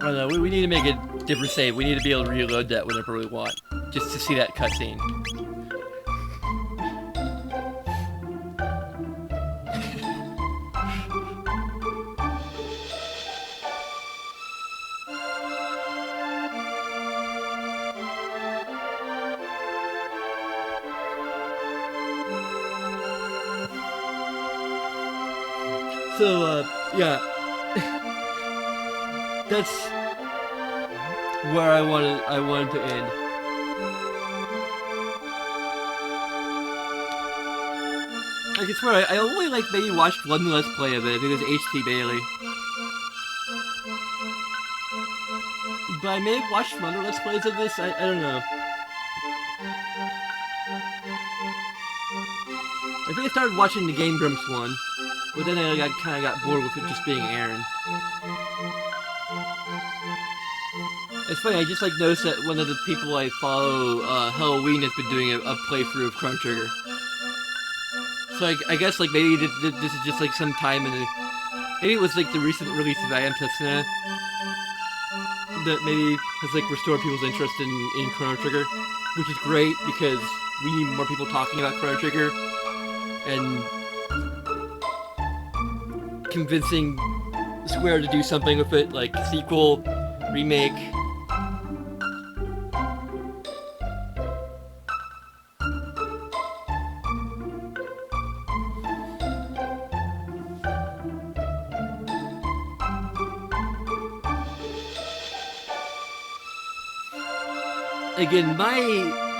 Oh no, we need to make a different save. We need to be able to reload that whenever we want, just to see that cutscene. So, yeah. That's where I wanted to end. I can swear, I only maybe watched one Let's Play of it. I think it was H.T. Bailey. but I may have watched some other Let's Plays of this. I don't know. I think I started watching the Game Grumps one, but then I kind of got bored with it just being Aaron. It's funny, I just like noticed that one of the people I follow, Halloween, has been doing a playthrough of Chrono Trigger. So I guess like maybe this is just like some time in the... Maybe it was like the recent release of I Am Setsuna that maybe has like restored people's interest in Chrono Trigger, which is great because we need more people talking about Chrono Trigger and convincing Square to do something with it, like sequel, remake. Again, my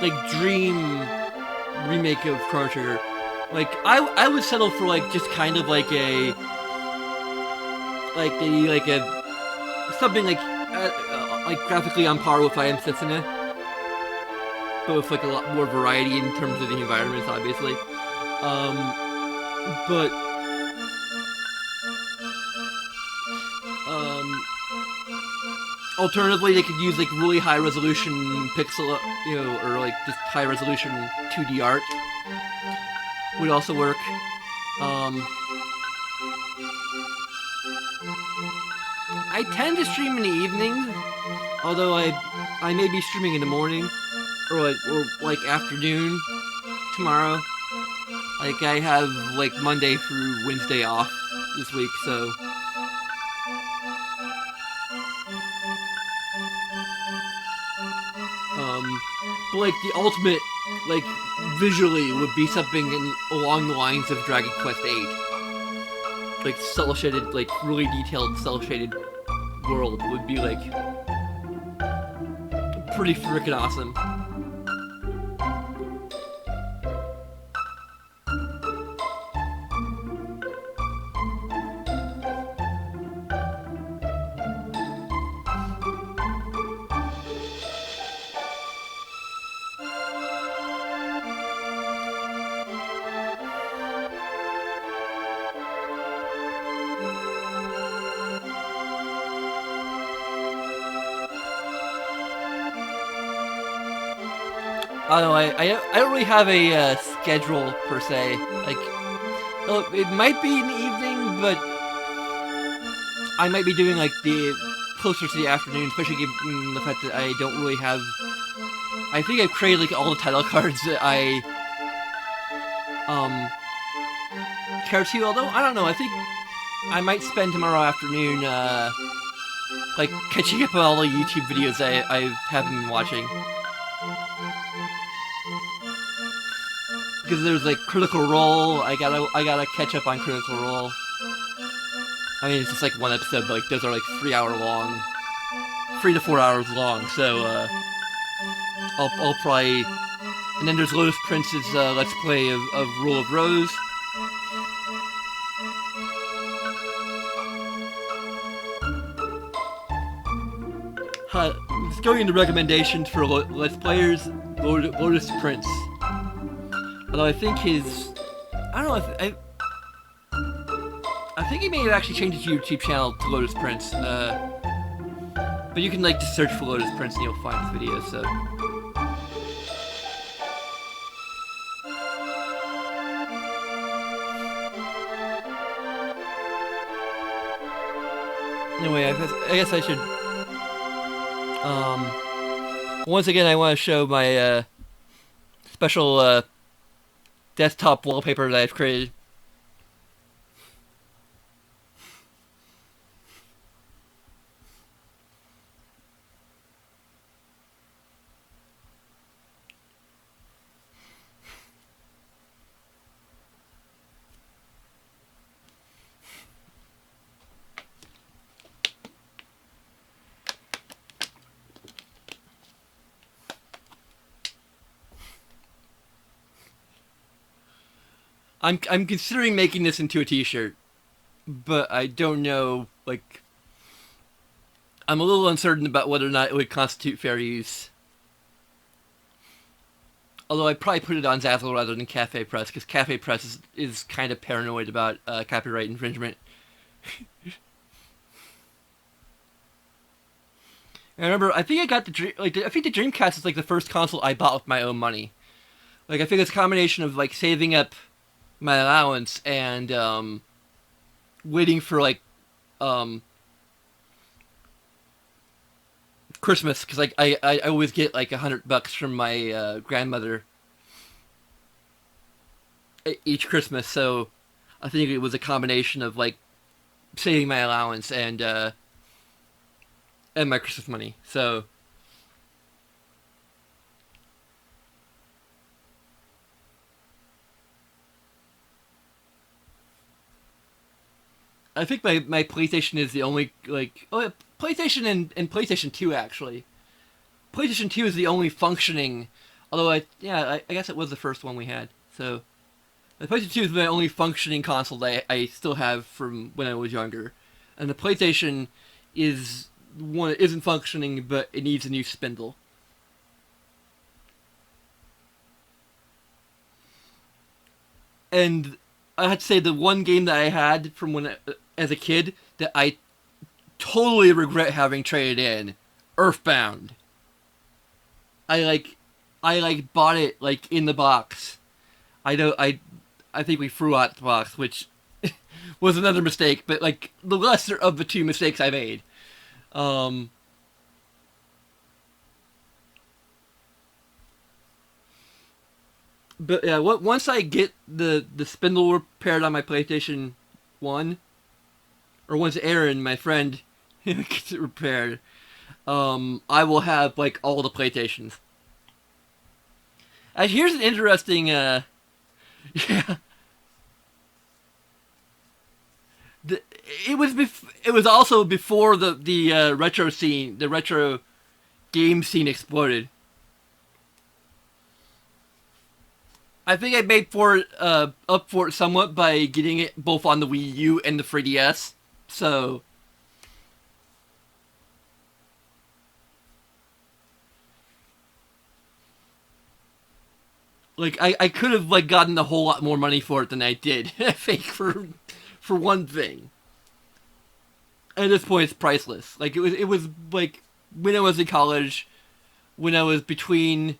like dream remake of Chrono Trigger, like I would settle for like just kind of like a something like graphically on par with I Am Setsuna, but with like a lot more variety in terms of the environments, obviously. But alternatively, they could use like really high resolution pixel, or like just high resolution 2D art. Would also work. I tend to stream in the evening, although I may be streaming in the morning or like afternoon tomorrow. Like I have like Monday through Wednesday off this week, so. But like the ultimate, like visually, would be something along the lines of Dragon Quest VIII, like cel shaded, like really detailed cel shaded world would be like pretty freaking awesome. I don't know, I don't really have a schedule per se. Like, it might be in the evening, but I might be doing like the closer to the afternoon, especially given the fact that I don't really have. I think I've created like all the title cards that I care to. Although I don't know, I think I might spend tomorrow afternoon like catching up on all the YouTube videos I haven't been watching. Because there's like Critical Role, I gotta catch up on Critical Role. I mean, it's just like one episode, but like those are like 3 to 4 hours long. So I'll probably, and then there's Lotus Prince's Let's Play of Rule of Rose. Going into recommendations for Let's Players, Lotus Prince. Although I think I don't know, I think he may have actually changed his YouTube channel to Lotus Prince. But you can like just search for Lotus Prince and you'll find his videos. So. Anyway, I guess I should. Once again, I want to show my special desktop wallpaper that I've created. I'm considering making this into a t-shirt, but I don't know, like, I'm a little uncertain about whether or not it would constitute fair use. Although I'd probably put it on Zazzle rather than Cafe Press, because Cafe Press is kind of paranoid about copyright infringement. And I remember, I think I got I think the Dreamcast is like the first console I bought with my own money. Like, I think it's a combination of like saving up my allowance and waiting for like Christmas, because like I always get like $100 from my grandmother each Christmas. So I think it was a combination of like saving my allowance and my Christmas money. So I think my PlayStation is the only like PlayStation and PlayStation 2 actually. PlayStation 2 is the only functioning, although I guess it was the first one we had. So the PlayStation 2 is my only functioning console that I still have from when I was younger. And the PlayStation is one that isn't functioning, but it needs a new spindle. And I had to say the one game that I had from as a kid that I totally regret having traded in, Earthbound. I like bought it like in the box. I think we threw out the box, which was another mistake, but like the lesser of the two mistakes I made. Um, but yeah, once I get the spindle repaired on my PlayStation 1, or once Aaron, my friend, gets it repaired, I will have like all the PlayStations. Here's an interesting, yeah. It was also before the retro scene, the retro game scene exploded. I think I made up for it somewhat by getting it both on the Wii U and the 3DS. So like I could have like gotten a whole lot more money for it than I did. I think for one thing. At this point, it's priceless. Like it was like when I was in college, when I was between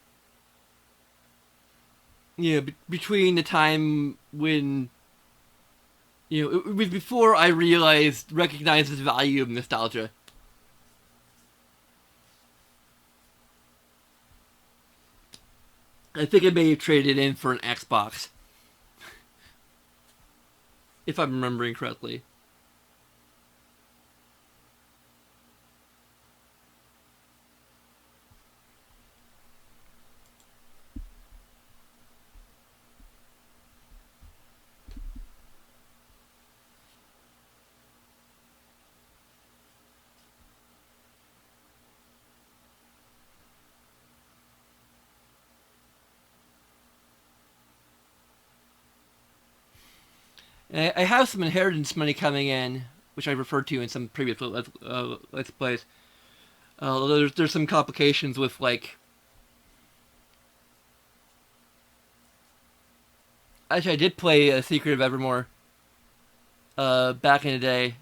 between the time when it was before I recognized the value of nostalgia. I think I may have traded in for an Xbox, if I'm remembering correctly. I have some inheritance money coming in, which I referred to in some previous Let's Plays. There's some complications with, like... Actually, I did play Secret of Evermore back in the day.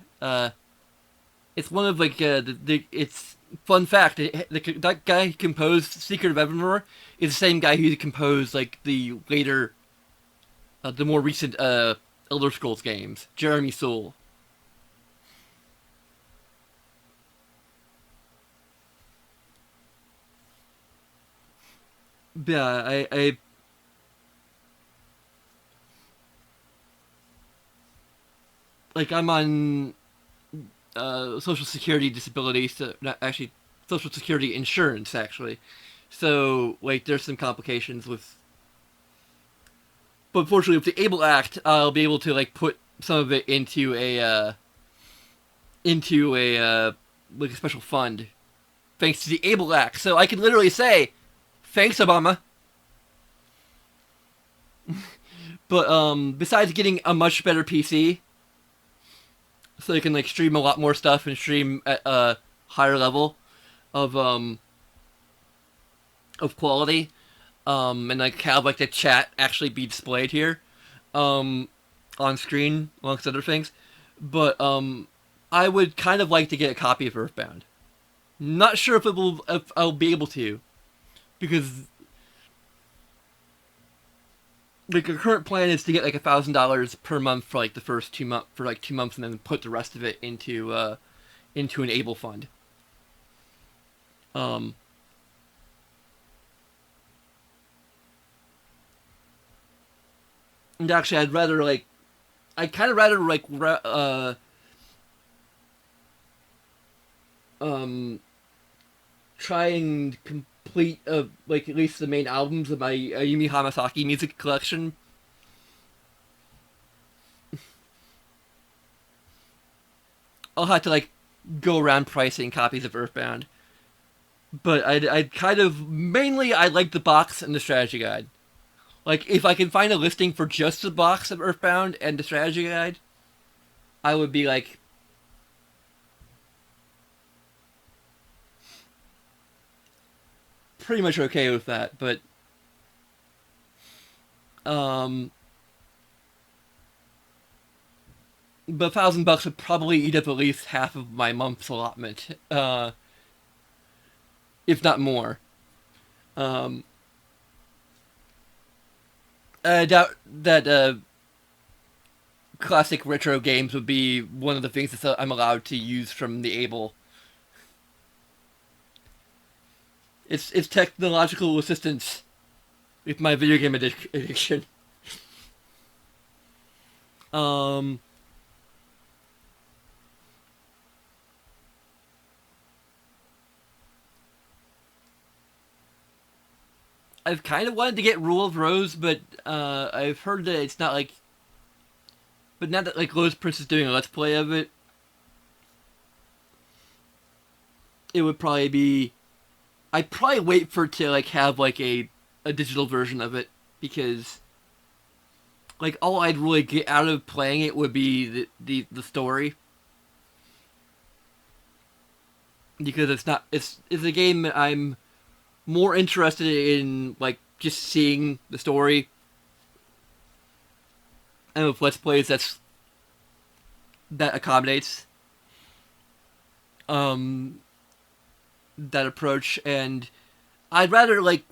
It's one of, like, it's... Fun fact, that guy who composed Secret of Evermore is the same guy who composed, like, the later... the more recent, Elder Scrolls games, Jeremy Soule. Yeah, I like I'm on Social Security disability, so not actually Social Security insurance actually. So like there's some complications with, but fortunately with the Able Act, I'll be able to like put some of it into a like a special fund, thanks to the Able Act. So I can literally say, "Thanks, Obama." But besides getting a much better PC, so I can like stream a lot more stuff and stream at higher level of quality, and like have like the chat actually be displayed here, um, on screen amongst other things. But I would kind of like to get a copy of Earthbound. Not sure if I'll be able to, because like the current plan is to get like $1,000 per month for like the first 2 months for like 2 months, and then put the rest of it into an able fund. Um, and actually, I'd kind of rather like um try and complete like at least the main albums of my Ayumi Hamasaki music collection. I'll have to like go around pricing copies of Earthbound, but I'd kind of mainly I like the box and the strategy guide. Like if I can find a listing for just the box of Earthbound and the strategy guide, I would be like pretty much okay with that. Um, but $1,000 would probably eat up at least half of my month's allotment, if not more. Um, I doubt that classic retro games would be one of the things that I'm allowed to use from the Able. It's technological assistance with my video game addiction. Um, I've kind of wanted to get Rule of Rose, but I've heard that it's not like. But now that like Lowe's Prince is doing a let's play of it, it would probably be. I'd probably wait for it to like have like a digital version of it, because like all I'd really get out of playing it would be the story, because it's a game that I'm more interested in like just seeing the story, and with let's plays that accommodates um that approach. And I'd rather like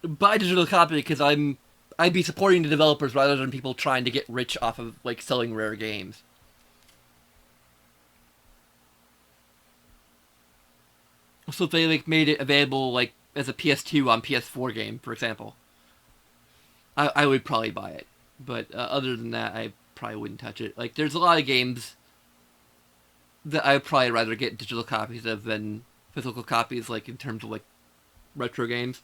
buy a digital copy because I'd be supporting the developers rather than people trying to get rich off of like selling rare games. So if they like made it available like as a PS2 on PS4 game, for example, I would probably buy it. But other than that, I probably wouldn't touch it. Like there's a lot of games that I'd probably rather get digital copies of than physical copies. Like in terms of like retro games,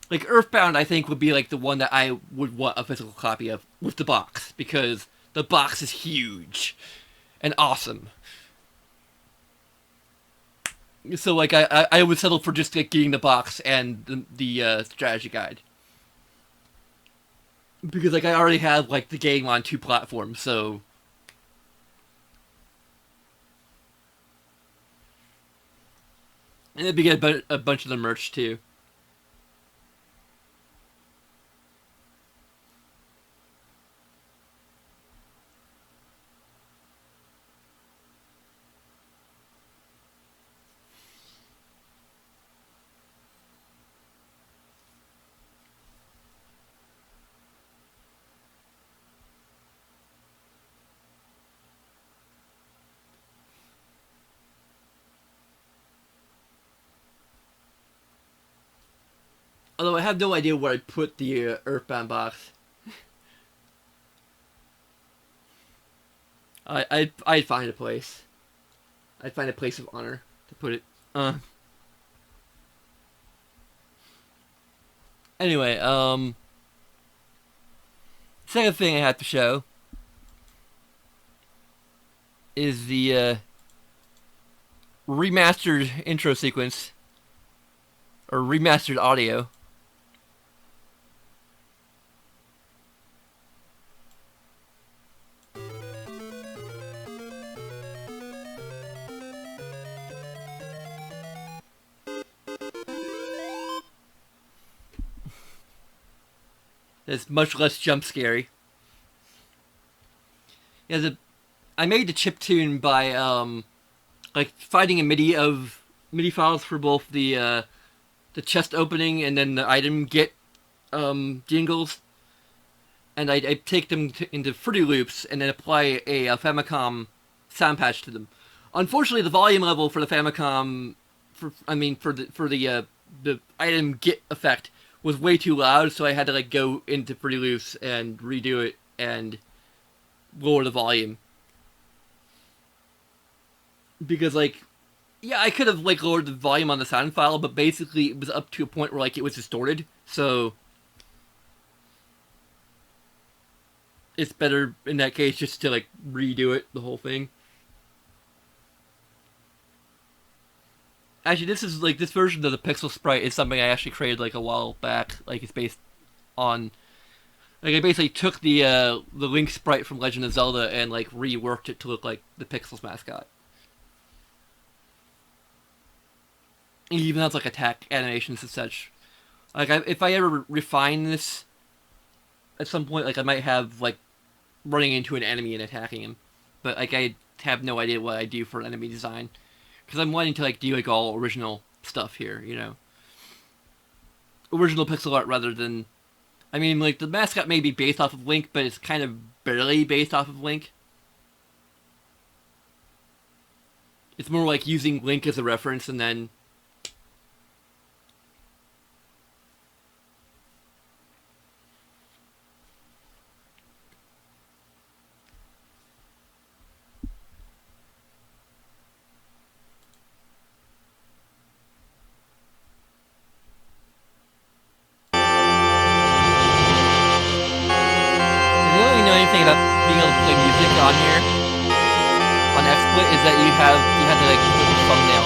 like Earthbound, I think would be like the one that I would want a physical copy of with the box, because the box is huge and awesome. So like I would settle for just like getting the box and the strategy guide, because like I already have like the game on 2 platforms, so and it'd be a bunch of the merch too. Although I have no idea where I'd put the Earthbound box. I'd find a place. I'd find a place of honor to put it. Anyway, second thing I have to show is the remastered intro sequence, or remastered audio. It's much less jump scary. Yeah, I made the chiptune by like finding a MIDI files for both the chest opening and then the item get jingles, and I take them into Fruity Loops and then apply a Famicom sound patch to them. Unfortunately, the volume level for the Famicom, for the item get effect was way too loud, so I had to like go into Fruity Loops and redo it and lower the volume because like yeah, I could have like lowered the volume on the sound file, but basically it was up to a point where like it was distorted. So it's better in that case just to like redo it, the whole thing. Actually, this is like this version of the pixel sprite is something I actually created like a while back. Like it's based on like I basically took the Link sprite from Legend of Zelda and like reworked it to look like the Pixels mascot. It even has like attack animations and such. If I ever refine this at some point, like I might have like running into an enemy and attacking him, but like I have no idea what I do for enemy design because I'm wanting to like do like all original stuff here, original pixel art rather than. I mean, like the mascot may be based off of Link, but it's kind of barely based off of Link. It's more like using Link as a reference and then. If you don't really know anything about being able to play music on here on XSplit, is that you have to like put the thumbnail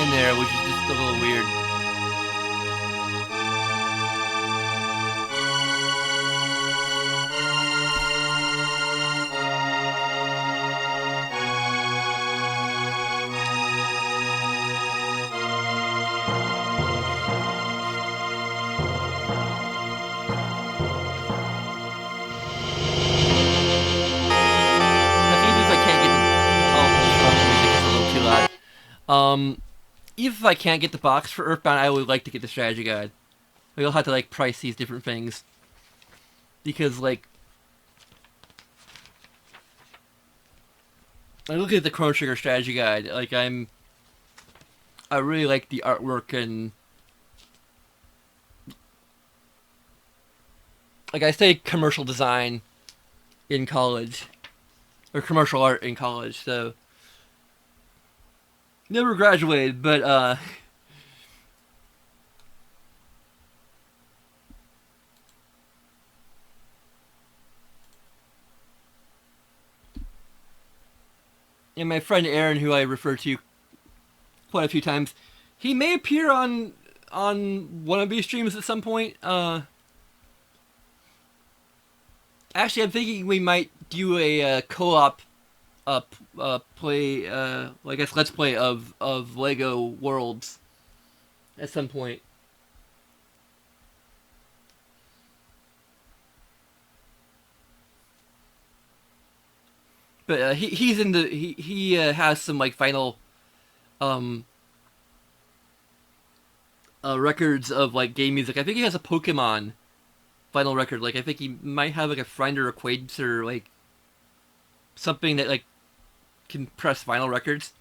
in there, which is just a little weird. Like even if I can't get the music is a little too loud. Even if I can't get the box for Earthbound, I would like to get the strategy guide. We'll have to like price these different things because like I look at the Chrono Trigger strategy guide. Like I really like the artwork and like I studied commercial design in college or commercial art in college, so never graduated, but and my friend Aaron, who I refer to quite a few times, he may appear on one of these streams at some point. Actually, I'm thinking we might do a co-op play, I guess let's play of Lego Worlds at some point. But he's in the he has some like final um records of like game music. I think he has a Pokemon final record. Like I think he might have like a friend or acquaintance or like something that like can press vinyl records.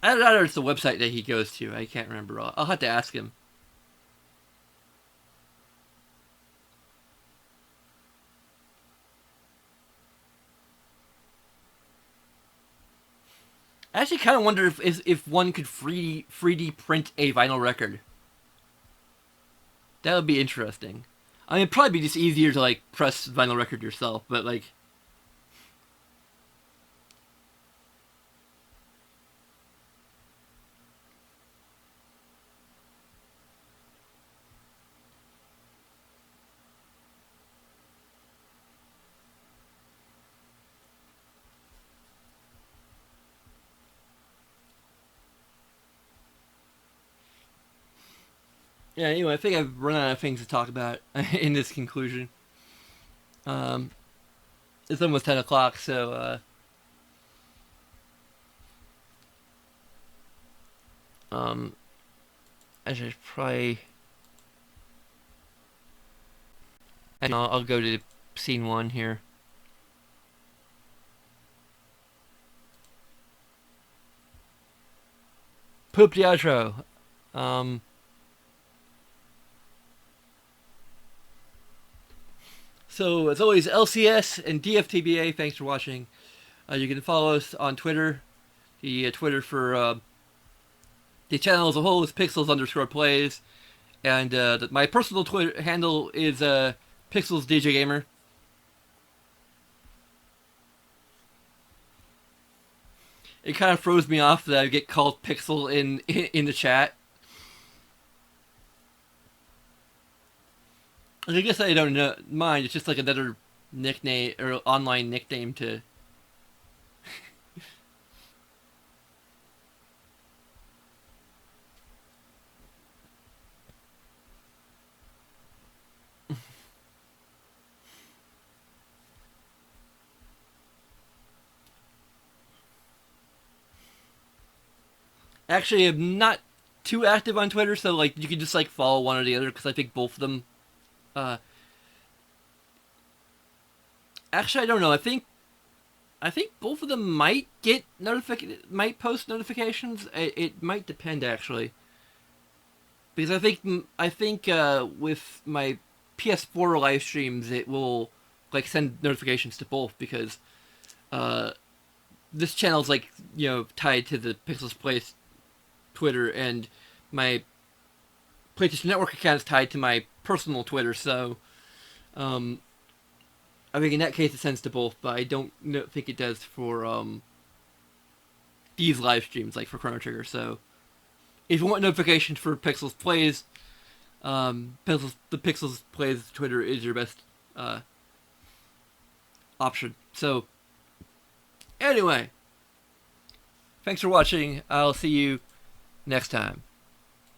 I don't know. It's the website that he goes to. I can't remember. I'll have to ask him. I actually kind of wonder if one could 3D print a vinyl record. That would be interesting. I mean, it'd probably be just easier to like press vinyl record yourself, but like Yeah, anyway, I think I've run out of things to talk about in this conclusion. Um, it's almost 10 o'clock, so um, I should probably. And I'll go to scene one here. Poop the outro. Um, so, as always, LCS and DFTBA, thanks for watching. You can follow us on Twitter. The Twitter for the channel as a whole is pixels_plays. And my personal Twitter handle is PixelsDJGamer. It kind of throws me off that I get called Pixel in the chat. I guess I don't mind. It's just like another nickname or online nickname to. Actually, I'm not too active on Twitter, so like you can just like follow one or the other because I think both of them. Uh, Actually, I don't know. I think both of them might might post notifications. It might depend actually, because I think with my PS4 live streams it will like send notifications to both because uh, this channel's like tied to the Pixels Place Twitter and my PlayStation Network account is tied to my personal Twitter. So um, I think in that case it sends to both, but I don't think it does for these live streams, like for Chrono Trigger. So if you want notifications for Pixels Plays, the Pixels Plays Twitter is your best option. So anyway, thanks for watching. I'll see you next time.